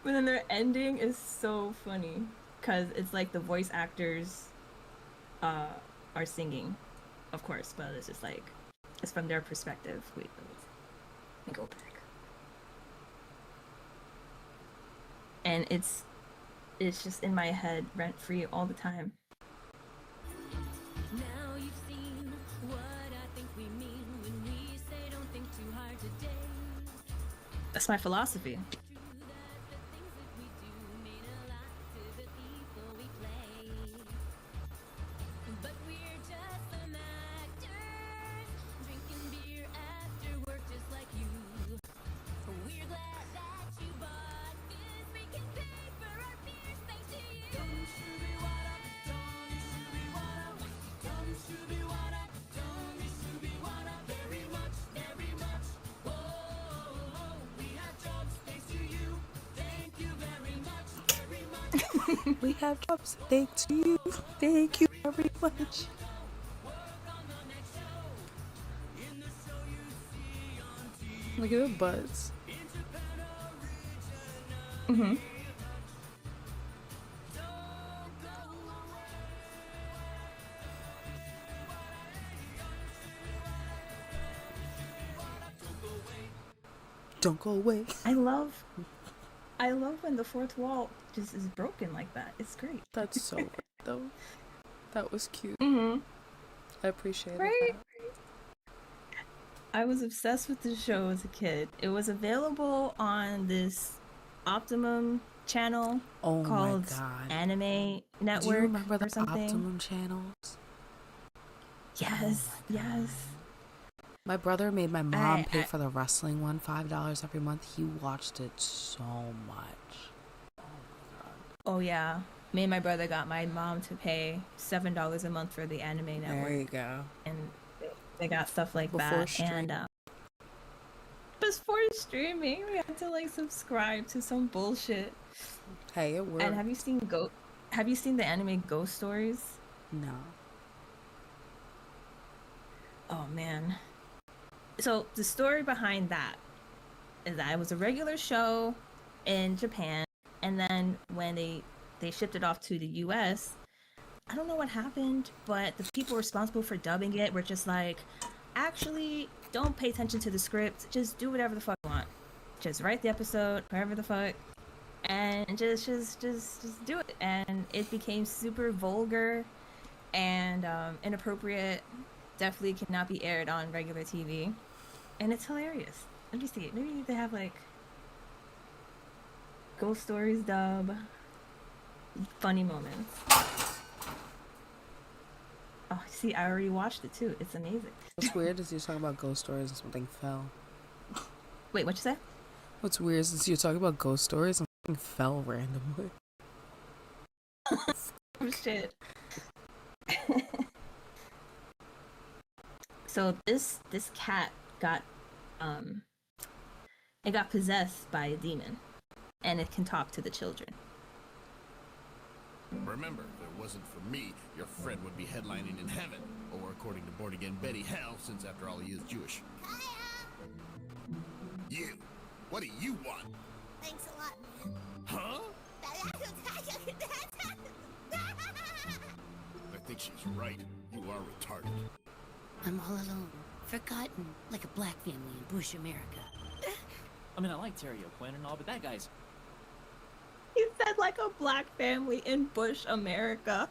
But then their ending is so funny because it's like the voice actors are singing, of course, but it's just like it's from their perspective. Wait, let me go back. And it's just in my head rent free all the time. Now you've seen what I think we mean when we say don't think too hard today. That's my philosophy. True that the things that we do mean a lot to the people we play. But we're just some actors drinking beer after work just like you. We're glad that you bought this. We can pay for our beers thanks to you. Don't shooby what up, don't shooby what up, don't shooby what up, don't shooby what up. Very much, very much. Whoa, we have jobs thanks to We have jobs. Thanks to you. Thank you very much. Look at the butts. Mm-hmm. Don't go away. I love when the fourth wall just is broken like that. It's great. That's so right, though. That was cute. Mm-hmm. I appreciate Right? that. I was obsessed with the show as a kid. It was available on this Optimum channel Oh called my god. Anime Network Do you remember the or something. Optimum channels? Yes, Oh my yes. My brother made my mom pay I- for the wrestling one, $5 every month. He watched it so much. Oh my god. Oh yeah. Me and my brother got my mom to pay $7 a month for the Anime Network, There you go. and they got stuff like Before that. stream- And before streaming, we had to like subscribe to some bullshit. Hey, it worked. And have you seen the anime Ghost Stories? No. Oh man. So the story behind that is that it was a regular show in Japan, and then when they shipped it off to the US, I don't know what happened, but the people responsible for dubbing it were just like, actually, don't pay attention to the script, just do whatever the fuck you want. Just write the episode, whatever the fuck, and just do it. And it became super vulgar and inappropriate. Definitely cannot be aired on regular TV. And it's hilarious. Let me see. Maybe you need to have like Ghost Stories dub. Funny moments. Oh, see, I already watched it too. It's amazing. What's weird is you're talking about ghost stories and something fell. Wait, what you say? What's weird is you're talking about ghost stories and something fell randomly. Oh shit. So this cat got it got possessed by a demon, and it can talk to the children. Remember, if it wasn't for me, your friend would be headlining in heaven. Or according to born again Betty, hell, since after all he is Jewish. You! What do you want? Thanks a lot, man. Huh? I think she's right. You are retarded. I'm all alone, forgotten, like a black family in Bush, America. I mean, I like Terry O'Quinn and all, but that guy's... He said like a black family in Bush, America.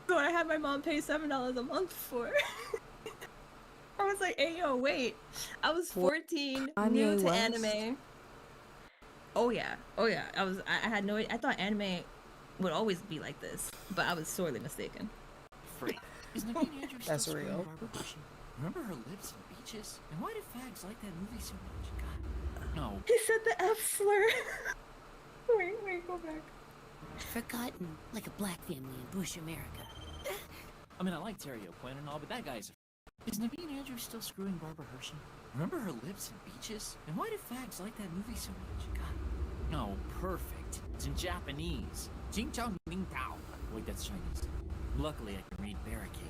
So I had my mom pay $7 a month for. I was like, hey yo, wait. I was 14, Kanye new to West? anime. Oh yeah. I had no I thought anime would always be like this, but I was sorely mistaken. Free. Is Naveen Andrews That's still screwing real. Barbara Bush? Remember her lips and beaches? And why do fags like that movie so much? God. No. He said the F slur. wait, go back. Forgotten, like a black family in Bush, America. I mean, I like Terry O'Quinn and all, but that guy's... Is Naveen Andrews still screwing Barbara Hershey? Remember her lips and beaches? And why do fags like that movie so much? God. No, perfect. It's in Japanese. Jing Chao Ning Tao. Wait, that's Chinese. Luckily, I can read Barricade.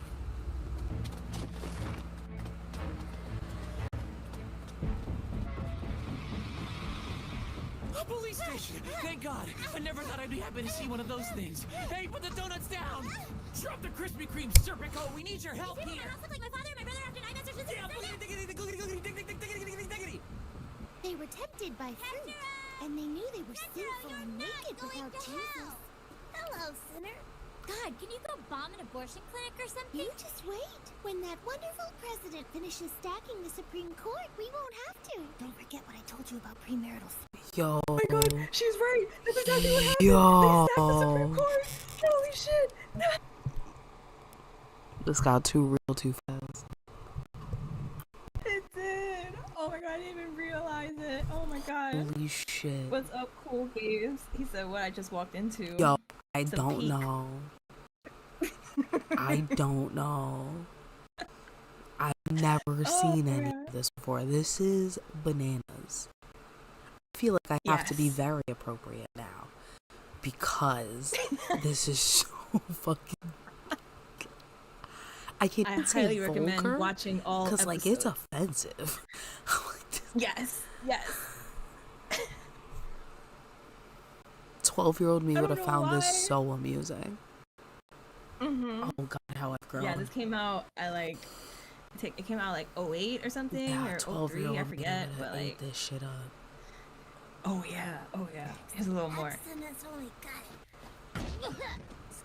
A police station! Thank God! I never thought I'd be happy to see one of those things. Hey, put the donuts down! Drop the Krispy Kreme, Serpico! We need your help here! Like my father and my brother after 9 months or something. They were tempted by fruit, and they knew they were sinful and naked without Jesus. Hello, sinner. God, can you go bomb an abortion clinic or something? You just wait. When that wonderful president finishes stacking the Supreme Court, we won't have to. Don't forget what I told you about premarital sex. Yo. Oh my god, she's right. That's exactly what happened. Yo. They sacked the Supreme Court. Holy shit. This got too real too fast. It did. Oh my god, I didn't even realize it. Oh my god. Holy shit. What's up, cool bees? He said what I just walked into. Yo, I It's a don't peak. know. I don't know. I've never seen any yeah. of this before. This is bananas. feel like I have to be Yes. very appropriate now because this is so fucking. I can't I even say highly recommend vulgar watching all because like it's episodes. offensive. Yes, yes. 12-year-old me I would don't have know found this why. so amusing. Mm-hmm. Oh god, how I've grown. Yeah, this came out at like, it came out like 08 or something, Yeah, or 03, 12-year-old I me forget, would but have ate like, this shit up. oh yeah, here's a little more. Abstinence only got it.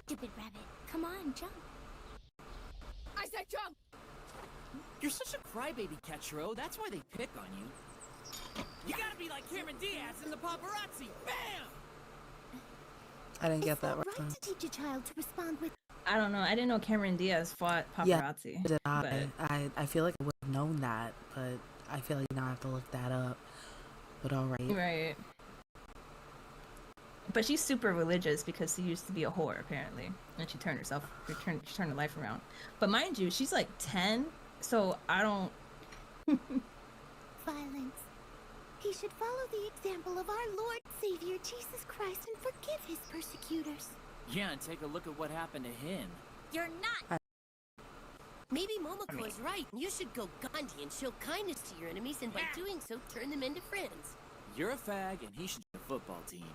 Stupid rabbit. Come on, jump. I said jump! You're such a crybaby, Ketchero. That's why they pick on you. You gotta be like Cameron Diaz in the paparazzi. Bam! I didn't Is get that that right. right to teach a child to respond with I don't know. I didn't know Cameron Diaz fought Yeah, paparazzi. did but I feel like I would have known that, but I feel like now I have to look that up. But alright. right. But she's super religious because she used to be a whore apparently, and she turned her life around. But mind you, she's like 10, so I don't. violence. He should follow the example of our Lord Savior Jesus Christ and forgive his persecutors. Yeah, and take a look at what happened to him. You're not! Maybe Momoko is right. You should go Gandhi and show kindness to your enemies, and by doing so, turn them into friends. You're a fag, and he should join a football team.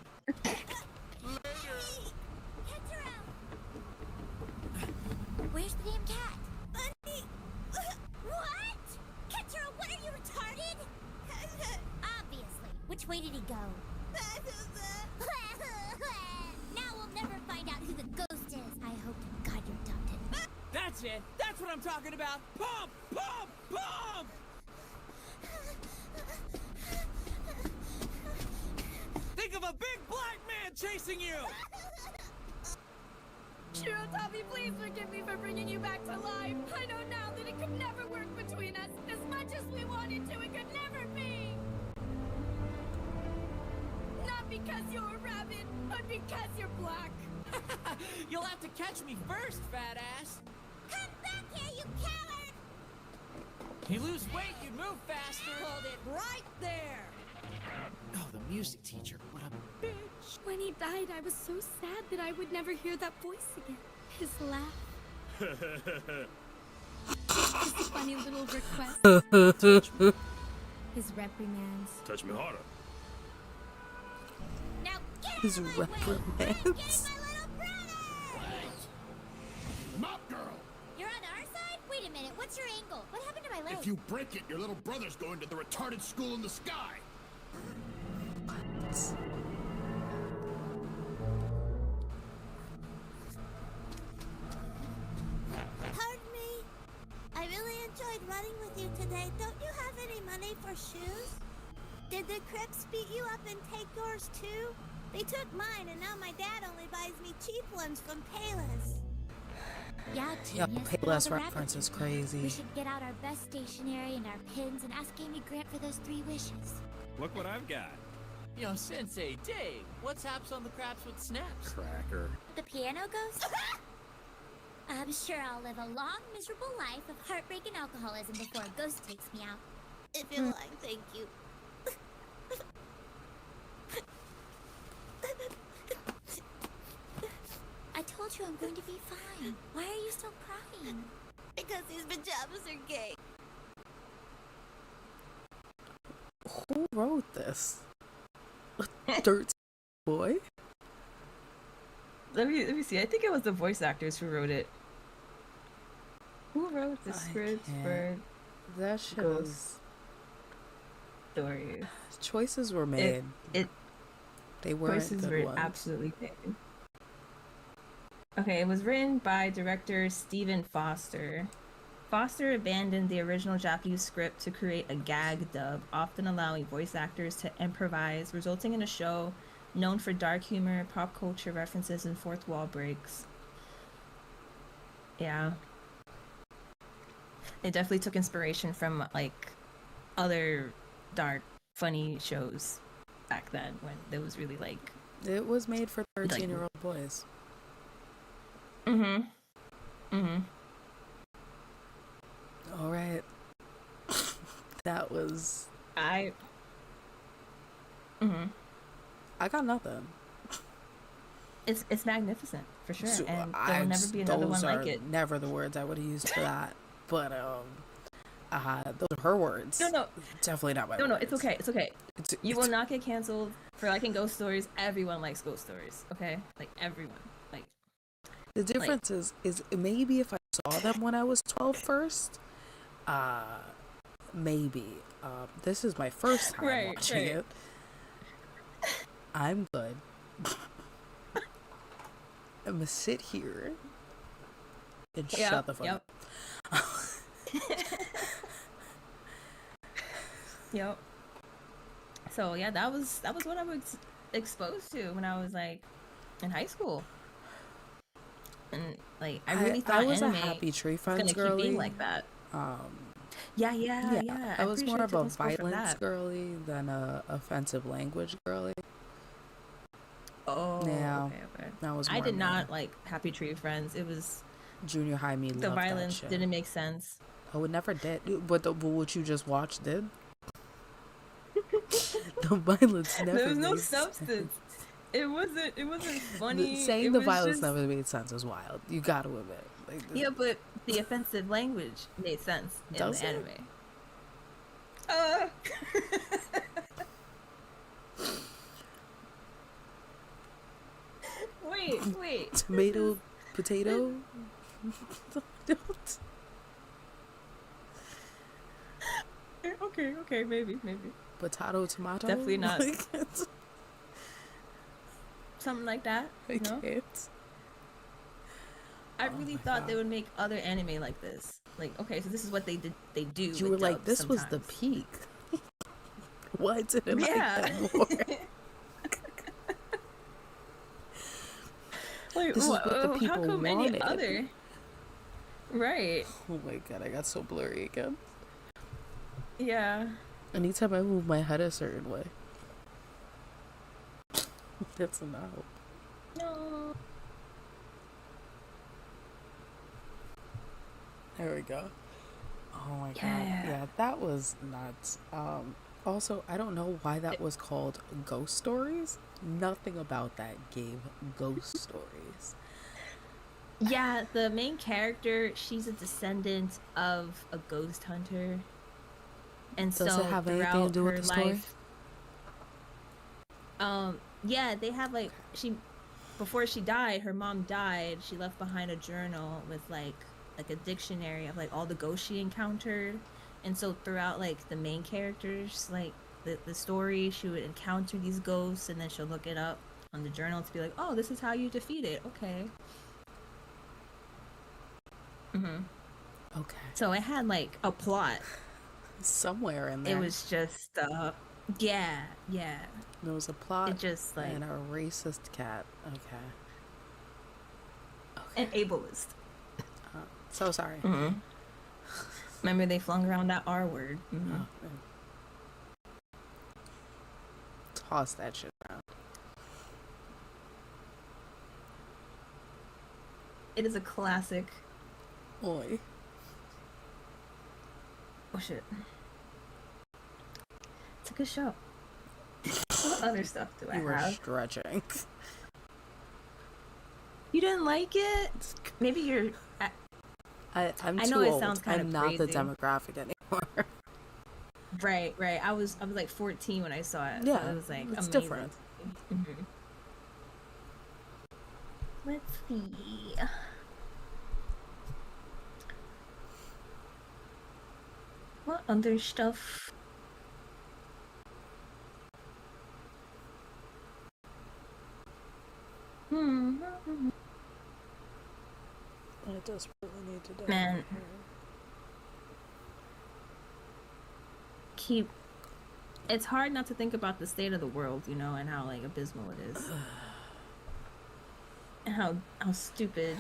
Where's the damn cat? What? Ketchero, what are you retarded? Obviously. Which way did he go? Now we'll never find out who the ghost is. I hope to God you dumped him. That's it. That's what I'm talking about. Pump! Pump! Pump! Think of a big black man chasing you! Shirotami, please forgive me for bringing you back to life. I know now that it could never work between us. As much as we wanted to, it could never be. Not because you're a rabbit, but because you're black. You'll have to catch me first, fat ass. Come back here, you coward! You lose weight, you move faster. Hold it right there! Oh, the music teacher. What a bitch. When he died, I was so sad that I would never hear that voice again. His laugh. His funny little request. His reprimands. Touch me harder. Now get out His of my way! I'm getting reprimands. my little brother! Mop girl! You're on our side? Wait a minute, what's your angle? What happened to my leg? If you break it, your little brother's going to the retarded school in the sky. Pardon me. I really enjoyed running with you today. Don't you have any money for shoes? Did the Crips beat you up and take yours too? They took mine, and now my dad only buys me cheap ones from Payless. Yeah, Yeah, genius. Payless reference is crazy. We should get out our best stationery and our pins and ask Amy Grant for those 3 wishes. Look what I've got. Yo, Sensei, Dave, what's haps on the craps with snaps? Cracker. The piano goes? I'm sure I'll live a long, miserable life of heartbreak and alcoholism before a ghost takes me out. If you're lying, thank you. I told you I'm going to be fine. Why are you still crying? Because these pajamas are gay. Who wrote this? A 13 boy? Let me see. I think it was the voice actors who wrote it. Who wrote the I scripts can't. for That shit Ghost was... stories? Choices were made. It They weren't choices good were ones. absolutely made. Okay, it was written by director Stephen Foster. Foster abandoned the original Japanese script to create a gag dub, often allowing voice actors to improvise, resulting in a show known for dark humor, pop culture references, and fourth wall breaks. Yeah. It definitely took inspiration from like other dark, funny shows back then when it was really like. It was made for 13-year-old boys. All right. That was... I got nothing. It's magnificent for sure, So, and there will never be another one those like are it. never the words I would have used for that. But those are her words. No, Definitely not my no, words. it's okay. It's okay. You will It's- not get canceled for liking ghost stories. Everyone likes ghost stories. Okay, like everyone. Like The difference is maybe if I saw them when I was 12 first, maybe. This is my first time Right, watching right. it. I'm good. I'm gonna sit here and shut the fuck up. Yep. So yeah, that was what I was exposed to when I was like in high school, and like I really thought I was anime a Happy Tree was Friends gonna keep girly. being like that. Yeah. I I'm was pretty more sure of I a took a school for violence that. girly than a offensive language girly. Oh, Yeah, okay. that was I more did me. not like Happy Tree Friends. It was Junior high me the loved that violence shit. didn't make sense. Oh, it never did. But what you just watched did. The violence never There was no made sense. substance. It wasn't funny. Saying It the was violence just never made sense is wild. You gotta admit. Like, yeah, but the offensive language made sense in Does the it? anime. Wait. Tomato, potato. Okay, maybe. Potato, tomato. Definitely not. Like, Something like that. I You know? can't. I really my thought God. they would make other anime like this. Like, okay, so this is what they did. They do. You with were like, dubs this was the sometimes. peak. Why didn't I like Yeah. that more? Like, This is what the how people come any wanted. other? Right. Oh my god, I got so blurry again. Yeah. Anytime I move my head a certain way. That's a no. No. There we go. Oh my god. Yeah. Yeah, that was nuts. Also, I don't know why that was called Ghost Stories. Nothing about that gave ghost stories. Yeah, the main character, she's a descendant of a ghost hunter. And Does so it have anything to throughout do with her the story? life, yeah, they have like before she died, her mom died, she left behind a journal with like a dictionary of like all the ghosts she encountered. And so throughout like the main characters, like the story, she would encounter these ghosts and then she'll look it up on the journal to be like, oh, this is how you defeat it. Okay. Okay. So it had like a plot. Somewhere in there. It was just yeah. There was a plot It just like and a racist cat. Okay. an ableist. So sorry. Remember they flung around that R word. Oh, man. Toss that shit around. It is a classic. Oi. Oh shit. It's a good show. What other stuff do I You were have? stretching. You didn't like it? Maybe you're. I'm I too know it old. sounds kinda I'm not the crazy. demographic anymore. Right. I was like 14 when I saw it. Yeah, So it was like it's amazing. different. Let's see. What other stuff? I desperately need to die. Man. It's hard not to think about the state of the world, you know, and how like abysmal it is. And how stupid.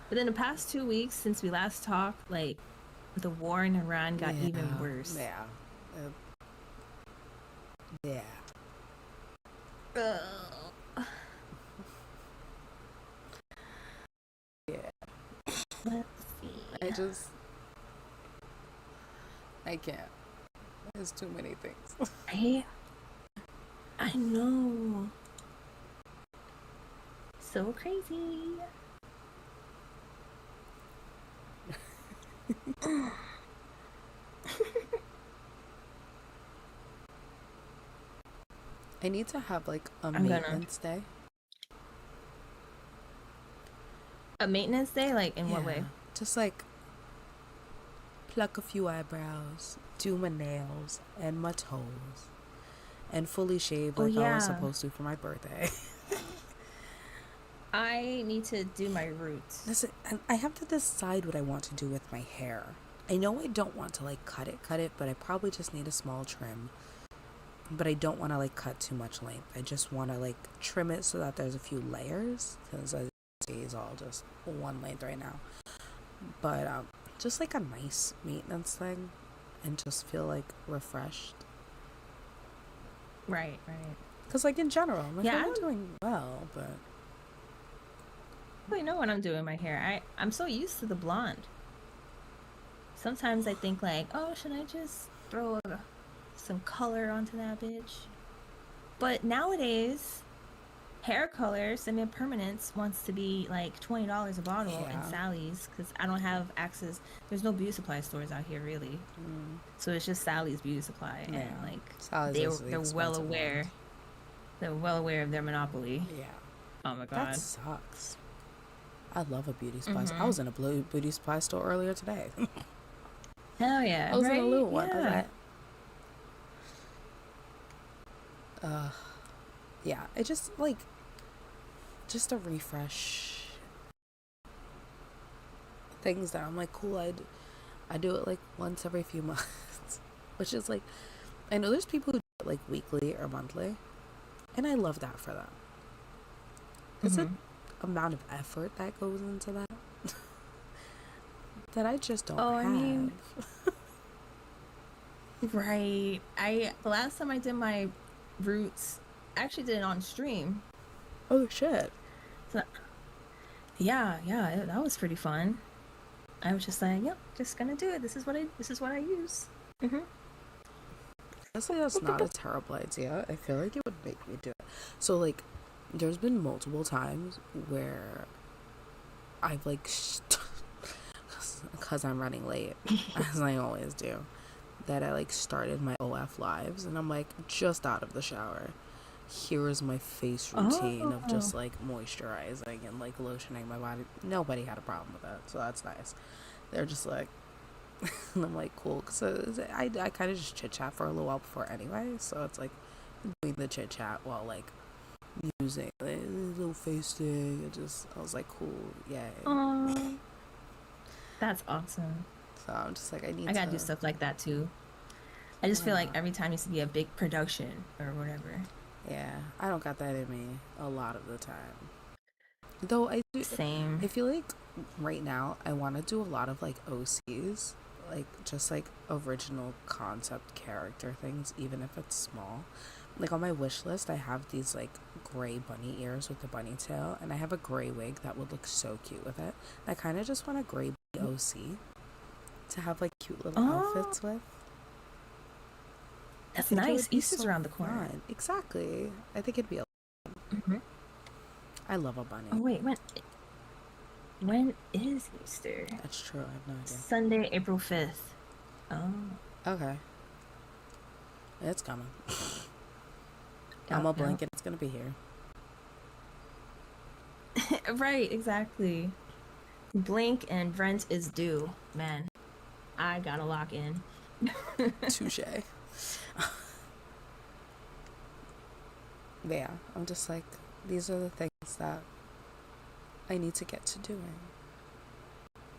But then the past 2 weeks since we last talked, like the war in Iran got even worse. Yeah. Yeah. Ugh. Yeah. Let's see. I can't. There's too many things. Right? I know. So crazy. I need to have like a I'm gonna. maintenance day. A maintenance day? Like, in what way? Just like pluck a few eyebrows, do my nails and my toes, and fully shave Oh, like I was yeah. supposed to for my birthday. I need to do my roots. Listen, I have to decide what I want to do with my hair. I know I don't want to like cut it, but I probably just need a small trim. But I don't want to like cut too much length. I just want to like trim it so that there's a few layers, because as you see, it's all just one length right now. But just like a nice maintenance thing, and just feel like refreshed. Right. Because like in general, I'm like, Yeah, I'm doing well, but I don't really know what I'm doing with my hair. I'm so used to the blonde. Sometimes I think like, oh, should I just throw some color onto that bitch? But nowadays, hair color semi-permanence wants to be like $20 a bottle in yeah. Sally's, because I don't have access. There's no beauty supply stores out here really, so it's just Sally's Beauty Supply, and Yeah. like Sally's is the they're well expensive aware. one. They're well aware of their monopoly. Yeah. Oh my That god. sucks. I love a beauty supply. I was in a blue beauty supply store earlier today. Hell yeah. I was in a right? little one. I was Yeah. like, yeah, it just like just a refresh things that I'm like, cool. I do it like once every few months, which is like, I know there's people who do it like weekly or monthly, and I love that for them. It's an amount of effort that goes into that that I just don't Oh, have. I mean, right. The last time I did my roots, I actually did it on stream. Oh shit. So, yeah, that was pretty fun. I was just like, yep, just gonna do it. This is what I use. Honestly, that's not a terrible idea. I feel like it would make me do it. So like, there's been multiple times where I've like, because I'm running late, as I always do, that I like started my OF lives, and I'm like just out of the shower. Here is my face routine of just like moisturizing and like lotioning my body. Nobody had a problem with that, so that's nice. They're just like, and I'm like, cool, because I kind of just chit chat for a little while before anyway, so it's like doing the chit chat while like using the little face thing. I was like, cool, yay. Oh, that's awesome. So I'm just like, I gotta do stuff like that too. I just feel like every time needs to be a big production or whatever. Yeah, I don't got that in me a lot of the time. Though I do. Same. I feel like right now I want to do a lot of like OCs, like just like original concept character things, even if it's small. Like on my wish list, I have these like gray bunny ears with the bunny tail, and I have a gray wig that would look so cute with it. I kind of just want a gray OC to have like cute little outfits with. That's think it nice. would be Easter's so around the corner. fun. Exactly. I think it'd be I love a bunny. Oh wait, when is Easter? That's true. I have no idea. Sunday, April 5th. Oh. Okay. It's coming. I'm a blink and it's gonna be here. Right, exactly. Blink and rent is due. Man, I gotta lock in. Touche. Yeah, I'm just like, these are the things that I need to get to doing.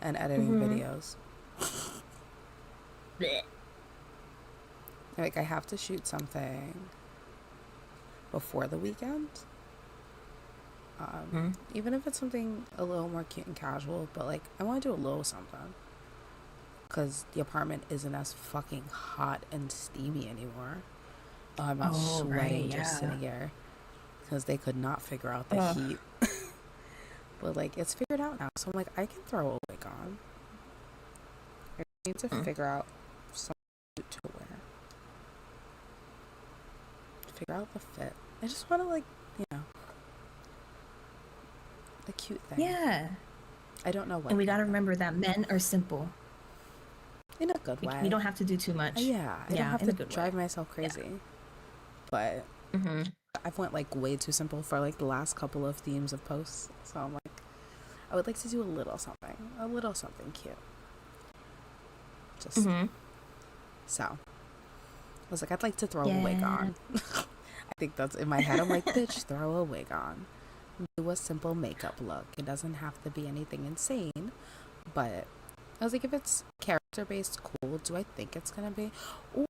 And editing videos. Blech. Like, I have to shoot something before the weekend. Even if it's something a little more cute and casual, but like, I want to do a little something. Because the apartment isn't as fucking hot and steamy anymore. I'm not sweating just sitting here. Because they could not figure out the heat. But like, it's figured out now. So I'm like, I can throw a wig on. I need to figure out something to wear. figure out the fit. I just want to, like, you know, a cute thing. Yeah. I don't know what. And we gotta remember that men are simple. In a good way. We don't have to do too much. Yeah, I don't have in to a good drive way. myself crazy. But I've went like way too simple for like the last couple of themes of posts. So I'm like, I would like to do a little something cute. Just so I was like, I'd like to throw a wig on. I think that's in my head. I'm like, bitch, throw a wig on. Do a simple makeup look. It doesn't have to be anything insane, but I was like, if it's character based, cool. Do I think it's gonna be? Oh,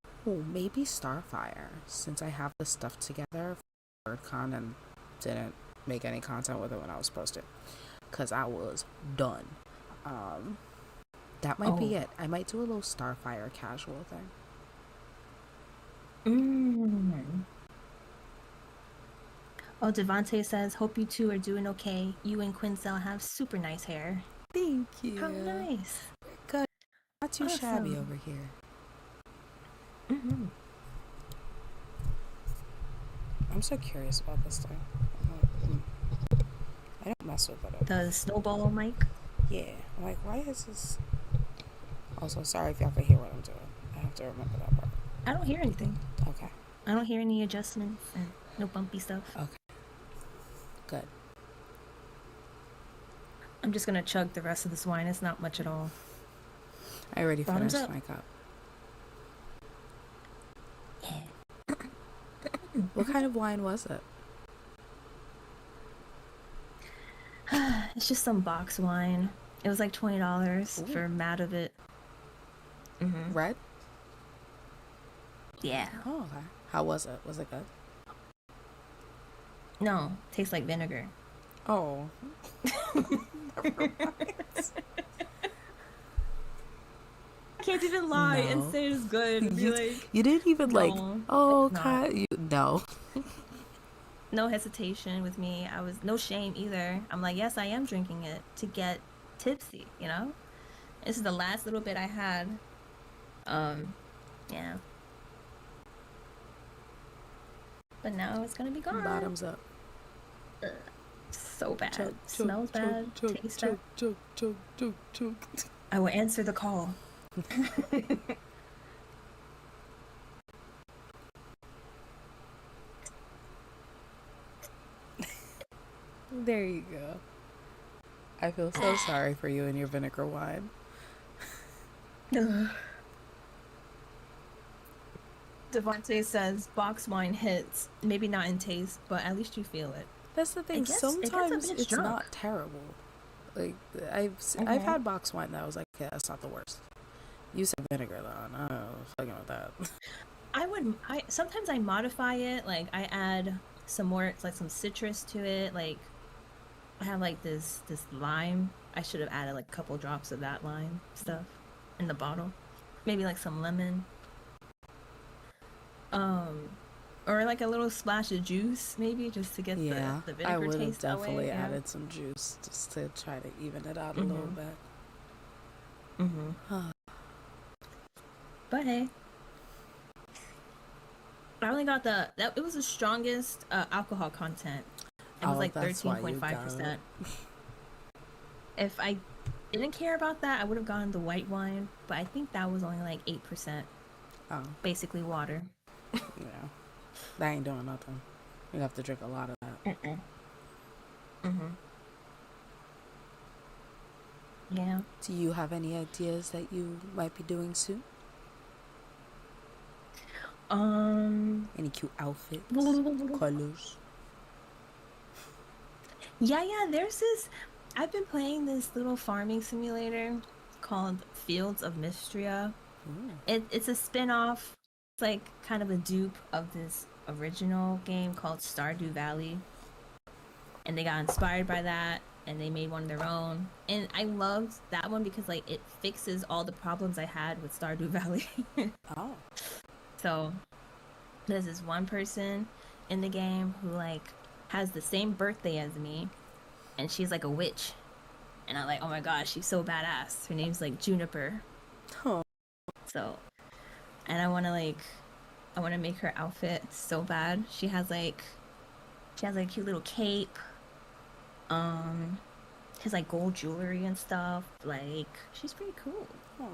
maybe Starfire, since I have the stuff together for BirdCon and didn't make any content with it when I was supposed to, because I was done. That might be it. I might do a little Starfire casual thing. Oh, Devontae says, hope you two are doing okay. You and Quinzel have super nice hair. Thank you. How nice. Good. Not too shabby over here. I'm so curious about this thing. I don't mess with it. The snowball mic? Yeah. I'm like, why is this? Also, sorry if y'all can hear what I'm doing. I have to remember that part. I don't hear anything. Okay. I don't hear any adjustments and no bumpy stuff. Okay. Good. I'm just gonna chug the rest of this wine. It's not much at all. I already Bottoms finished up. my cup. What kind of wine was it? It's just some box wine. It was like $20 for a mat of it. Red? Yeah. Oh, okay. How was it? Was it good? No, tastes like vinegar. Oh. Can't even lie and No. say it's good. And be like, You didn't even like, No, oh, it's not. okay. No. no hesitation with me. I was no shame either. I'm like, yes, I am drinking it to get tipsy, you know? This is the last little bit I had. Yeah. But now it's gonna be gone. Bottoms up. So bad. Chug, chug, Smells chug, bad. chug, Tastes chug, bad. chug, chug, chug, chug. I will answer the call. There you go. I feel so sorry for you and your vinegar wine. Devontae says box wine hits. Maybe not in taste, but at least you feel it. That's the thing. It gets a Sometimes bitch it's drunk. not terrible. Like I've had box wine that I was like, yeah, that's not the worst. You said vinegar though. No, fucking with that. I sometimes I modify it. Like I add some more, like some citrus to it. Like I have like this lime. I should have added like a couple drops of that lime stuff in the bottle. Maybe like some lemon. Or like a little splash of juice, maybe just to get Yeah, the I vinegar would have taste definitely away. Yeah. added some juice just to try to even it out a little bit. But hey, I only got it was the strongest alcohol content. It was like that's why you 13.5%. If I didn't care about that, I would have gotten the white wine, but I think that was only like 8%. Oh, Basically water. yeah. That ain't doing nothing. You have to drink a lot of that. Yeah. Do you have any ideas that you might be doing soon? Any cute outfits? Colors? Yeah, there's this. I've been playing this little farming simulator called Fields of Mystria. It's a spin-off. It's like kind of a dupe of this original game called Stardew Valley. And they got inspired by that and they made one of their own. And I loved that one because like it fixes all the problems I had with Stardew Valley. Oh. So there's this one person in the game who like has the same birthday as me, and she's like a witch, and I'm like, oh my gosh, she's so badass. Her name's like Juniper. Oh. So, and I want to like I want to make her outfit so bad. She has like a cute little cape. Um, she has like gold jewelry and stuff. Like she's pretty cool. Oh,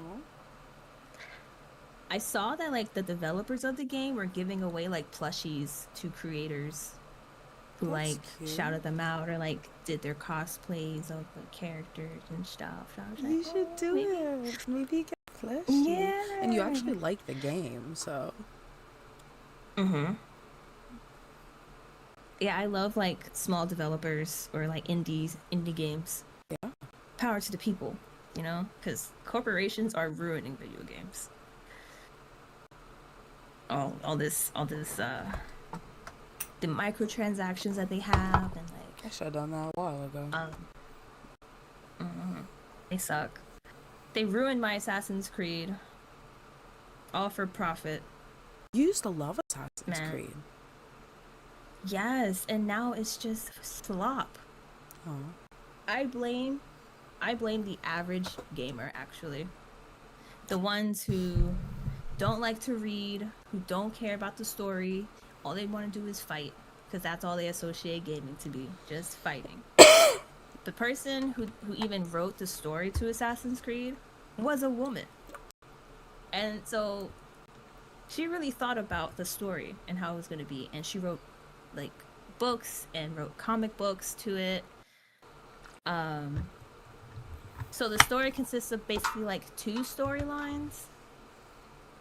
I saw that like the developers of the game were giving away like plushies to creators who that's like cute. shouted them out or like did their cosplays of the characters and stuff. So I was You like, should oh, do maybe. it. Maybe get a plushie. And you Yeah. actually like the game, so. Mm-hmm. Yeah, I love like small developers or like indie games. Yeah. Power to the people, you know, because corporations are ruining video games. All this the microtransactions that they have and I like should have done that a while ago. they suck. They ruined my Assassin's Creed. All for profit. You used to love Assassin's Man. Creed. Yes, and now it's just slop. Oh. I blame the average gamer actually. The ones who don't like to read, who don't care about the story, all they want to do is fight because that's all they associate gaming to be, just fighting. The person who even wrote the story to Assassin's Creed was a woman. And so she really thought about the story and how it was going to be, and she wrote like books and wrote comic books to it. So the story consists of basically like two storylines.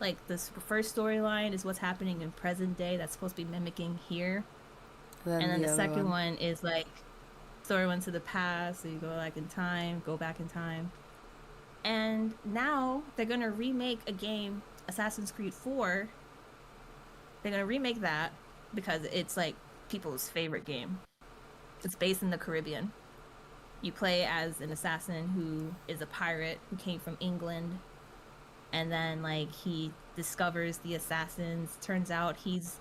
Like this first storyline is what's happening in present day that's supposed to be mimicking here. And then the other second one is like story one to the past, so you go like in time, go back in time. And now they're gonna remake a game, Assassin's Creed 4. They're gonna remake that because it's like people's favorite game. It's based in the Caribbean. You play as an assassin who is a pirate who came from England, and then like he discovers the assassins. Turns out he's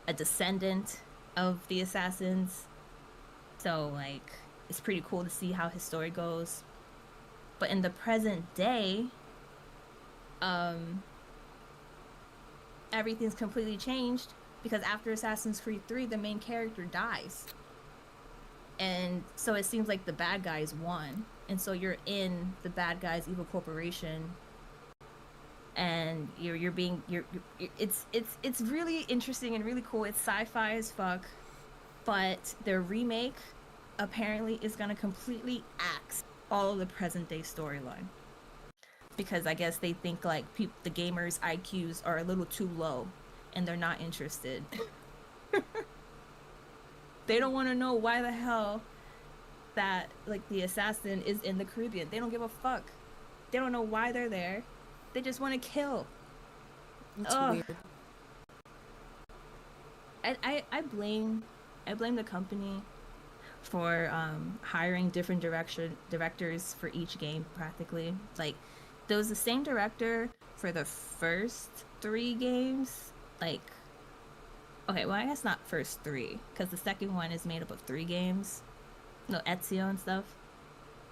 a descendant of the assassins. So like it's pretty cool to see how his story goes. But in the present day, everything's completely changed because after Assassin's Creed 3, the main character dies. And so it seems like the bad guys won. And so you're in the bad guys' evil corporation, and it's really interesting and really cool. It's sci-fi as fuck, but their remake apparently is gonna completely axe all of the present day storyline because I guess they think like the gamers' IQs are a little too low and they're not interested. They don't want to know why the hell that like the assassin is in the Caribbean. They don't give a fuck. They don't know why they're there. They just want to kill. That's Ugh. weird. I blame the company for hiring different directors for each game practically. Like there was the same director for the first 3 games. Like okay, well I guess not first 3 because the second one is made up of 3 games. No, Ezio and stuff.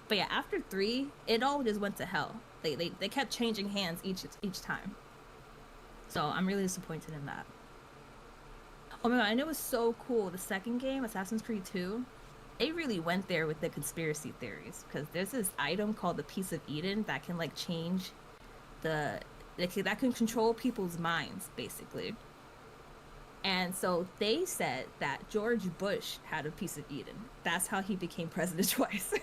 But yeah, after 3, it all just went to hell. They kept changing hands each time. So I'm really disappointed in that. Oh my god, and it was so cool. The second game, Assassin's Creed 2, they really went there with the conspiracy theories because there's this item called the Piece of Eden that can like change that can control people's minds basically. And so they said that George Bush had a piece of Eden. That's how he became president twice.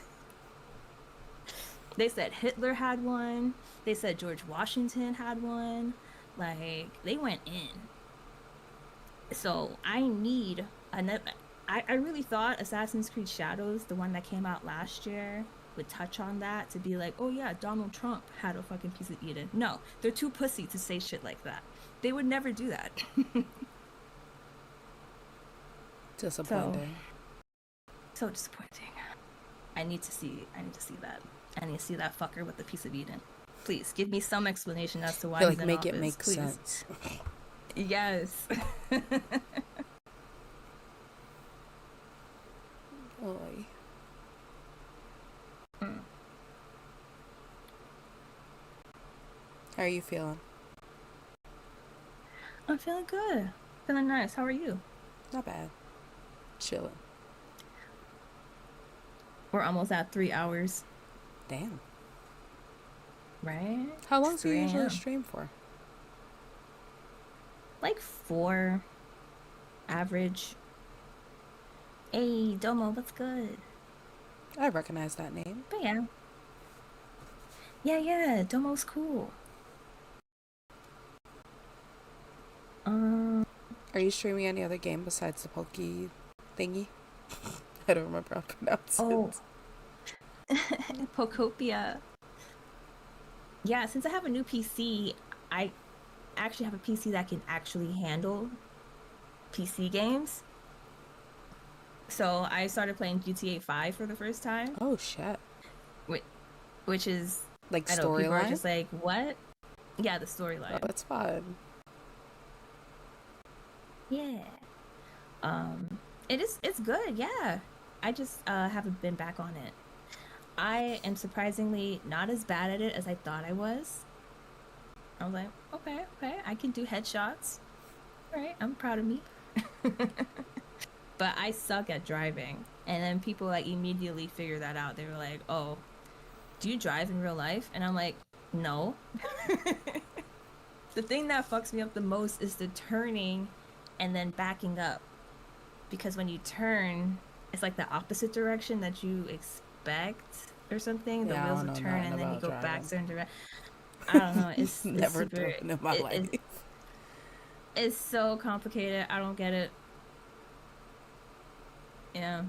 They said Hitler had one. They said George Washington had one. Like, they went in. So I need another. I really thought Assassin's Creed Shadows, the one that came out last year, would touch on that to be like, oh yeah, Donald Trump had a fucking piece of Eden. No, they're too pussy to say shit like that. They would never do that. Disappointing. So disappointing. I need to see that. I need to see that fucker with the piece of Eden. Please give me some explanation as to why he's in make office. it make Please. sense. Yes. Oy. How are you feeling? I'm feeling good. Feeling nice. How are you? Not bad. Chilling. We're almost at 3 hours, Damn. right? How long It's do you 3 usually a.m. stream for? Like 4 average. Hey, Domo, what's good? I recognize that name. But yeah. Yeah, Domo's cool. Um, Are you streaming any other game besides the Pokey thingy? I don't remember how to pronounce oh, it. Pokopia. Yeah, since I have a new PC, I actually have a PC that can actually handle PC games. So I started playing GTA 5 for the first time, Oh shit. which is, Like I know people are storyline? just like, what? Yeah, the Oh, storyline. that's fun. Yeah. It's good, yeah. I just haven't been back on it. I am surprisingly not as bad at it as I thought I was. I was like, okay, I can do headshots. All right, I'm proud of me. But I suck at driving. And then people like immediately figure that out. They were like, "Oh, do you drive in real life?" And I'm like, "No." The thing that fucks me up the most is the turning and then backing up. Because when you turn, it's like the opposite direction that you expect or something. The Yeah, I wheels don't will know turn nothing and then you about go back driving. certain direction. I don't know. It's Never super. driven in my life. It's so complicated. I don't get it. Yeah.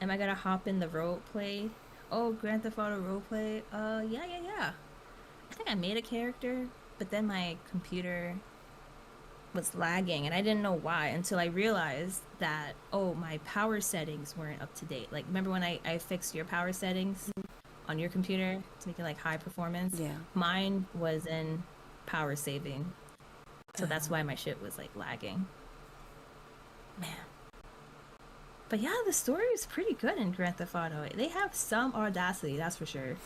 Am I gonna hop in the role play? Oh, Grand Theft Auto role play. Yeah. I think I made a character, but then my computer was lagging, and I didn't know why until I realized that, oh, my power settings weren't up to date. Like, remember when I fixed your power settings on your computer to make it like high performance? Yeah. Mine was in power saving, so that's why my shit was like lagging. Man. But yeah, the story is pretty good in Grand Theft Auto. They have some audacity, that's for sure.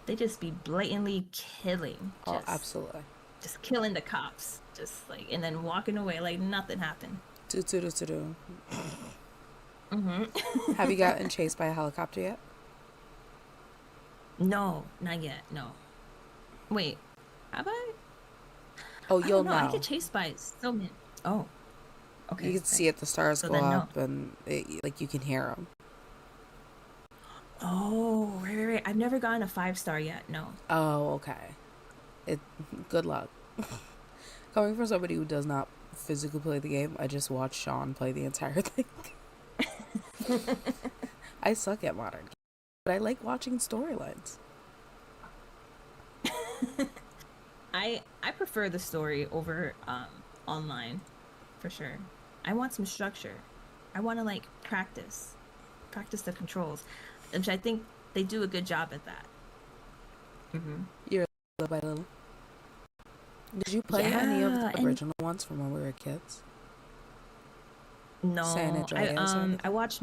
They just be blatantly killing, Oh, absolutely. just killing the cops, just like, and then walking away like nothing happened. Do. Mm-hmm. Have you gotten chased by a helicopter yet? No, not yet. No. Wait, have I? Oh, I you'll don't know. I know. get chased by so many. Oh, okay. You can see it. The stars So go then no. up, and like you can hear them. Oh, right. I've never gotten a 5-star yet. No. Oh, okay. Good luck. Coming from somebody who does not physically play the game, I just watched Sean play the entire thing. I suck at modern games, but I like watching storylines. I prefer the story over online, for sure. I want some structure. I want to like practice the controls, which I think they do a good job at that. Mm-hmm. You're little by little. Did you play any of the original ones from when we were kids? No, San Andreas or anything? I watched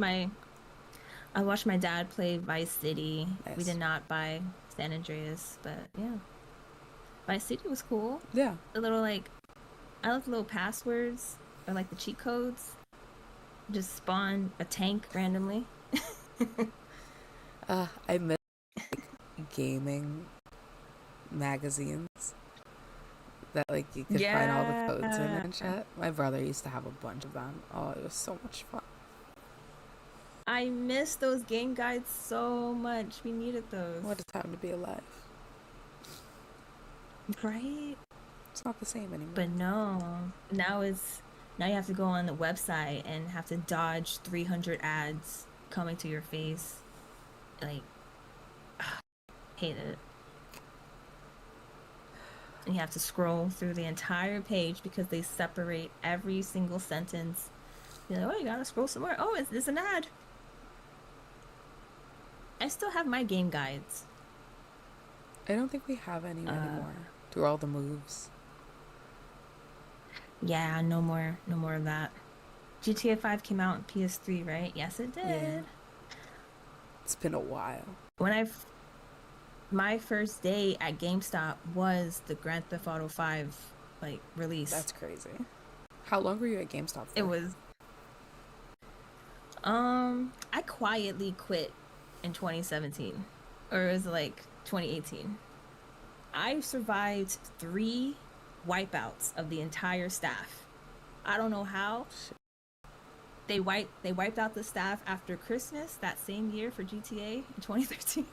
my dad play Vice City. Nice. We did not buy San Andreas, but yeah, Vice City was cool. Yeah. The little like, I love the little passwords or like the cheat codes. Just spawn a tank randomly. I miss like, gaming magazines that like you could find all the codes in and shit. My brother used to have a bunch of them. Oh, it was so much fun. I miss those game guides so much. We needed those. What a time to be alive. Right? It's not the same anymore. But no. Now you have to go on the website and have to dodge 300 ads coming to your face. Like, hate it. And you have to scroll through the entire page because they separate every single sentence. You're like, oh, you gotta scroll some more. Oh, it's an ad. I still have my game guides. I don't think we have any anymore. Through all the moves. Yeah, no more of that. GTA 5 came out on PS3, right? Yes, it did. Yeah. It's been a while. my first day at GameStop was the Grand Theft Auto 5 like release. That's crazy. How long were you at GameStop for? It was I quietly quit in 2017, or it was like 2018. I survived 3 wipeouts of the entire staff. I don't know how. They wiped out the staff after Christmas that same year for GTA in 2013.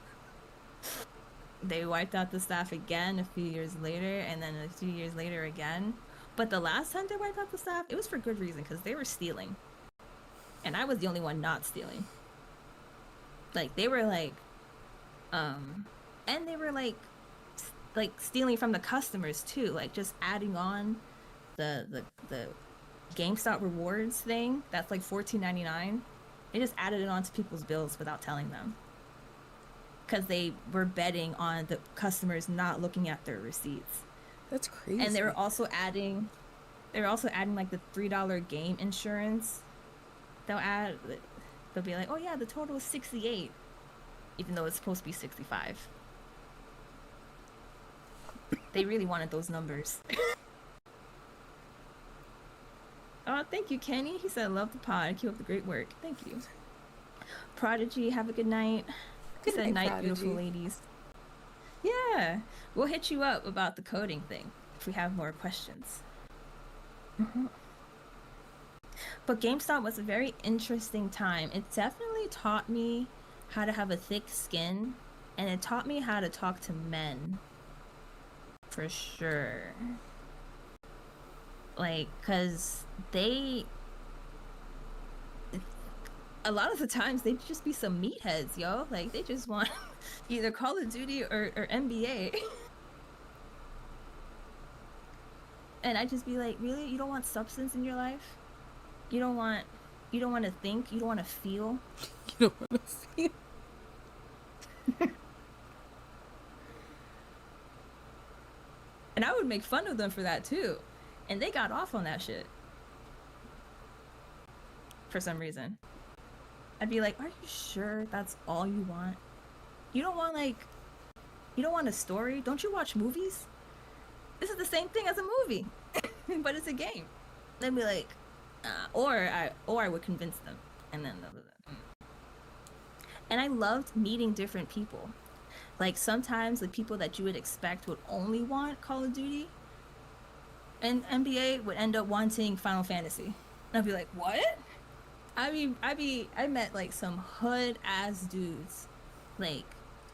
They wiped out the staff again a few years later, and then a few years later again. But the last time they wiped out the staff, it was for good reason, because they were stealing. And I was the only one not stealing. Like, they were like, and they were like stealing from the customers too, like just adding on the GameStop rewards thing that's like $14.99. They just added it onto people's bills without telling them, because they were betting on the customers not looking at their receipts. That's crazy. And they were also adding like the $3 game insurance. They'll be like, oh yeah, the total is 68, even though it's supposed to be 65. They really wanted those numbers. Oh, thank you, Kenny. He said, love the pod. Keep up the great work. Thank you. Prodigy, have a good night. Good Said night, Prodigy. beautiful ladies. Yeah, we'll hit you up about the coding thing if we have more questions. But GameStop was a very interesting time. It definitely taught me how to have a thick skin, and it taught me how to talk to men. For sure. Like, cause a lot of the times they just be some meatheads, yo. Like, they just want either Call of Duty or NBA. And I just be like, really? You don't want substance in your life? You don't want to think? You don't want to feel? You don't want to feel. And I would make fun of them for that too. And they got off on that shit. For some reason. I'd be like, are you sure that's all you want? You don't want a story? Don't you watch movies? This is the same thing as a movie. But it's a game. They'd be like, or I would convince them. And then and I loved meeting different people. Like, sometimes the people that you would expect would only want Call of Duty and NBA would end up wanting Final Fantasy. And I'd be like, what? I met like some hood ass dudes, like,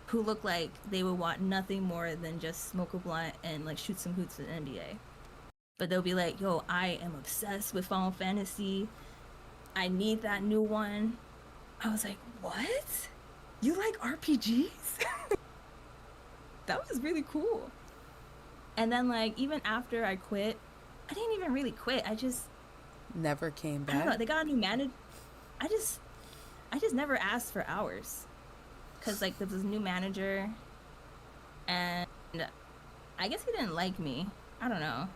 who look like they would want nothing more than just smoke a blunt and like shoot some hoops in NBA. But they'll be like, yo, I am obsessed with Final Fantasy. I need that new one. I was like, what? You like RPGs? That was really cool. And then, like, even after I quit, I didn't even really quit. I just Never came I don't know. back. They got a new manager. I just never asked for hours, cause like there was a new manager, and I guess he didn't like me. I don't know.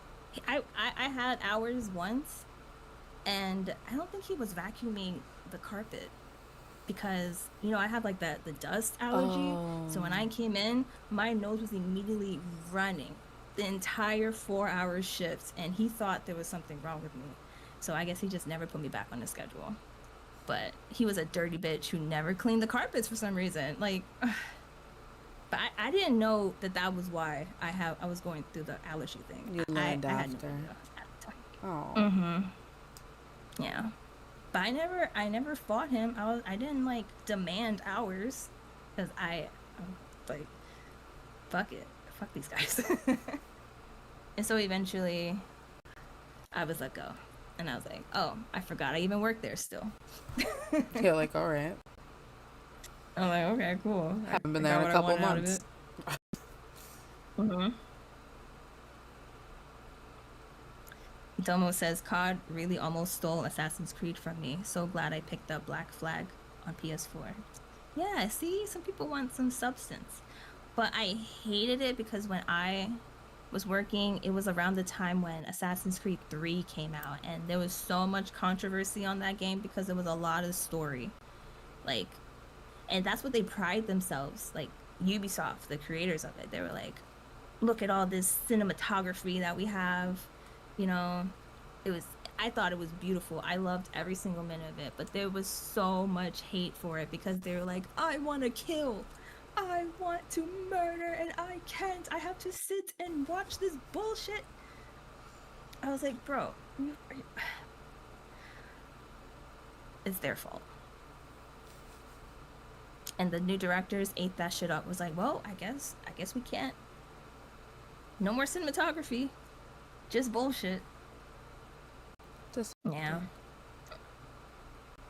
I had hours once, and I don't think he was vacuuming the carpet, because I have like the dust allergy. So when I came in, my nose was immediately running the entire 4-hour shift, and he thought there was something wrong with me. So I guess he just never put me back on the schedule. But he was a dirty bitch who never cleaned the carpets for some reason. Like, but I didn't know that was why I was going through the allergy thing. You learned I had no after. idea at the time. Oh. Mm-hmm. Yeah. But I never fought him. I didn't like demand hours, because I'm like, fuck it, fuck these guys. And so eventually, I was let go, and I was like, oh, I forgot I even work there still. You're like, all right. I'm like, okay, cool. Haven't been I there in got a what I couple wanted out of months. it. Mm-hmm. Domo says, COD really almost stole Assassin's Creed from me. So glad I picked up Black Flag on PS4. Yeah, see, some people want some substance. But I hated it because when I was working, it was around the time when Assassin's Creed 3 came out, and there was so much controversy on that game because there was a lot of story. Like, and that's what they pride themselves. Like, Ubisoft, the creators of it, they were like, look at all this cinematography that we have, you know. It was, I thought it was beautiful. I loved every single minute of it, but there was so much hate for it because they were like, I want to kill, I want to murder, and I can't. I have to sit and watch this bullshit. I was like, bro, it's their fault. And the new directors ate that shit up. Was like, well, I guess we can't. No more cinematography, just bullshit. Just Yeah.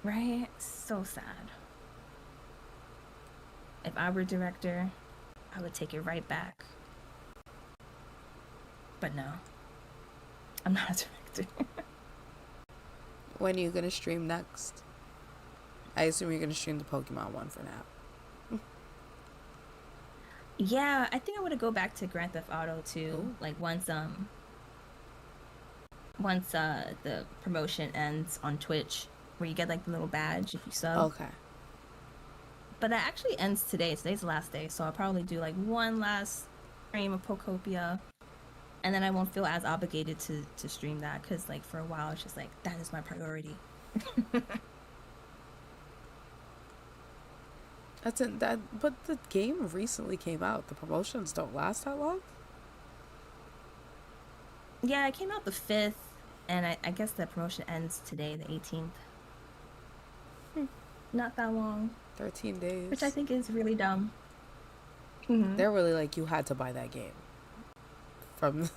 Right? So sad. If I were director, I would take it right back. But no. I'm not a director. When are you gonna stream next? I assume you're gonna stream the Pokemon one for now. Yeah, I think I want to go back to Grand Theft Auto 2. Ooh. Like once the promotion ends on Twitch, where you get like the little badge if you sub. Okay. But that actually ends today. Today's the last day, so I'll probably do like one last stream of Pokopia, and then I won't feel as obligated to stream that, because like for a while it's just like that is my priority. That's it. But the game recently came out. The promotions don't last that long. Yeah, it came out the 5th, and I guess the promotion ends today, the 18th. Not that long. 13 days. Which I think is really dumb. Mm-hmm. They're really like, you had to buy that game from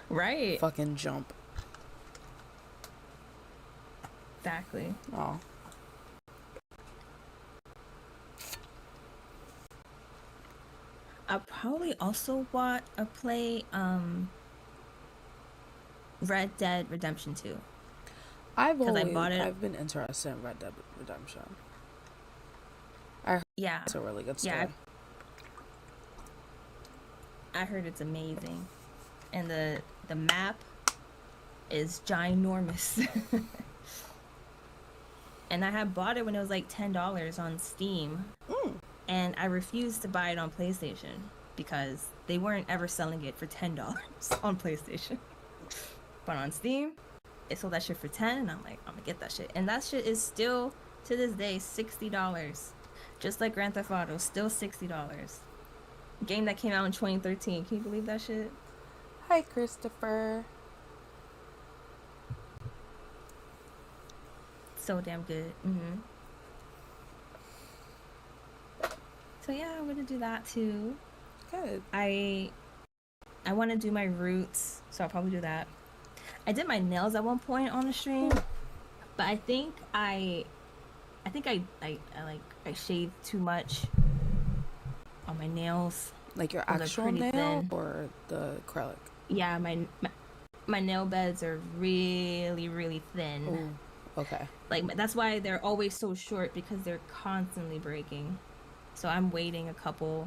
Right. fucking jump. Exactly. Oh. I'll probably also play Red Dead Redemption 2. I've bought it. I've been interested in Red Dead Redemption. Yeah. It's a really good story. Yeah. I heard it's amazing. And the map is ginormous. And I had bought it when it was like $10 on Steam. And I refused to buy it on PlayStation because they weren't ever selling it for $10 on PlayStation. But on Steam, it sold that shit for $10, and I'm like, I'm gonna get that shit. And that shit is still, to this day, $60. Just like Grand Theft Auto, still $60. Game that came out in 2013. Can you believe that shit? Hi, Christopher. So damn good. So yeah, I'm gonna do that too. Good. I want to do my roots, so I'll probably do that. I did my nails at one point on the stream, but I think I shaved too much on my nails. Like your They're actual pretty nail thin. or the acrylic? Yeah, my nail beds are really, really thin. Ooh, okay. Like that's why they're always so short, because they're constantly breaking. So I'm waiting a couple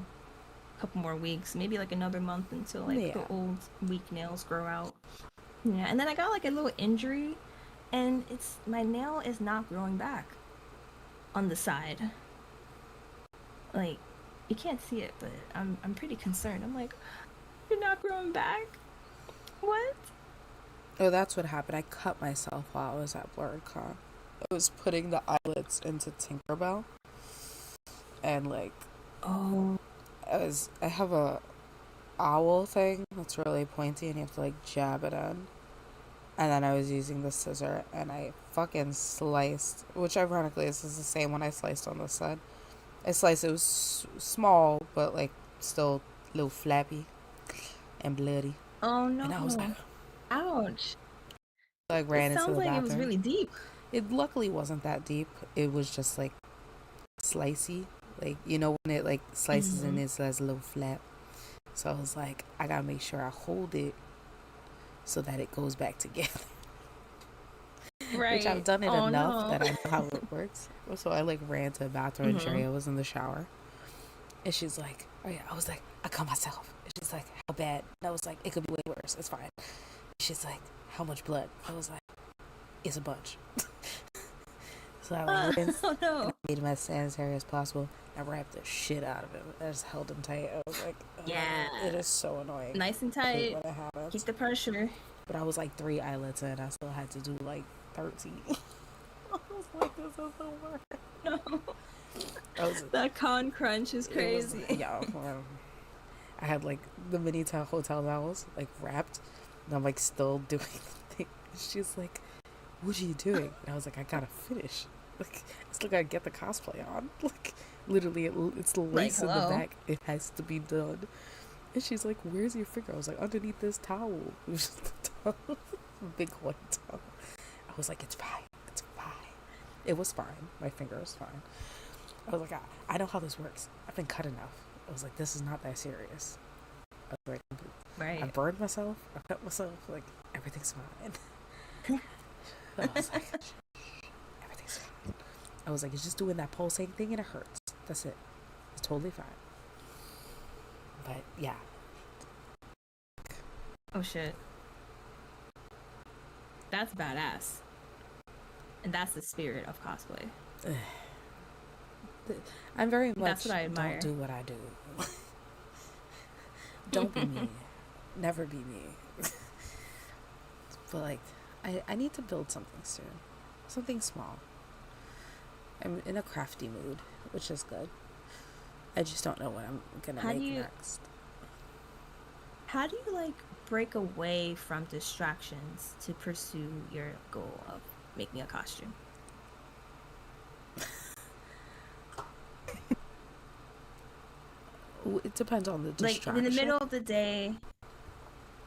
more weeks, maybe like another month, until like the old weak nails grow out. Yeah, and then I got like a little injury, and my nail is not growing back on the side. Like you can't see it, but I'm pretty concerned. I'm like, you're not growing back? What? Oh, that's what happened. I cut myself while I was at BlurredCon. I was putting the eyelets into Tinkerbell, and like, I have a owl thing that's really pointy, and you have to like jab it in. And then I was using the scissor, and I fucking sliced, which ironically is the same one I sliced on this side. I sliced, it was small, but like still a little flappy and bloody. Oh no. And I was like, ouch. I ran It into sounds the like bathroom. it was really deep. It luckily wasn't that deep. It was just like slicey. Like, you know, when it like slices and it has a little flap. So I was like, I gotta make sure I hold it so that it goes back together. Right. Which I've done it enough that I know how it works. So I like ran to the bathroom and Sharia was in the shower. And she's like, oh yeah. I was like, I cut myself. And she's like, how bad? And I was like, it could be way worse. It's fine. She's like, how much blood? I was like, it's a bunch. So So I rinsed, Oh no. made him as sanitary as possible. I wrapped the shit out of him. I just held him tight. I was like, Yeah. it is so annoying. Nice and I hate tight. when it happens. Keep the pressure. But I was like 3 eyelets in. I still had to do like 13. I was like, this is the worst. No. Was, That con crunch is crazy. I had like the mini hotel towels like wrapped, and I'm like still doing the thing. She's like, "What are you doing?" And I was like, "I gotta finish. Like, I still gotta get the cosplay on. Like, literally, it's the lace in the hello? back. It has to be done." And she's like, "Where's your finger?" I was like, "Underneath this towel." It was just the towel, big white towel. I was like, "It's fine. It's fine." It was fine. My finger was fine. I was like, I know how this works. I've been cut enough. I was like, this is not that serious. I was like, I Right. burned myself. I cut myself. Like, everything's fine. I was like, everything's fine. I was like, it's just doing that pulsing thing and it hurts. That's it. It's totally fine. But yeah. Oh shit. That's badass. And that's the spirit of cosplay. I'm very much That's what I admire. don't do what I do. Don't be me. Never be me. But like, I need to build something soon. Something small. I'm in a crafty mood, which is good. I just don't know what I'm gonna How do make you- next. How do you like break away from distractions to pursue your goal of making a costume? It depends on the Like distraction. in the middle of the day,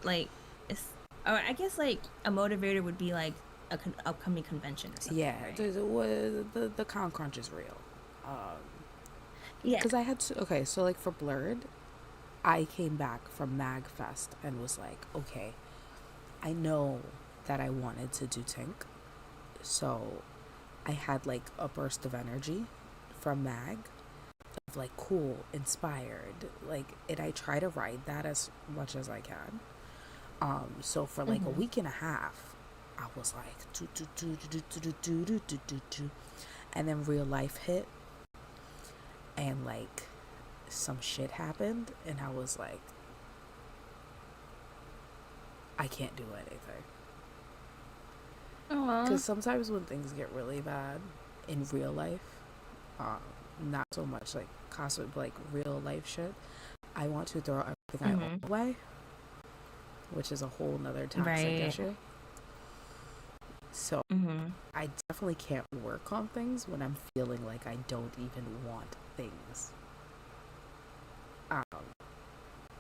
like it's, or I guess like a motivator would be like a upcoming convention or something. Yeah, right? the con crunch is real. Yeah. Because I had to, okay, so like for Blurred, I came back from MagFest and was like, okay, I know that I wanted to do Tink, so I had like a burst of energy from Mag of like cool, inspired, like, and I try to ride that as much as I can. So for like a week and a half, I was like do, and then real life hit, and like some shit happened, and I was like, I can't do anything. Because sometimes when things get really bad in real life, not so much like cosmic, but like real life shit, I want to throw everything I own away, which is a whole nother toxic Right. issue. So I definitely can't work on things when I'm feeling like I don't even want things.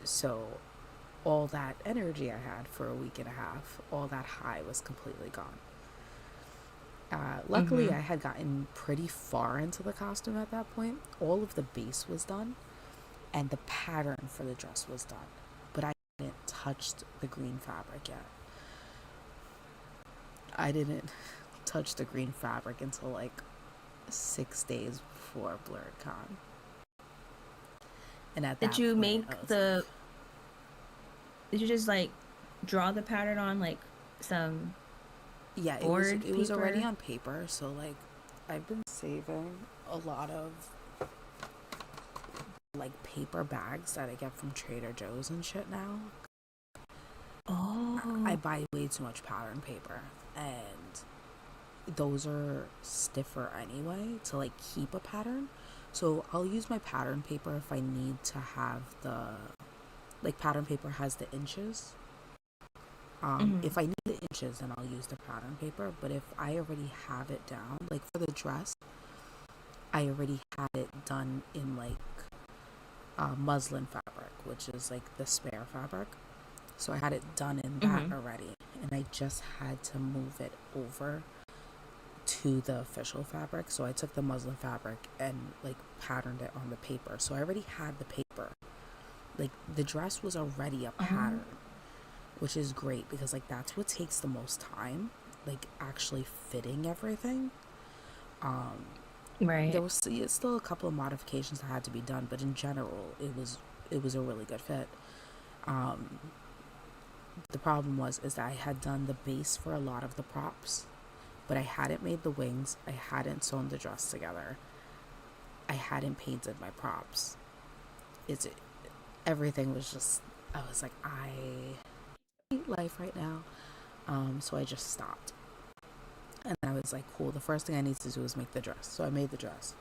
So all that energy I had for a week and a half, all that high was completely gone. Luckily, I had gotten pretty far into the costume at that point. All of the base was done, and the pattern for the dress was done. But I hadn't touched the green fabric yet. I didn't touch the green fabric until like 6 days before Blurred Con. And at that Did you point, make I was the? Did you just like draw the pattern on like some? yeah, board it was already paper? on paper, so like I've been saving a lot of like paper bags that I get from Trader Joe's and shit now. Oh. I buy way too much pattern paper, and those are stiffer anyway to like keep a pattern. So I'll use my pattern paper if I need to have the, like, pattern paper has the inches. If I need the inches, then I'll use the pattern paper. But if I already have it down, like for the dress, I already had it done in like muslin fabric, which is like the spare fabric. So I had it done in that already, and I just had to move it over to the official fabric. So I took the muslin fabric and like patterned it on the paper. So I already had the paper. Like the dress was already a pattern, which is great because like that's what takes the most time, like actually fitting everything. Right. There was still a couple of modifications that had to be done, but in general it was a really good fit. The problem is that I had done the base for a lot of the props, but I hadn't made the wings, I hadn't sewn the dress together, I hadn't painted my props. Everything was just, I was like, I hate life right now. So I just stopped. And I was like, cool, the first thing I need to do is make the dress. So I made the dress.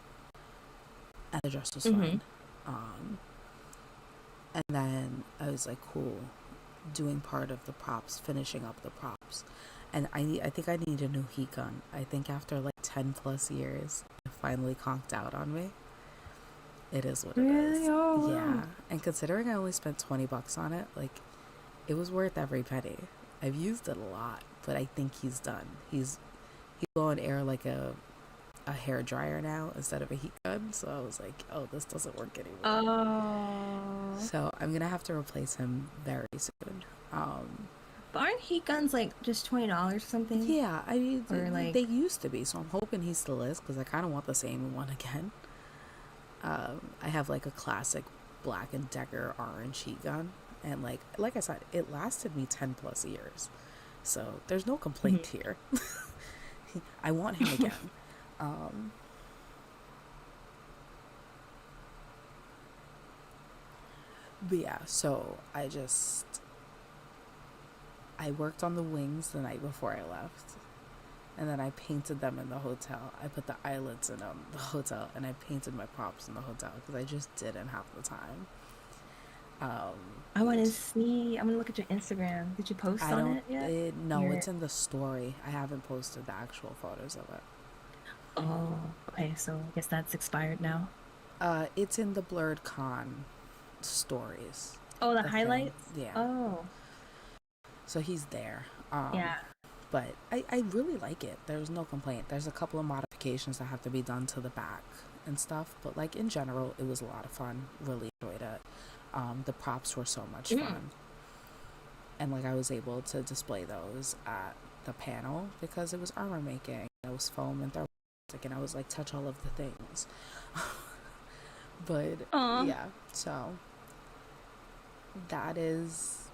And the dress was fine. And then I was like, cool, doing part of the props, finishing up the props. And I think I need a new heat gun. I think after like 10 plus years, it finally conked out on me. It is what it is. Oh, Yeah. And considering I only spent $20 on it, like, it was worth every penny. I've used it a lot, but I think he's done. He's blowing air like a hair dryer now instead of a heat gun. So I was like, oh, this doesn't work anymore. Oh. So I'm gonna have to replace him very soon. But aren't heat guns like just $20 or something? Yeah, I mean, Or, like- they used to be, so I'm hoping he still is, because I kind of want the same one again. I have like a classic Black & Decker orange heat gun, and like I said, it lasted me 10 plus years, so there's no complaint here. I want him again. But yeah, so I worked on the wings the night before I left, and then I painted them in the hotel. I put the eyelets in the hotel, and I painted my props in the hotel because I just didn't have the time. I want to see. I'm gonna look at your Instagram. Did you post I on don't. it yet? No, it's in the story. I haven't posted the actual photos of it. Oh, okay. So I guess that's expired now. It's in the Blurred Con stories. Oh, the thing. highlights. Yeah. Oh, So he's there. yeah. But I really like it. There's no complaint. There's a couple of modifications that have to be done to the back and stuff. But like in general, it was a lot of fun. Really enjoyed it. The props were so much fun. And like I was able to display those at the panel because it was armor making. It was foam and thermoplastic, and I was like, touch all of the things. But yeah, so that is,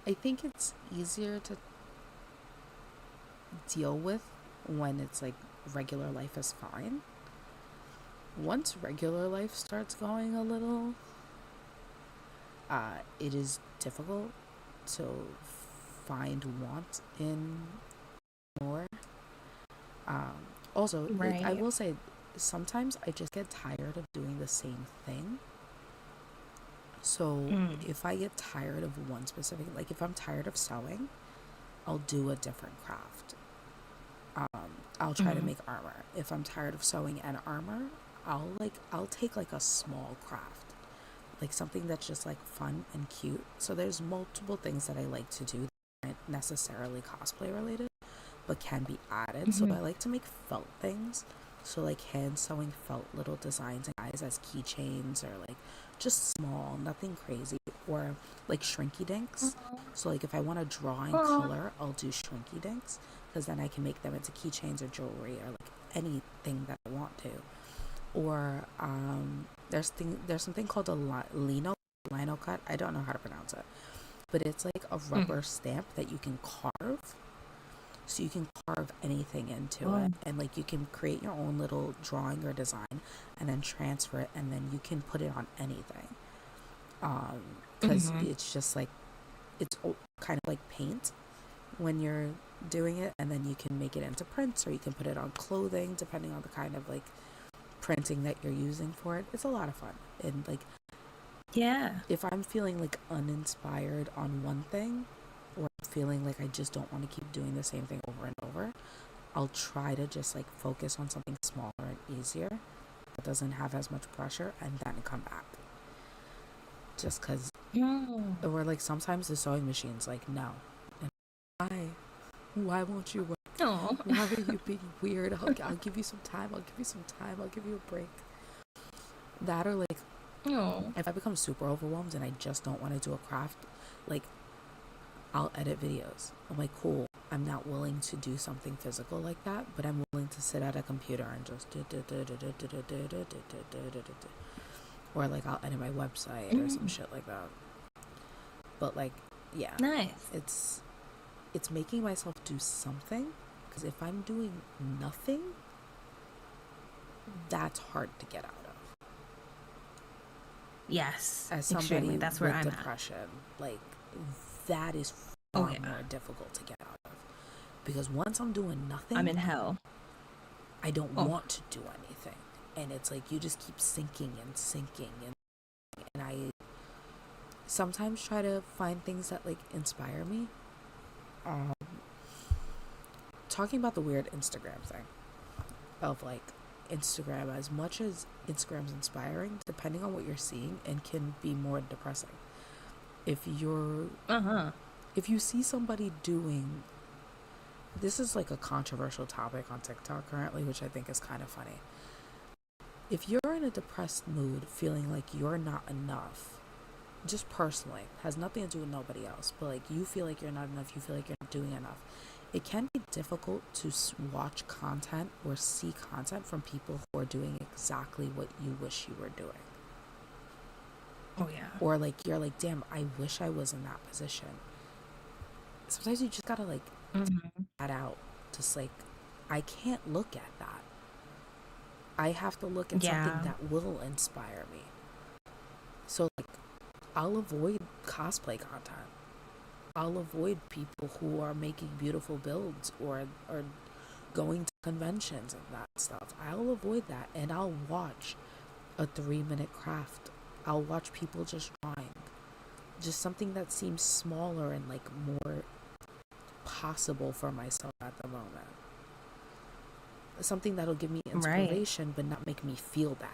I think it's easier to deal with when it's like regular life is fine. Once regular life starts going a little, it is difficult to find want in more. Also, Right. I will say, sometimes I just get tired of doing the same thing. So if I get tired of one specific, like if I'm tired of sewing, I'll do a different craft. I'll try to make armor. If I'm tired of sewing and armor, I'll take like a small craft, like something that's just like fun and cute. So there's multiple things that I like to do that aren't necessarily cosplay related, but can be added. So I like to make felt things. So like hand sewing felt little designs and guys as keychains, or like just small, nothing crazy, or like shrinky dinks. So like if I want to draw in color, I'll do shrinky dinks, because then I can make them into keychains or jewelry or like anything that I want to. Or there's something called a lino cut. I don't know how to pronounce it, but it's like a rubber stamp that you can carve. So you can carve anything into it, and like you can create your own little drawing or design and then transfer it, and then you can put it on anything. Because it's just like, it's kind of like paint when you're doing it, and then you can make it into prints, or you can put it on clothing depending on the kind of like printing that you're using for it. It's a lot of fun. And like, Yeah. if I'm feeling like uninspired on one thing, or feeling like I just don't want to keep doing the same thing over and over, I'll try to just like focus on something smaller and easier that doesn't have as much pressure, and then come back. Just because, or like sometimes the sewing machine's like, no. And why won't you work? Oh. Why are you being weird? I'll give you some time. I'll give you some time. I'll give you a break. That, or like, if I become super overwhelmed and I just don't want to do a craft, like, I'll edit videos. I'm like, cool, I'm not willing to do something physical like that, but I'm willing to sit at a computer and just or like I'll edit my website or some shit like that. But like, yeah, Nice. it's making myself do something, Because if I'm doing nothing, that's hard to get out of. Yes, As extremely. somebody That's where with I'm at. depression, like, that is Oh far yeah, more difficult to get out of. Because once I'm doing nothing, I'm in hell. I don't Oh, want to do anything. And it's like you just keep sinking and sinking. And I sometimes try to find things that like inspire me. Um, Talking about the weird Instagram thing of like Instagram, as much as Instagram's inspiring, depending on what you're seeing, and can be more depressing. If you see somebody doing, this is like a controversial topic on TikTok currently, which I think is kind of funny. If you're in a depressed mood, feeling like you're not enough, just personally, has nothing to do with nobody else, but like you feel like you're not enough, you feel like you're not doing enough, it can be difficult to watch content or see content from people who are doing exactly what you wish you were doing. oh yeah. Or like you're like, damn, I wish I was in that position. Sometimes you just gotta like that out. Just like, I can't look at that. I have to look at something Yeah. that will inspire me. So like, I'll avoid cosplay content. I'll avoid people who are making beautiful builds or going to conventions and that stuff. I'll avoid that, and I'll watch a 3-minute craft. I'll watch people just drawing. Just something that seems smaller and like more possible for myself at the moment. Something that'll give me inspiration but not make me feel bad.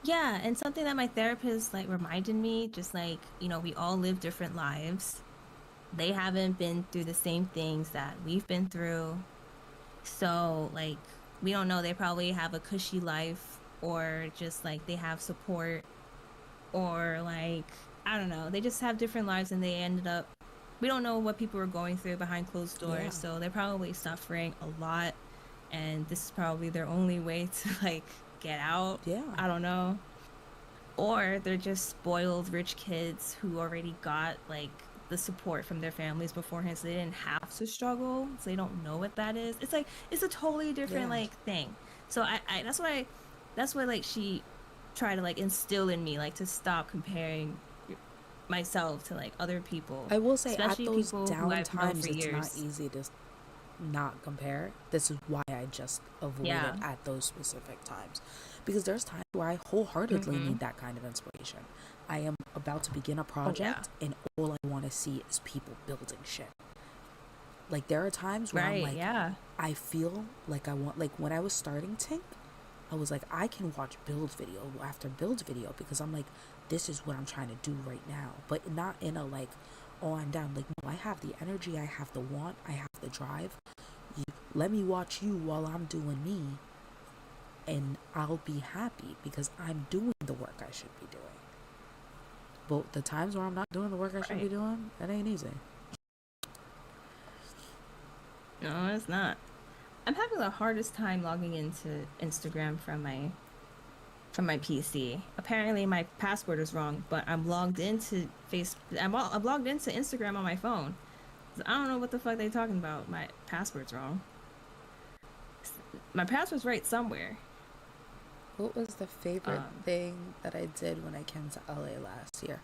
Yeah, and something that my therapist like reminded me, just like, we all live different lives. They haven't been through the same things that we've been through. So, like, we don't know. They probably have a cushy life, or just like they have support, or like, I don't know. They just have different lives and they ended up, we don't know what people are going through behind closed doors. Yeah. So they're probably suffering a lot. And this is probably their only way to like get out. Yeah. I don't know. Or they're just spoiled rich kids who already got like the support from their families beforehand, so they didn't have to struggle, so they don't know what that is. It's like, it's a totally different like thing. So I that's why like she tried to like instill in me like to stop comparing myself to like other people. I will say, especially at those people who down I've known times, for it's years. not easy to not compare. This is why I just avoid Yeah. it at those specific times, because there's times where I wholeheartedly need that kind of inspiration. I am about to begin a project and all I want to see is people building shit. Like, there are times where I'm like, I feel like I want, like when I was starting Tink, I was like, I can watch build video after build video, because I'm like, this is what I'm trying to do right now. But not in a like, oh, I'm down. Like, no, I have the energy, I have the want, I have the drive. Let me watch you while I'm doing me, and I'll be happy because I'm doing the work I should be doing. But the times where I'm not doing the work I should be doing, it ain't easy. No, it's not. I'm having the hardest time logging into Instagram from my PC. Apparently, my password is wrong, but I'm logged into I'm logged into Instagram on my phone. So I don't know what the fuck they talking about. My password's wrong. My password's right somewhere. What was the favorite thing that I did when I came to LA last year?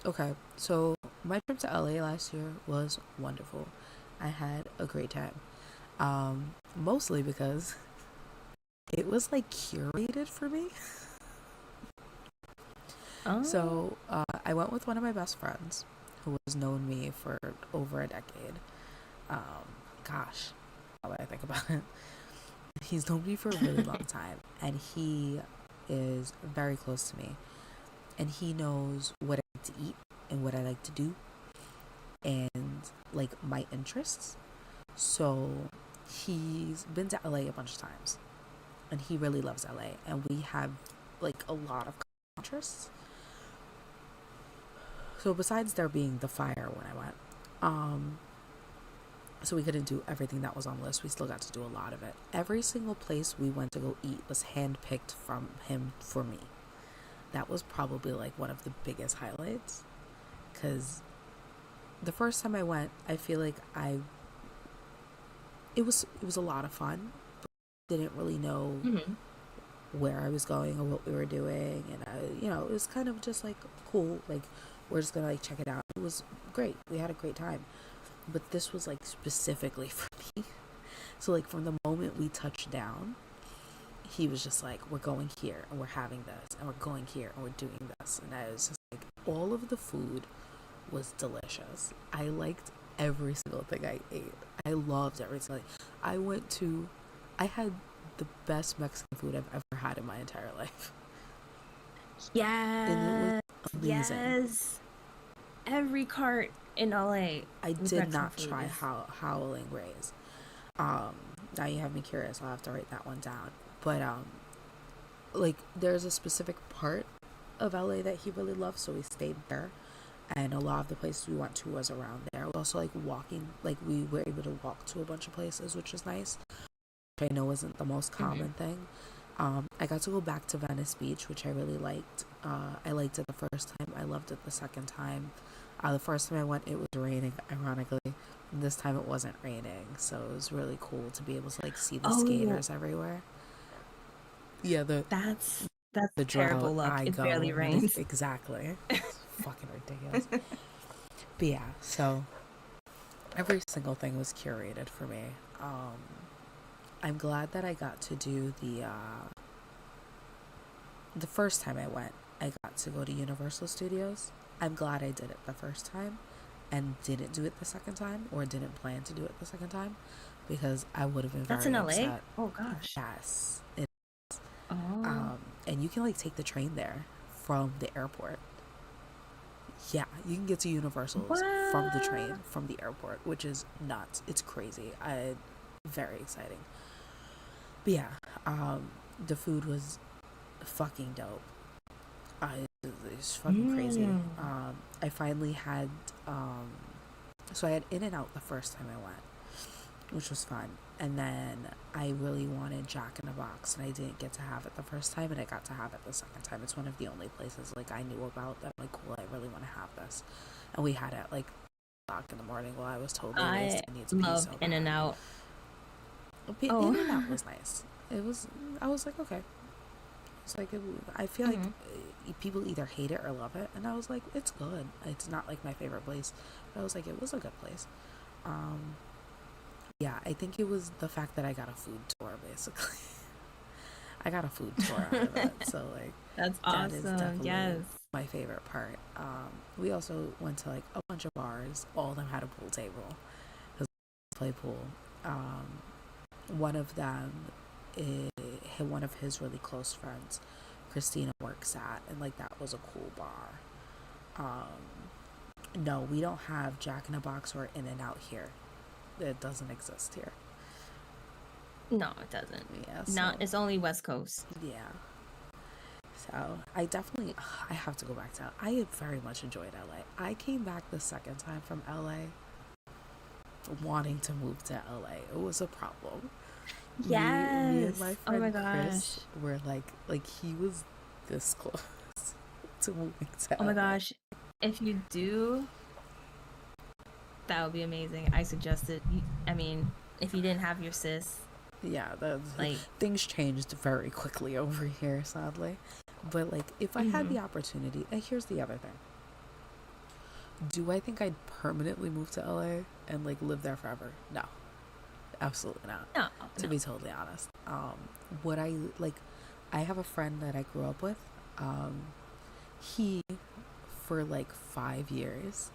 Okay, so my trip to LA last year was wonderful. I had a great time. Mostly because it was like curated for me. So I went with one of my best friends who has known me for over a decade. Gosh, now that I think about it, he's known me for a really long time, and he is very close to me, and he knows what I like to eat and what I like to do and like my interests. So he's been to LA a bunch of times, and he really loves LA, and we have like a lot of interests. So besides there being the fire when I went, so we couldn't do everything that was on the list. We still got to do a lot of it. Every single place we went to go eat was handpicked from him for me. That was probably like one of the biggest highlights, because the first time I went, I feel like it was a lot of fun. Didn't really know where I was going or what we were doing, and it was kind of just like cool. Like we're just gonna like check it out. It was great. We had a great time, but this was like specifically for me. So like from the moment we touched down, he was just like, we're going here and we're having this and we're going here and we're doing this, and I was just like, all of the food was delicious. I liked every single thing I ate. I loved every single thing. I had the best Mexican food I've ever had in my entire life. And it Yes. was amazing. Yes. Every cart in LA. I with did Mexican not food try is- Howling Rays. Now you have me curious. I'll have to write that one down. But like there's a specific part of LA that he really loves, so we stayed there. And a lot of the places we went to was around there. We also like walking, like we were able to walk to a bunch of places, which is nice. Which I know isn't the most common thing. I got to go back to Venice Beach, which I really liked. I liked it the first time. I loved it the second time. The first time I went, it was raining, ironically. And this time it wasn't raining, so it was really cool to be able to like see the Oh. skaters everywhere. Yeah, That's the terrible drought. luck. I It go barely when rains. exactly. It's fucking ridiculous. But yeah, so every single thing was curated for me. I'm glad that I got to do the first time I went, I got to go to Universal Studios. I'm glad I did it the first time and didn't do it the second time, or didn't plan to do it the second time, because I would have been That's very in LA? upset. Oh gosh. Yes. Oh. And you can like take the train there from the airport. Yeah, you can get to Universal's from the train from the airport, which is nuts. It's crazy. Very exciting. But yeah, the food was fucking dope. It's fucking crazy. I finally had so I had In-N-Out the first time I went, which was fun. And then I really wanted Jack in the Box, and I didn't get to have it the first time, and I got to have it the second time. It's one of the only places like I knew about that I'm like, cool, I really want to have this. And we had it like o'clock in the morning while I was totally wasted. I Needs to pee love so bad. In-N-Out. But In-N-Out was nice. I was like, okay. It's like, I feel like people either hate it or love it, and I was like, it's good. It's not like my favorite place, but I was like, it was a good place. Yeah, I think it was the fact that I got a food tour, basically. I got a food tour out of it, so like That's that is awesome. definitely Yes. my favorite part. We also went to like a bunch of bars. All of them had a pool table because we play pool. One of them, one of his really close friends, Christina, works at, and like that was a cool bar. No, we don't have Jack in the Box or In-N-Out here. It doesn't exist here. No, it doesn't. Yeah, Not. It's only West Coast. Yeah. So I have to go back to. I very much enjoyed LA. I came back the second time from LA, wanting to move to LA. It was a problem. Me and my Oh my friend Chris gosh. were like he was this close to moving to Oh my LA. gosh. If you do, that would be amazing. I suggest it. I mean, if you didn't have your sis, Yeah, like, things changed very quickly over here, sadly. But like, if I had the opportunity, and here's the other thing: do I think I'd permanently move to LA and like live there forever? No, absolutely not. no. To be totally honest, what I like, I have a friend that I grew up with. He, for like 5 years,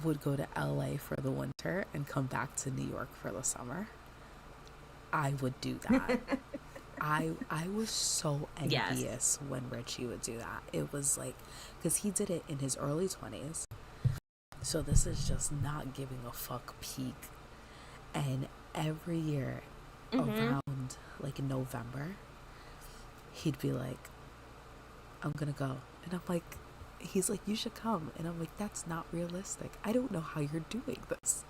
would go to LA for the winter and come back to New York for the summer. I would do that. I was so envious when Richie would do that. It was like, because he did it in his early 20s. So this is just not giving a fuck peak. And every year around like November, he'd be like, I'm gonna go. And I'm like, he's like, you should come. And I'm like, that's not realistic. I don't know how you're doing this.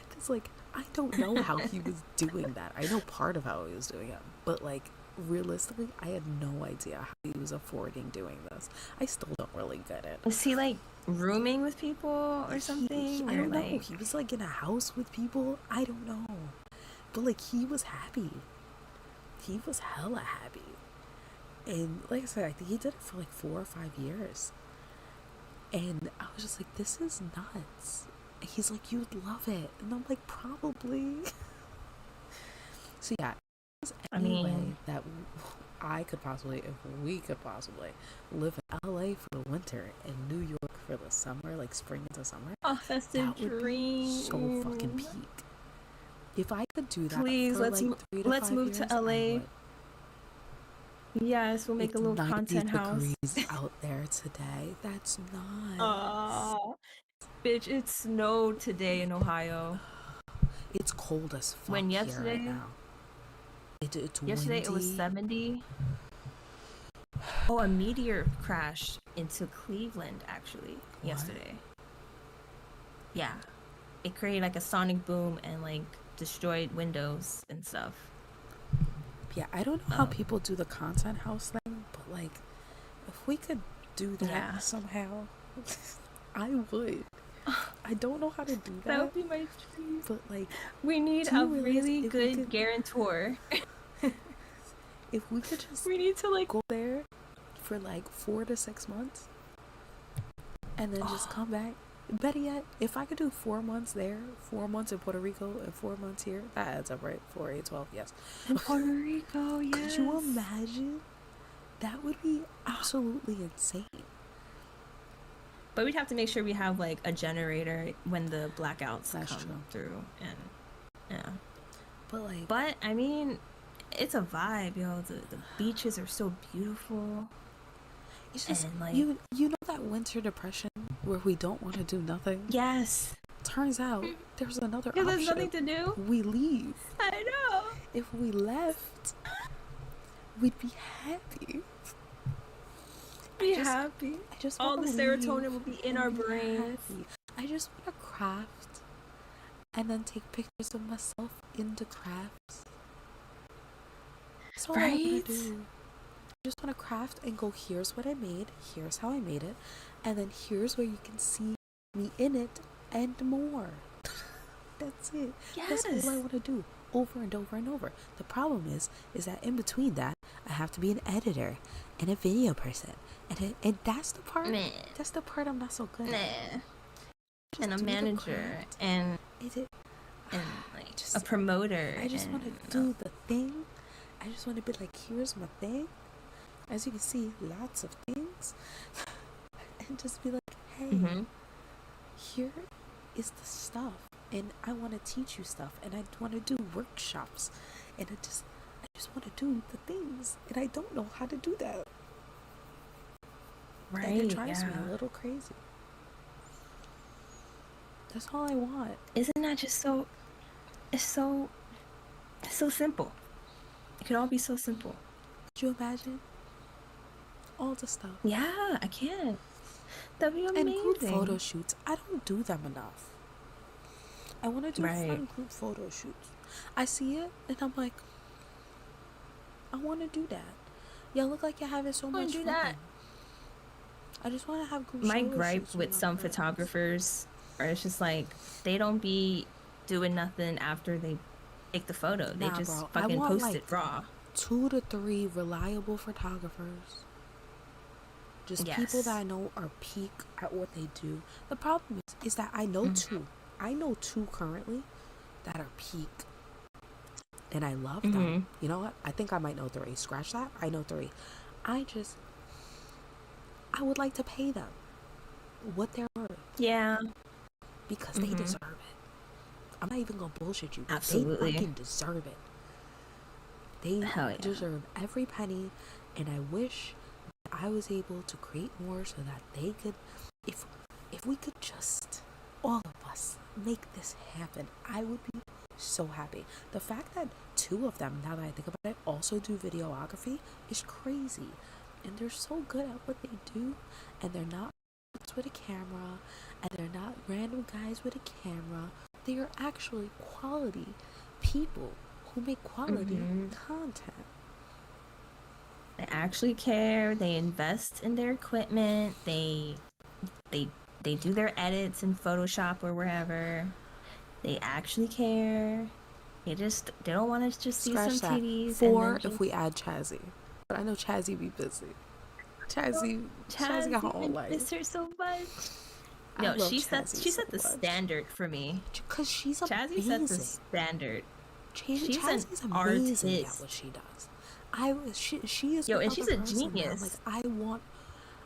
Because like, I don't know how he was doing that. I know part of how he was doing it. But like, realistically, I had no idea how he was affording doing this. I still don't really get it. Was he like rooming with people or something? I Or don't know. like He was like in a house with people. I don't know. But like he was happy. He was hella happy. And like I said, I think he did it for like 4 or 5 years. And I was just like, this is nuts. And he's like, you would love it. And I'm like, probably. So yeah, I any way mean, that I could possibly, if we could possibly, live in LA for the winter and New York for the summer, like spring into summer, oh, that's the that would be dream. so fucking peak. If I could do that Please, for like 3 to 5 move to years, I LA. would. Yes, we'll make It's a little 90 content house. degrees out there today. That's not. Oh, bitch, it snowed today in Ohio. It's cold as fuck When here yesterday, right now. It's yesterday it was windy. 70. Oh, a meteor crashed into Cleveland actually yesterday. Yeah, it created like a sonic boom and like destroyed windows and stuff. Yeah, I don't know how people do the content house thing, but like, if we could do that Yeah. somehow, I would. I don't know how to do That that, would be my dream. but like, We need do you a realize really if we good could- guarantor. if we could just We need to like go there for like 4 to 6 months and then just come back. Better yet, if I could do 4 months there, 4 months in Puerto Rico, and 4 months here, that adds up, right? 4, 8, 12, yes. in Puerto Rico. Yes. Could you imagine? That would be absolutely insane. But we'd have to make sure we have like a generator when the blackouts That's come true. through, and yeah. But like, But I mean, it's a vibe, yo. The beaches are so beautiful. it's just and, like- you know that winter depression where we don't want to do nothing. Yes. Turns out there's another Because option. there's nothing to do. We leave. I know. If we left, we'd be happy. Be just- happy. I just All the wanna serotonin leave will be in our and be brains. happy. I just want to craft and then take pictures of myself in the crafts. That's all I want Right? to do. I just want to craft and go, here's what I made, here's how I made it, and then here's where you can see me in it and more. That's it. That's Yes. all I want to do over and over and over. The problem is that in between that, I have to be an editor and a video person. And that's the part. Nah. That's the part I'm not so good at. Nah. Just And a do the manager craft. and Is it? like Just- a promoter. I just want to do the thing. I just want to be like, here's my thing. As you can see, lots of things. And just be like, hey, Mhm. here is the stuff. And I want to teach you stuff. And I want to do workshops. And I just want to do the things. And I don't know how to do that. Right. And it drives me yeah. a little crazy. That's all I want. Isn't that just so? It's so simple. It could all be so simple. Could you imagine? All the stuff. Yeah, I can. That'd be amazing. And group photo shoots. I don't do them enough. I want to do Right. fun group photo shoots. I see it and I'm like, I want to do that. Y'all look like you're having so wanna much do fun. that. I just want to have group My photo gripe shoots with my some friends. photographers, or it's just like they don't be doing nothing after they take the photo. They Nah, just bro. I fucking want, post like, it raw. 2 to 3 reliable photographers. Just people Yes. that I know are peak at what they do. The problem is that I know 2. I know 2 currently that are peak. And I love them. Mhm. You know what? I think I might know 3. Scratch that. I know 3. I would like to pay them what they're worth Yeah, because they Mhm. deserve it. I'm not even gonna bullshit you. Absolutely. They fucking deserve it. They Hell yeah. deserve every penny, and I wish I was able to create more so that they could, if we could just, all of us, make this happen, I would be so happy. The fact that 2 of them, now that I think about it, also do videography is crazy. And they're so good at what they do, and they're not with a camera, and they're not random guys with a camera. They are actually quality people who make quality Mhm. content. They actually care. They invest in their equipment. They they do their edits in Photoshop or wherever. They actually care. They don't want to just see some Scratch that. titties and then 4 if just we add Chazzy. But I know Chazzy be busy. Chazzy got her own I miss life. her so much. I No, love Chazzy she so set the much. standard for me. Because she's Chazzy amazing. set the standard. She's Chazzy's an amazing at artist. what she does. She is Yo, and another she's a person that I'm like, genius.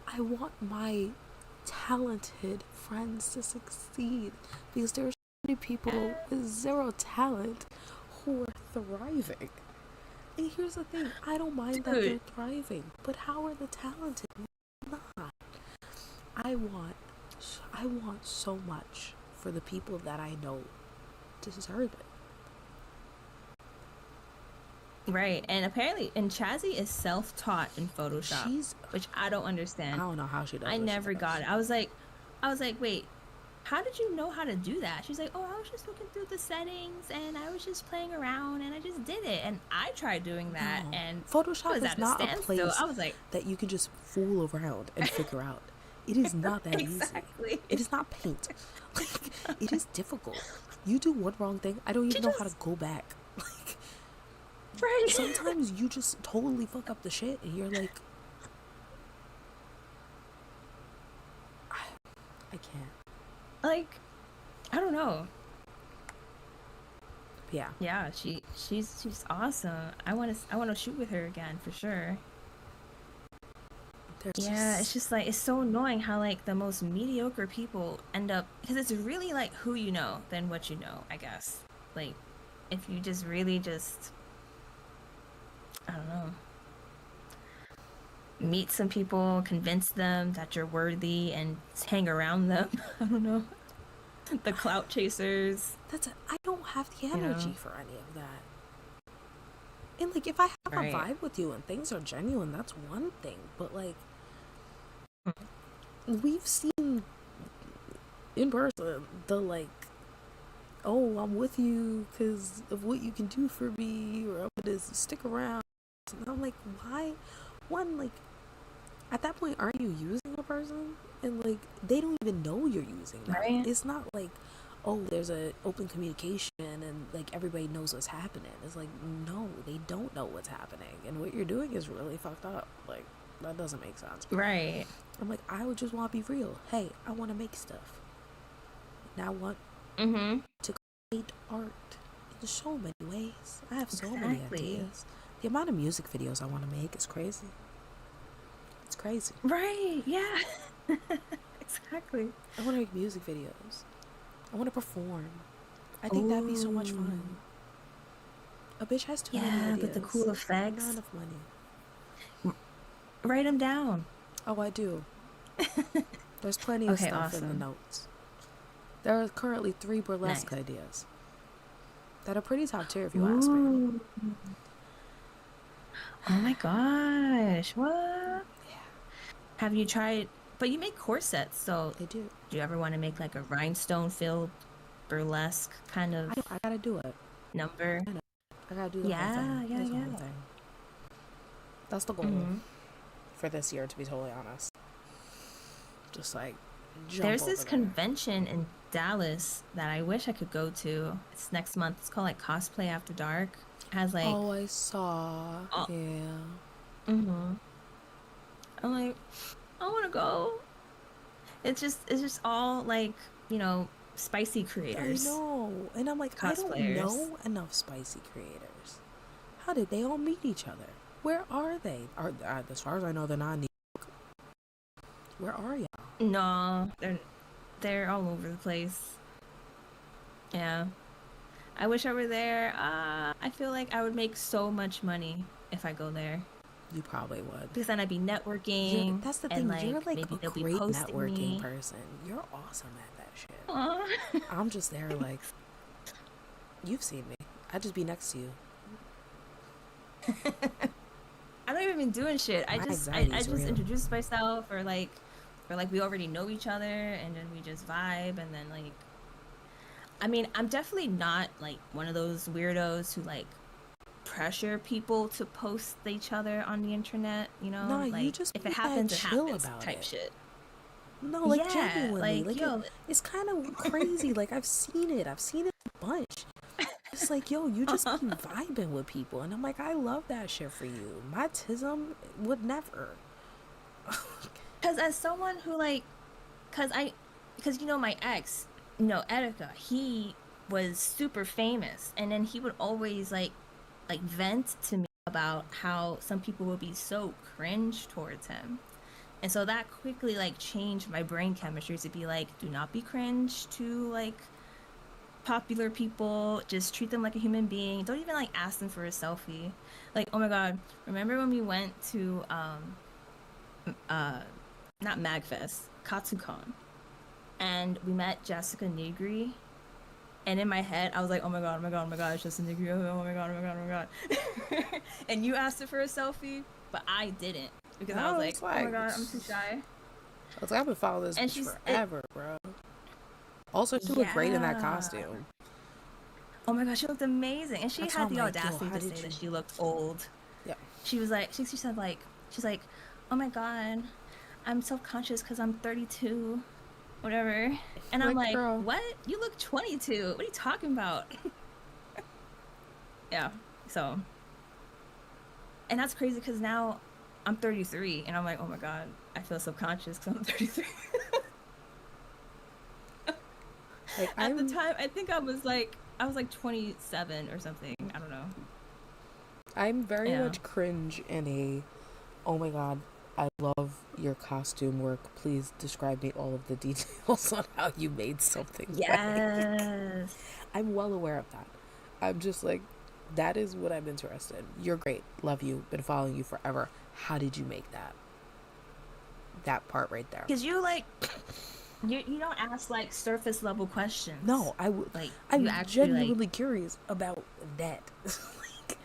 I want my talented friends to succeed, because there are so many people with zero talent who are thriving. And here's the thing, I don't mind that they're thriving, but how are the talented not? I want so much for the people that I know deserve it. Right, and apparently, and Chazzy is self-taught in Photoshop, which I don't understand. I don't know how she does. I never got it. I was like, wait, how did you know how to do that? She's like, oh, I was just looking through the settings and I was just playing around and I just did it. And I tried doing that, and Photoshop was is at not a standstill. place I was like, that you can just fool around and figure out. It is not that exactly. easy. It is not paint. Like, it is difficult. You do one wrong thing, I don't even know how to go back. Like, right. sometimes you just totally fuck up the shit and you're like, I can't. Like, I don't know. Yeah. Yeah, she's awesome. I want to shoot with her again for sure. It's just like, it's so annoying how like the most mediocre people end up, because it's really like who you know than what you know, I guess. Like, if you just really just, I don't know, meet some people, convince them that you're worthy, and hang around them. I don't know. The clout chasers. I don't have the energy for any of that. And like, if I have a vibe with you and things are genuine, that's one thing. But like, we've seen in person the like, oh, I'm with you because of what you can do for me, or I'm gonna stick around. And I'm like, why? One, like, at that point, aren't you using a person? And like, they don't even know you're using them. Right. It's not like, oh, there's a open communication and like everybody knows what's happening. It's like, no, they don't know what's happening, and what you're doing is really fucked up. Like, that doesn't make sense. Right. I'm like, I would just want to be real. Hey, I want to make stuff. And I want to create art in so many ways. I have so many ideas. The amount of music videos I want to make is crazy. It's crazy. Right, yeah. Exactly. I want to make music videos. I want to perform. I think that'd be so much fun. A bitch has too many ideas. But the cool effects. Not enough money. Write them down. Oh, I do. There's plenty of stuff in the notes. There are currently 3 burlesque ideas that are pretty top tier, if you ask me. Oh my gosh, what? Yeah. Have you tried, but you make corsets, so I do. Do you ever want to make like a rhinestone-filled burlesque kind of I gotta do it. number? I gotta do the whole thing. Yeah. Whole thing. That's the goal for this year, to be totally honest. Just like, there's this convention in Dallas that I wish I could go to. It's next month. It's called like Cosplay After Dark. It has like, oh, I saw. Yeah. I'm like, I want to go. It's just all like, you know, spicy creators. I know. And I'm like, I don't know enough spicy creators. How did they all meet each other? Where are they? As far as I know, they're not in New York. Where are y'all? No, they're all over the place. Yeah. I wish I were there. I feel like I would make so much money if I go there. You probably would. Because then I'd be networking. That's the and thing. like, you're like maybe a they'll great be posting networking me. person. You're awesome at that shit. Aww. I'm just there like, you've seen me. I'd just be next to you. I don't even been doing shit. I just introduce myself, or like we already know each other, and then we just vibe, and then like, I mean, I'm definitely not like one of those weirdos who like pressure people to post each other on the internet, you know? Nah, you Like, just if be it mad happens, it chill happens about type it. shit. No, like Yeah, genuinely, like, like yo, it's kind of crazy. Like I've seen it a bunch. It's like, yo, you just be vibing with people, and I'm like, I love that shit for you. My tism would never. because as someone who, like, because, you know, my ex, you know, Erica, he was super famous, and then he would always, like, vent to me about how some people would be so cringe towards him. And so that quickly, like, changed my brain chemistry to be like, do not be cringe to, like, popular people. Just treat them like a human being. Don't even, like, ask them for a selfie. Like, oh my god, remember when we went to uh not Magfest, Katsucon, and we met Jessica Negri, and in my head I was like, oh my god, oh my god, oh my god, it's Jessica Negri, oh my god, oh my god, oh my god. And you asked her for a selfie, but I didn't, because I was like, oh my god, I'm too shy. I was like, I've been following this And bitch forever, bro. Also, she looked great in that costume. Oh my god, she looked amazing, and she That's why had I'm the like, yo, audacity how to did say you? that she looked old. Yeah. She was like, she said, like, she's like, oh my god, I'm self-conscious because I'm 32, whatever. And I'm Like, like, girl. what? You look 22. What are you talking about? Yeah. So, and that's crazy because now I'm 33, and I'm like, oh my god, I feel subconscious because I'm 33. Like, At the time, I think I was like 27 or something. I don't know. I'm very Yeah. much cringe in a, oh my god, I love your costume work. Please describe me all of the details on how you made something. Yes. I'm well aware of that. I'm just like, that is what I'm interested in. You're great. Love you. Been following you forever. How did you make that? That part right there. Because you like, you don't ask like surface level questions. No, I would. Like, I'm you actually genuinely like, curious about that. Like,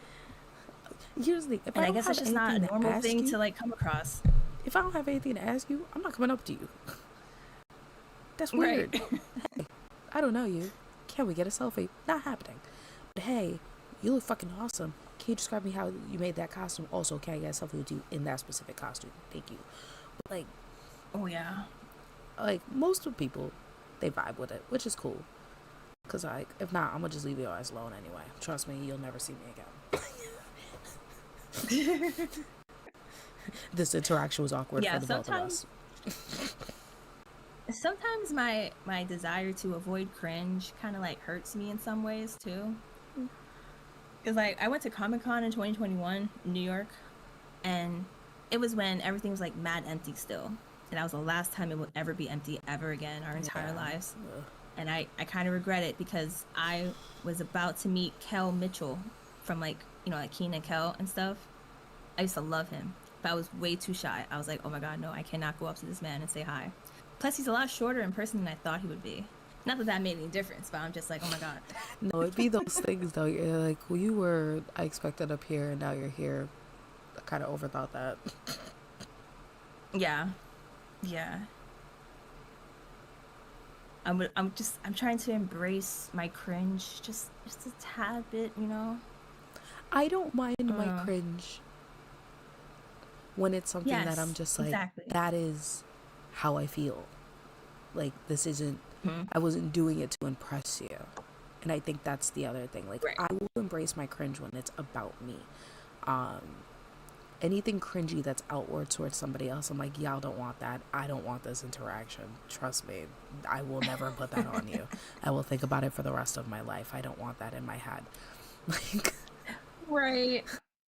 here's the thing. If and I I don't guess have it's just not a anything to normal ask thing you, to like come across. if I don't have anything to ask you, I'm not coming up to you. That's weird. Right. Hey, I don't know you. Can we get a selfie? Not happening. But hey, you look fucking awesome. Can you describe me how you made that costume? Also, can I get a selfie with you in that specific costume? Thank you. But Oh yeah. like most of the people, they vibe with it, which is cool. Cause like, if not, I'm gonna just leave your eyes alone anyway. Trust me, you'll never see me again. This interaction was awkward for the both of us. Sometimes my desire to avoid cringe kind of like hurts me in some ways too. Cause like I went to Comic-Con in 2021 in New York, and it was when everything was like mad empty still, and that was the last time it would ever be empty ever again our entire lives. Ugh. And I kind of regret it because I was about to meet Kel Mitchell from like, you know, like Keen and Kel and stuff. I used to love him, but I was way too shy. I was like, oh my god, no, I cannot go up to this man and say hi. Plus, he's a lot shorter in person than I thought he would be. Not that that made any difference, but I'm just like, oh my god. No, it'd be those things though. You're like, well, you were, I expected up here, and now you're here. I kind of overthought that. Yeah, yeah. I'm trying to embrace my cringe just a tad bit, you know. I don't mind my Uh. cringe when it's something that Yes, I'm just like, exactly. that is how I feel. Like, this isn't, Mhm. I wasn't doing it to impress you. And I think that's the other thing. Like, Right. I will embrace my cringe when it's about me. Anything cringy that's outward towards somebody else, I'm like, y'all don't want that. I don't want this interaction. Trust me. I will never put that on you. I will think about it for the rest of my life. I don't want that in my head. Like, Right.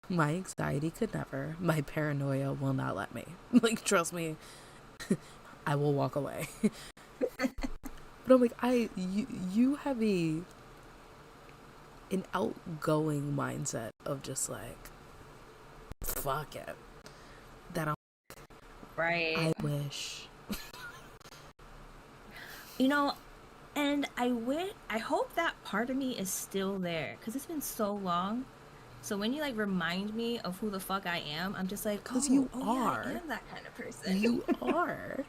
my anxiety could never. My paranoia will not let me. Like, trust me. I will walk away. But I'm like, you have an outgoing mindset of just like, fuck it. That I'm, Right. I wish. You know, and I hope that part of me is still there because it's been so long. So when you like remind me of who the fuck I am, I'm just like, 'Cause oh, you yeah, are. I am that kind of person. You are.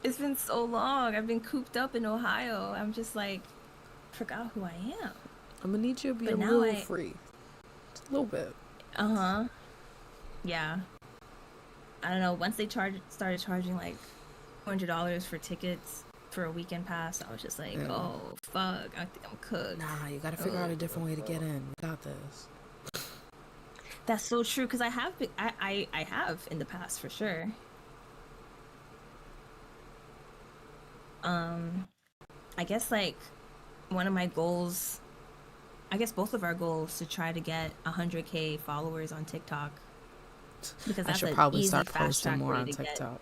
It's been so long. I've been cooped up in Ohio. I'm just like, forgot who I am. I'm gonna need you to be But a now little free. A little bit. Uh-huh. Yeah. I don't know. Once they started charging like $200 for tickets for a weekend pass, I was just like, Yeah. oh fuck, I think I'm cooked. Nah, you gotta figure out a different way to get in. We got this. That's so true because I have in the past for sure. I guess like one of my goals, I guess both of our goals to try to get 100K followers on TikTok because I that's should an probably easy start fast posting track more way on to get. TikTok.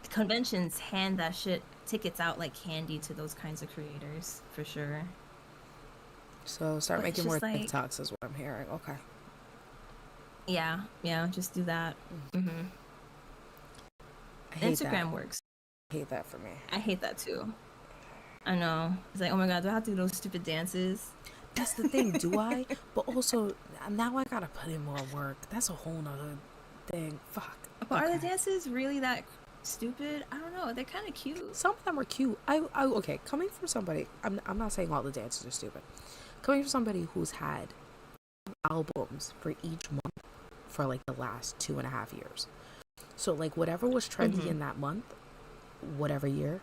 Conventions hand that shit tickets out like candy to those kinds of creators for sure. So start But it's making more just like- TikToks is what I'm hearing. Okay. Yeah, just do that. I hate Instagram that. works. I hate that for me. I hate that too. I know. It's like, oh my god, do I have to do those stupid dances? That's the thing, do I? But also, now I gotta put in more work. That's a whole nother thing. Fuck. But are the Okay. dances really that stupid? I don't know. They're kind of cute. Some of them are cute. Okay, coming from somebody, I'm not saying all the dances are stupid. Coming from somebody who's had albums for each month for like the last 2.5 years. So like whatever was trendy in that month, whatever year,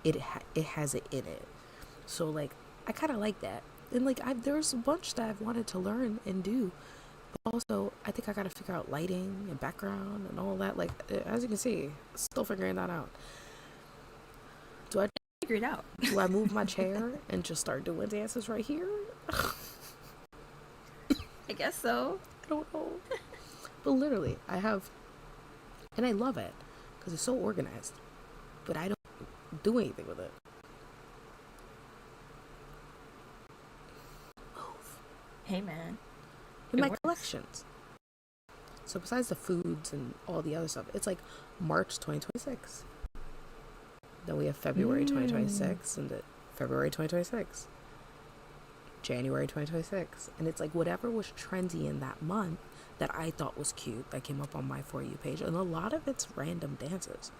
it has it in it. So like I kind of like that. And like there's a bunch that I've wanted to learn and do. But also I think I got to figure out lighting and background and all that. Like as you can see, still figuring that out. Figure it out. Do I move my chair and just start doing dances right here? I guess so. I don't know. But literally, I have, and I love it because it's so organized, but I don't do anything with it. Move. Hey man. In It my works. collections. So besides the foods and all the other stuff, it's like March 2026. Then we have February 2026 and February 2026. January 2026. And it's like whatever was trendy in that month that I thought was cute that came up on my For You page. And a lot of it's random dances.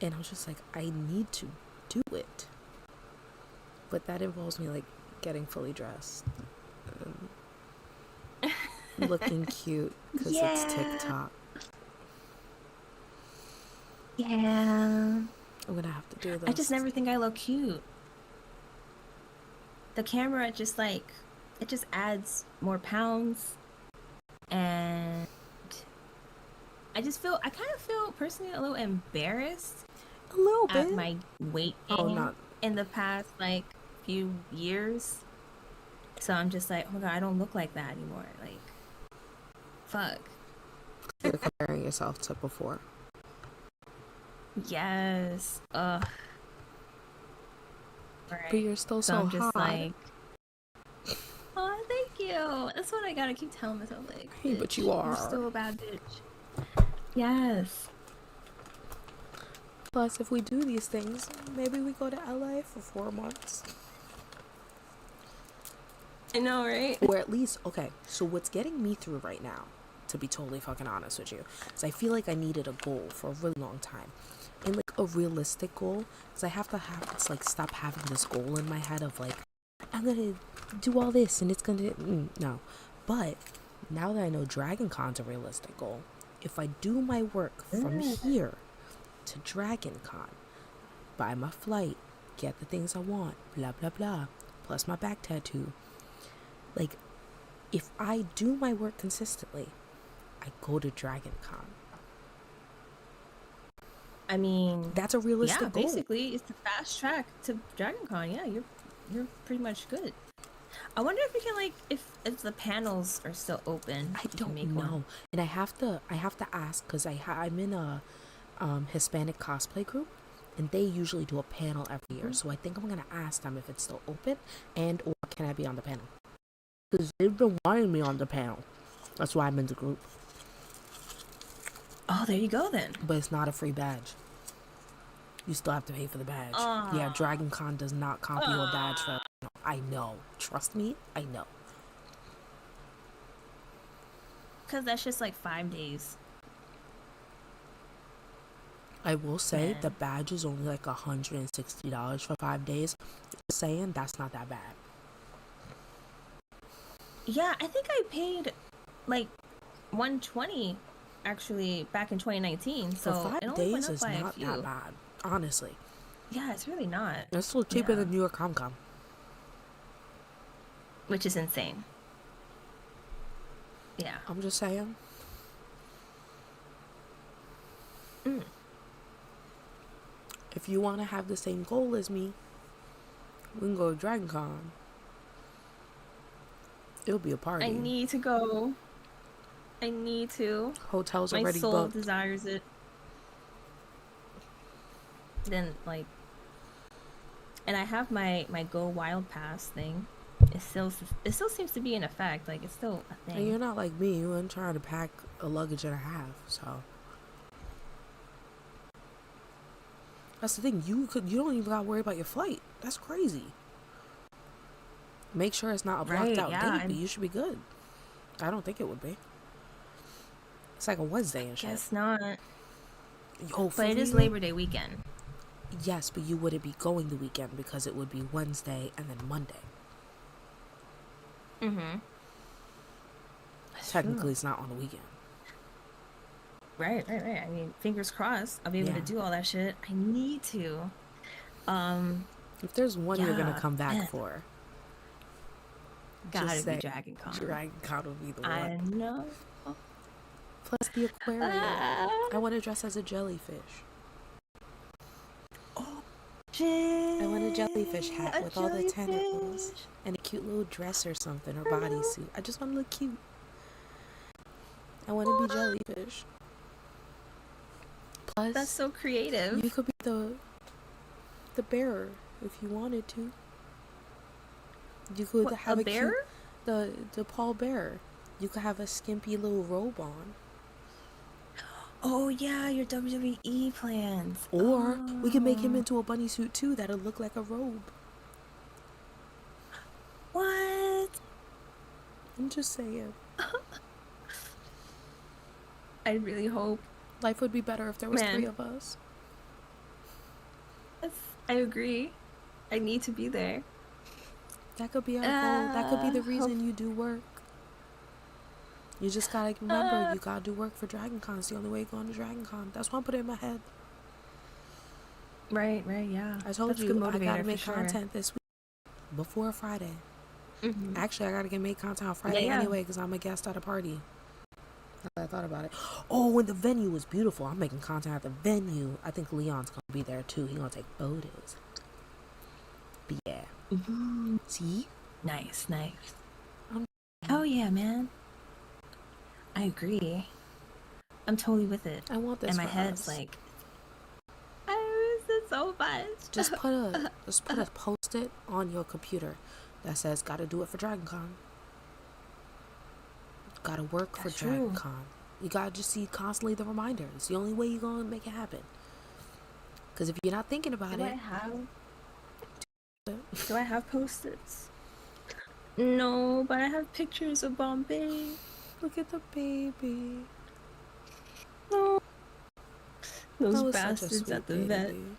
And I was just like, I need to do it. But that involves me like getting fully dressed. And looking cute because it's TikTok. Yeah. I'm gonna have to do this. I just never think I look cute. The camera just like, it just adds more pounds. And I kind of feel personally a little embarrassed a little at bit. my weight Oh, gain not- in the past like few years. So I'm just like, oh my god, I don't look like that anymore. Like, fuck. You're comparing yourself to before. Yes. Ugh. But Right. you're still So so I'm just hot. like, oh, thank you. That's what I gotta keep telling myself. Like, Hey, but bitch, you you're are. still a bad bitch. Yes. Plus, if we do these things, maybe we go to LA for 4 months. I know, right? Or at least, okay, so what's getting me through right now, to be totally fucking honest with you, is I feel like I needed a goal for a really long time. And like a realistic goal, because I have to like stop having this goal in my head of like, I'm gonna do all this and it's gonna, no. But now that I know Dragon Con's a realistic goal, if I do my work from here to Dragon Con, buy my flight, get the things I want, blah blah blah, plus my back tattoo, like, if I do my work consistently, I go to Dragon Con. I mean, That's a realistic yeah, goal. basically, it's the fast track to Dragon Con. Yeah, you're pretty much good. I wonder if we can like if the panels are still open. I if you can don't make know, one. and I have to ask because I'm in a Hispanic cosplay group, and they usually do a panel every year. So I think I'm gonna ask them if it's still open, and or can I be on the panel? Because they've been wanting me on the panel. That's why I'm in the group. Oh, there you go then. But it's not a free badge. You still have to pay for the badge. Yeah, Dragon Con does not comp you a badge for. I know. Trust me, I know. Because that's just like 5 days. I will say Man. the badge is only like $160 for 5 days. Just saying, that's not that bad. Yeah, I think I paid like 120 actually back in 2019. For So it only went 5 days up is by a not that few. bad, honestly. Yeah, it's really not. It's still cheaper Yeah, than New York Comic Con. which is insane. Yeah. I'm just saying. Mm. If you want to have the same goal as me, we can go to Dragon Con. It'll be a party. I need to go. I need to. Hotels My already soul booked. desires it. Then like, and I have my Go Wild Pass thing. It still seems to be in effect. Like it's still a And you're thing. not like me. You ain't trying to pack a luggage and a half. So that's the thing. You don't even gotta worry about your flight. That's crazy. Make sure it's not a blocked Right? out Yeah. date, but you should be good. I don't think it would be. It's like a Wednesday and shit. Guess not. Yo, But it is real? Labor Day weekend. Yes, but you wouldn't be going the weekend because it would be Wednesday and then Monday. Mm-hmm. Technically, it's not on the weekend. Right. I mean, fingers crossed. I'll be able Yeah. to do all that shit. I need to. If there's one you're gonna Yeah, come back man. for, Gotta just be say Dragon Con. Dragon Con will be the I one. know. Plus the aquarium. Ah, I want to dress as a jellyfish. shit. I want a jellyfish hat A with all the tentacles jellyfish. and a cute little dress or something or bodysuit. I just want to look cute. I want to be jellyfish. Plus, That's so creative. you could be the bearer if you wanted to. You could What, have a a cute, bearer? the pallbearer. You could have a skimpy little robe on. Oh yeah, your WWE plans. Or we can make him Oh. into a bunny suit too that'll look like a robe. What? I'm just saying. I really hope. Life would be better if there was Man. 3 of us. I agree. I need to be there. That could be our goal. That could be the hope- reason you do work. You just gotta remember, you gotta do work for Dragon Con. It's the only way you're going to Dragon Con. That's why I put it in my head. Right, yeah. I told That's a you good I gotta motivator make for sure. content this week before Friday. Mhm. Actually, I gotta get made content on Friday Yeah. anyway because I'm a guest at a party. I thought about it. Oh, and the venue was beautiful. I'm making content at the venue. I think Leon's gonna be there too. He's gonna take photos. But yeah. Mhm. See? Nice. Um, Oh yeah, man. I agree. I'm totally with it. I want this And my for head's us. like, I miss it so much. Just put a post-it on your computer that says "Gotta do it for Dragon Con." Gotta work for That's Dragon true. Con. You gotta just see constantly the reminder. It's the only way you're gonna make it happen. Because if you're not thinking about Do I it, have post-its? No, but I have pictures of Bombay. look at the baby. No. Those That was such a bastards sweet at the vet. baby.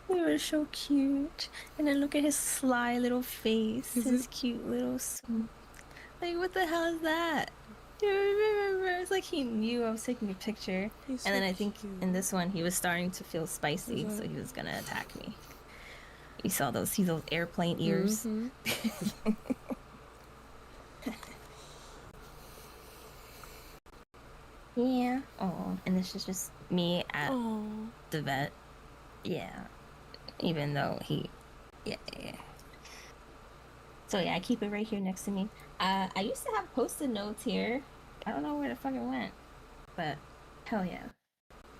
They were so cute. And then look at his sly little face. Is His it- cute little like, what the hell is that? It's like he knew I was taking a picture. He's And then so I think cute. in this one he was starting to feel spicy, so he was gonna attack me. You saw those airplane ears. Mhm. Yeah. Oh, and this is just me at Oh, the vet. Yeah. Even though yeah. So yeah, I keep it right here next to me. I used to have post-it notes here. I don't know where the fuck it went. But hell yeah.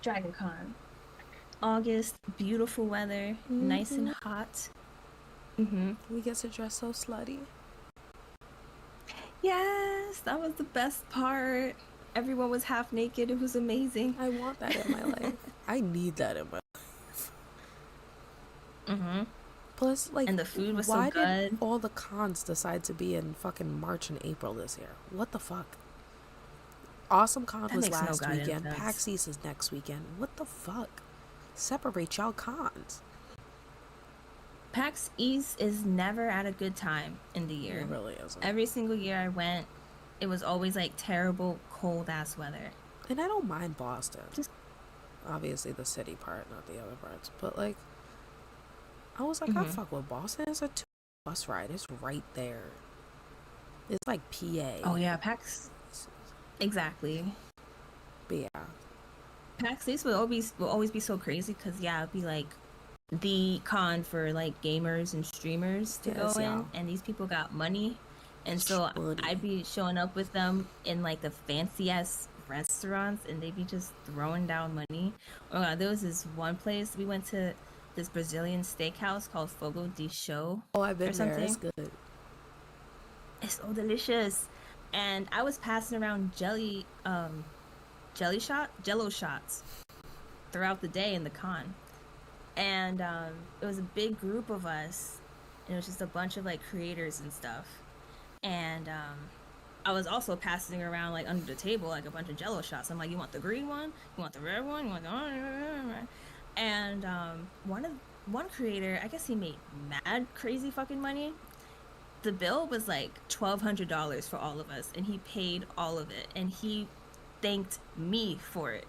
Dragon Con. August, beautiful weather, nice and hot. we get to dress so slutty. Yes, that was the best part. Everyone was half naked. It was amazing. I want that in my life. I need that in my life. Plus, like, And the food was so why good. did all the cons decide to be in fucking March and April this year? What the fuck? Awesome Con That was makes no last goddamn weekend. sense. PAX East is next weekend. What the fuck? Separate y'all cons. PAX East is never at a good time in the year. It really isn't. Every single year I went, it was always like terrible, cold ass weather. And I don't mind Boston. Just Obviously the city part, not the other parts. But like, I was like, I fuck with Boston. It's a 2 bus ride. It's right there. It's like PA. oh yeah, PAX. Exactly. But yeah. PAX East will always be so crazy because yeah, it'd be like the con for like gamers and streamers to Yes, go in, yeah. and these people got money, and so Money. I'd be showing up with them in like the fancy ass restaurants, and they'd be just throwing down money. Oh god, there was this one place we went to, this Brazilian steakhouse called Fogo de Chão Oh, I've been or there. It's something. good. It's so delicious, and I was passing around jello shots throughout the day in the con. And it was a big group of us, and it was just a bunch of like creators and stuff. And I was also passing around like under the table like a bunch of jello shots. I'm like, you want the green one, you want the red one, you want the orange? And one creator, I guess he made mad crazy fucking money. The bill was like $1,200 for all of us, and he paid all of it, and he thanked me for it.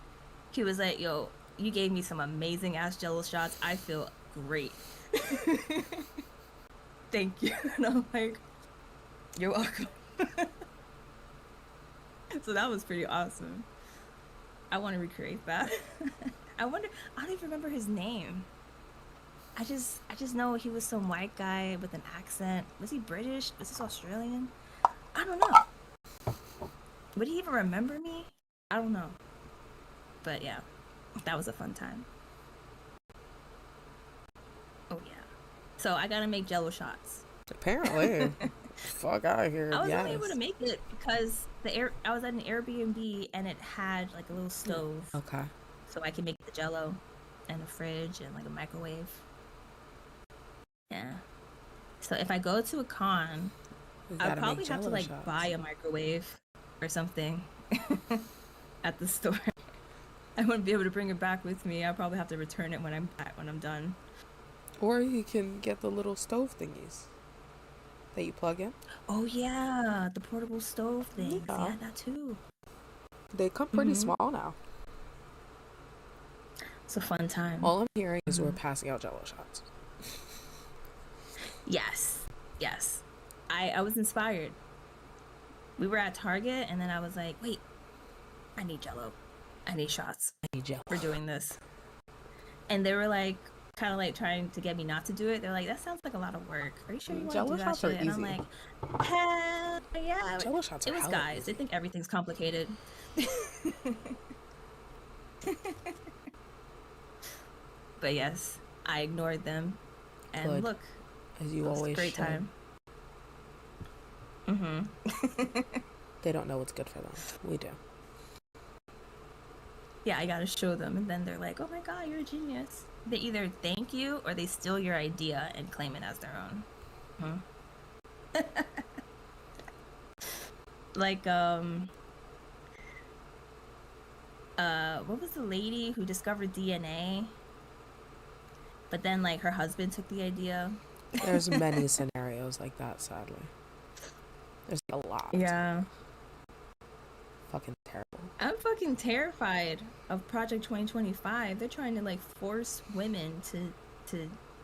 He was like, yo, you gave me some amazing ass jello shots. I feel great. Thank you. And I'm like, you're welcome. So that was pretty awesome. I want to recreate that. I don't even remember his name. I just know he was some white guy with an accent. Was he British? Was this Australian? I don't know. Would he even remember me? I don't know. But yeah, that was a fun time. Oh yeah. So I gotta make jello shots. Apparently. Fuck out of here. I was yes. only able to make it because I was at an Airbnb and it had like a little stove. Okay. So I can make the jello and a fridge and like a microwave. Yeah. So if I go to a con, We I'll gotta probably make have to Jell-O like shots. buy a microwave or something at the store. I wouldn't be able to bring it back with me. I'll probably have to return it when I'm back, when I'm done. Or you can get the little stove thingies that you plug in. Oh yeah, the portable stove things. Yeah. Yeah, that too. They come pretty small now. It's a fun time. All I'm hearing is we're passing out Jell-O shots. Yes. Yes. I was inspired. We were at Target and then I was like, wait, I need jello. I need shots. I need Jell-O. For doing this. And they were like, kind of like trying to get me not to do it. They're like, that sounds like a lot of work. Are you sure you want to Jell-O do that shots are shit? And I'm easy. like, hell yeah. Jell-O shots are It was hella guys. easy. They think everything's complicated. But yes, I ignored them. And Good. look, As you it was a always great should. time. Mm-hmm. They don't know what's good for them. We do. Yeah, I gotta show them, and then they're like, "Oh my god, you're a genius." They either thank you or they steal your idea and claim it as their own. Like, what was the lady who discovered DNA? But then, like, her husband took the idea. There's many scenarios like that, sadly. There's a lot. Yeah. Fucking terrible. I'm fucking terrified of Project 2025. They're trying to, like, force women to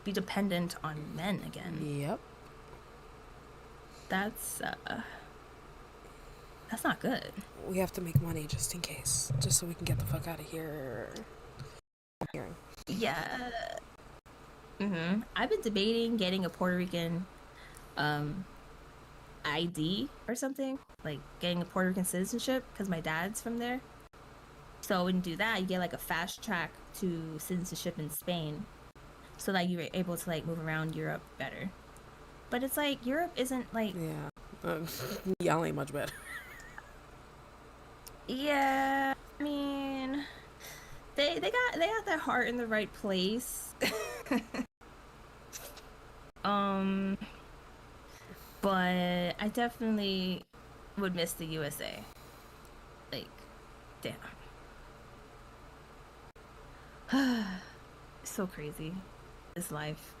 be dependent on men again. Yep. That's not good. We have to make money just in case. Just so we can get the fuck out of here. I'm hearing. Yeah. I've been debating getting a Puerto Rican ID or something, like getting a Puerto Rican citizenship because my dad's from there. So when you do that, you get like a fast track to citizenship in Spain, so that you're able to like move around Europe better. But it's like Europe isn't like Yeah. Y'all ain't much better. yeah. I mean, they got their heart in the right place. But I definitely would miss the USA. Like, damn. So crazy. This life.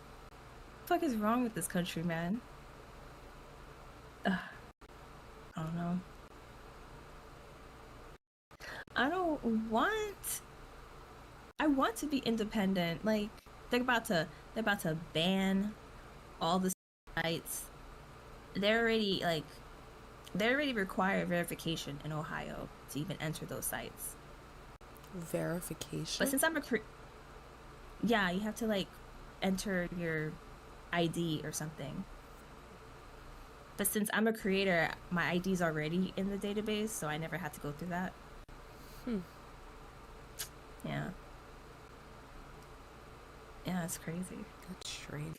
fuck is wrong with this country, man? Ugh, I don't know. I don't want. I want to be independent. Like they're about to ban all the sites. They already require verification in Ohio to even enter those sites. Verification. But since yeah, you have to like enter your ID or something. But since I'm a creator, my ID's already in the database, so I never had to go through that. Yeah. Yeah, it's crazy. That's strange.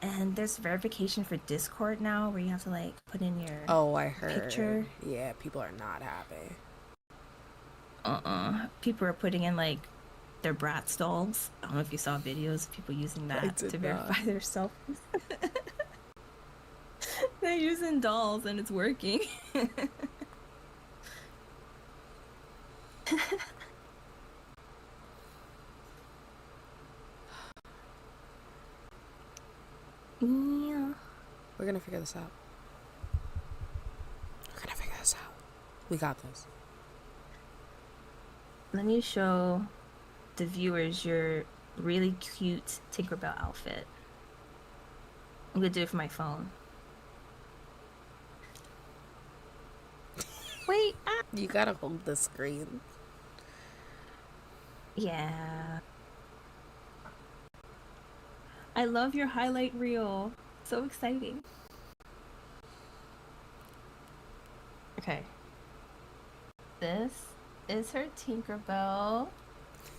And there's verification for Discord now where you have to like put in your I heard. picture. Yeah, people are not happy. People are putting in like their Bratz dolls. I don't know if you saw videos of people using that to verify their selfies. They're using dolls and it's working. Yeah. We're gonna figure this out. We got this. Let me show the viewers your really cute Tinkerbell outfit. I'm gonna do it for my phone. Wait, You gotta hold the screen. yeah. I love your highlight reel. So exciting. Okay. This is her Tinkerbell.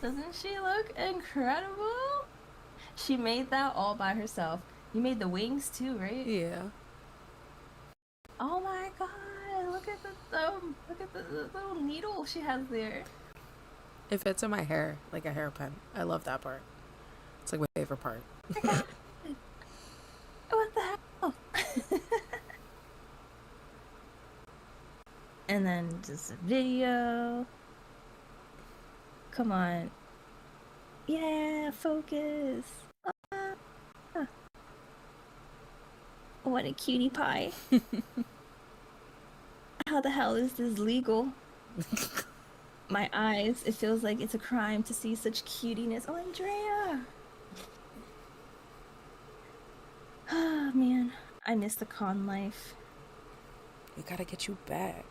Doesn't she look incredible? She made that all by herself. You made the wings too, right? Yeah. Oh my god, look at the thumb. Look at the little needle she has there. It fits in my hair like a hairpin. I love that part. It's like my favorite part. What the hell? And then just a video. Come on. Yeah, focus. Ah. What a cutie pie. How the hell is this legal? My eyes, it feels like it's a crime to see such cutiness. Oh, Andrea! Ah, man. I miss the con life. We gotta get you back.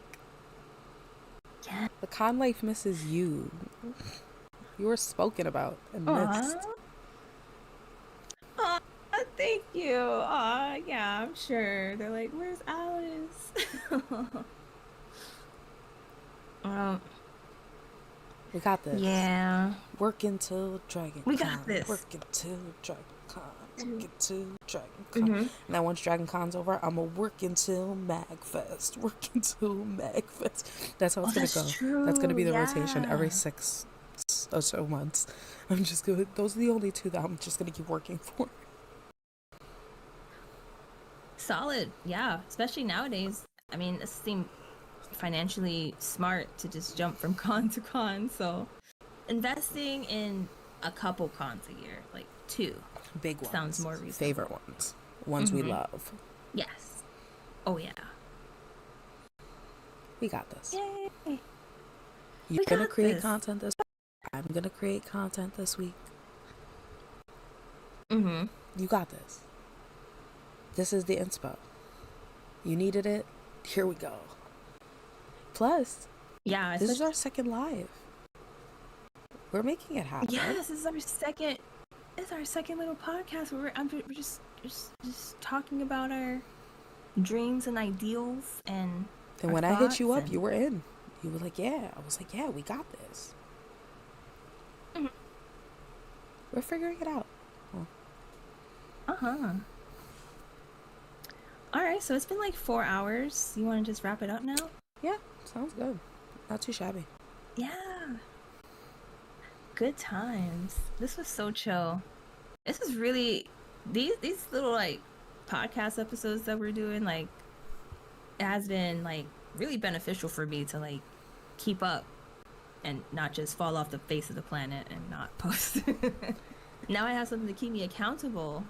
Yeah. The con life misses you. You were spoken about and missed. Aw, thank you. Aw, yeah, I'm sure. They're like, where's Alice? We got this. Yeah. Work until Dragon We Con. got this. Work until Dragon Con. Work until Dragon Con. And then once Dragon Con's over, I'ma work until Magfest. Work until Magfest. That's how it's gonna go. True. That's gonna be the rotation every 6 or so months. I'm just gonna. Those are the only 2 that I'm just gonna keep working for. Solid. Yeah. Especially nowadays. I mean, it seems financially smart to just jump from con to con. So investing in a couple cons a year, like 2. Big ones. Sounds more reasonable. Favorite ones. Ones we love. Yes. Oh, yeah. We got this. Yay. You're gonna create content this week. I'm gonna create content this week. Mm-hmm. You got this. This is the inspo. You needed it. Here we go. Plus, yeah, this is our second live. We're making it happen. Yeah, this is our second. It's our second little podcast where we're just talking about our dreams and ideals and. And when I hit you up, you were in. You were like, "Yeah." I was like, "Yeah, we got this." Mm-hmm. We're figuring it out. All right, so it's been like 4 hours. You want to just wrap it up now? Yeah, sounds good. Not too shabby. Yeah. Good times. This was so chill. This was really these little like podcast episodes that we're doing, like it has been like really beneficial for me to like keep up and not just fall off the face of the planet and not post. Now I have something to keep me accountable.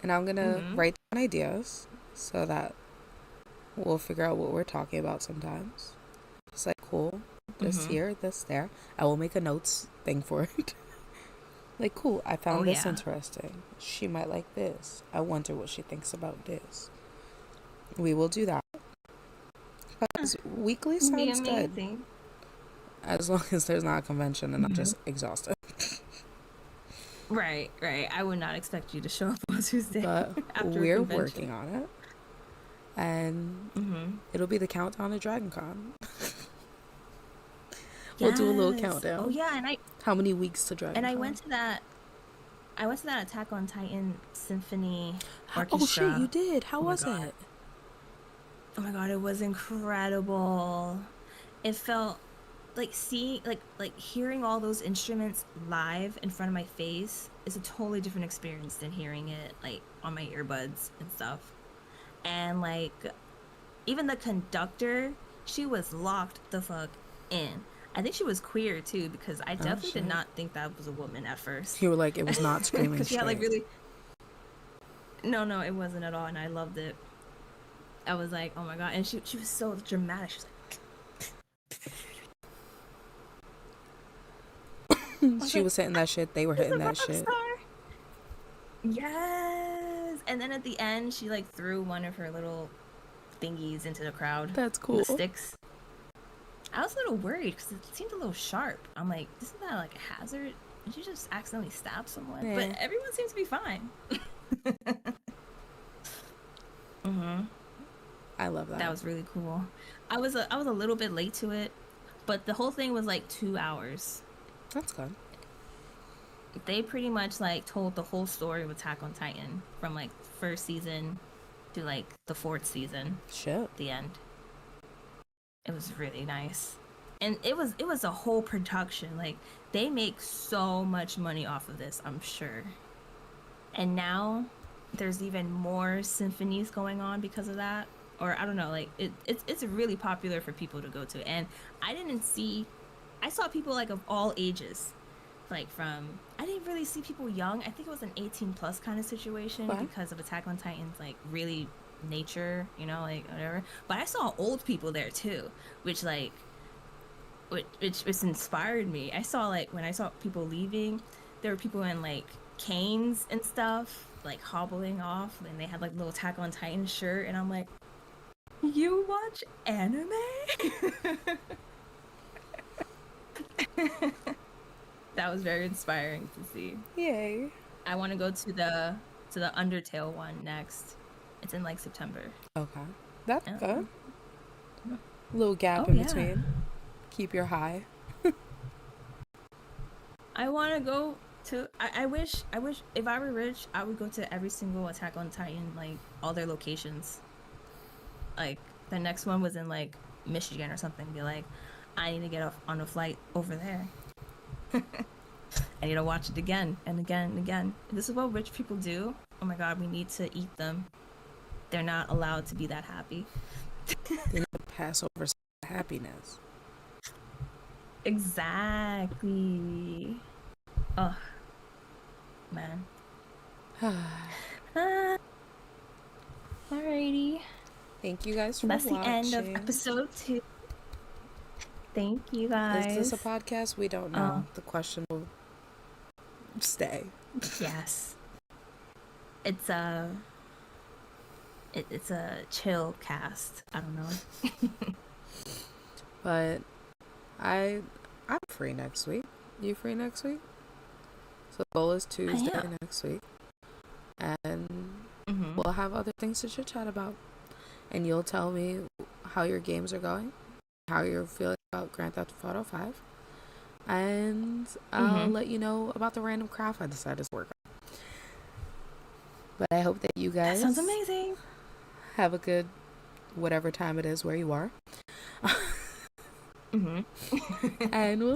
And I'm gonna Mm-hmm. write down ideas so that we'll figure out what we're talking about sometimes. It's like, cool, this Mm-hmm. here, this there. I will make a notes thing for it. Like, cool, I Oh found this yeah. interesting. She might like this. I wonder what she thinks about this. We will do that. Because weekly It'd be sounds good. amazing. As long as there's not a convention and I'm Mm-hmm. just exhausted. Right, right. I would not expect you to show up on Tuesday But after a we're working convention. on it. And Mm-hmm. it'll be the countdown to Dragon Con. We'll do a little Yes. Oh countdown. yeah, How many weeks to Dragon and I Con? went to that. I went to that Attack on Titan Symphony Oh shit, you Orchestra. did. How Oh my was god. it? Oh my god, it was incredible. It felt like seeing like hearing all those instruments live in front of my face is a totally different experience than hearing it like on my earbuds and stuff. And like even the conductor, she was locked the fuck in. I think she was queer too because I Oh definitely did shit. not think that was a woman at first. You were like, it was not screaming Because she had like straight. really no, no, it wasn't at all, and I loved it. I was like, oh my god, and she was so dramatic. She was I was She like, was hitting that shit. They were "She's hitting a that rock shit. star." Yes. And then at the end, she like threw one of her little thingies into the crowd. That's The cool. sticks. I was a little worried because it seemed a little sharp. I'm like, isn't that like a hazard? Did you just accidentally stab someone? Yeah. But everyone seems to be fine. Mm-hmm. I love that. That was really cool. I was a little bit late to it, but the whole thing was like 2 hours. That's good. They pretty much like told the whole story of Attack on Titan from like first season to like the fourth season, Shit. the end. It was really nice. And it was a whole production. Like they make so much money off of this, I'm sure. And now there's even more symphonies going on because of that. Or I don't know, like it's really popular for people to go to. And I saw people like of all ages. Like from I didn't really see people young. I think it was an 18 plus kind of situation What? because of Attack on Titan's like really nature, like whatever. But I saw old people there too, which like which inspired me. I saw like when I saw people leaving, there were people in like canes and stuff, like hobbling off, and they had like little Attack on Titan shirt, and I'm like, you watch anime? That was very inspiring to see. Yay. I want to go to the Undertale one next. It's in like September. Okay. That's Yeah. good. Little gap Oh, in yeah. between. Keep your high. I want to go to. I wish if I were rich, I would go to every single Attack on Titan, like all their locations. Like the next one was in like Michigan or something. Be like, I need to get off on a flight over there. I need to watch it again and again and again. This is what rich people do. Oh my god, we need to eat them. They're not allowed to be that happy. They need to pass over some happiness. Exactly. Oh, man. Alrighty. Thank you guys for That's the watching. end of episode 2. Thank you guys. Is this a podcast? We don't know. The question will stay. Yes. It's a chill cast. I don't know. But I'm free next week. You free next week? So the goal is Tuesday am. next week. And Mm-hmm. we'll have other things to chit chat about. And you'll tell me how your games are going, how you're feeling about Grand Theft Auto 5. And I'll let you know about the random craft I decided to work on. But I hope that you That guys sounds amazing. have a good whatever time it is where you are. Mm-hmm. And we'll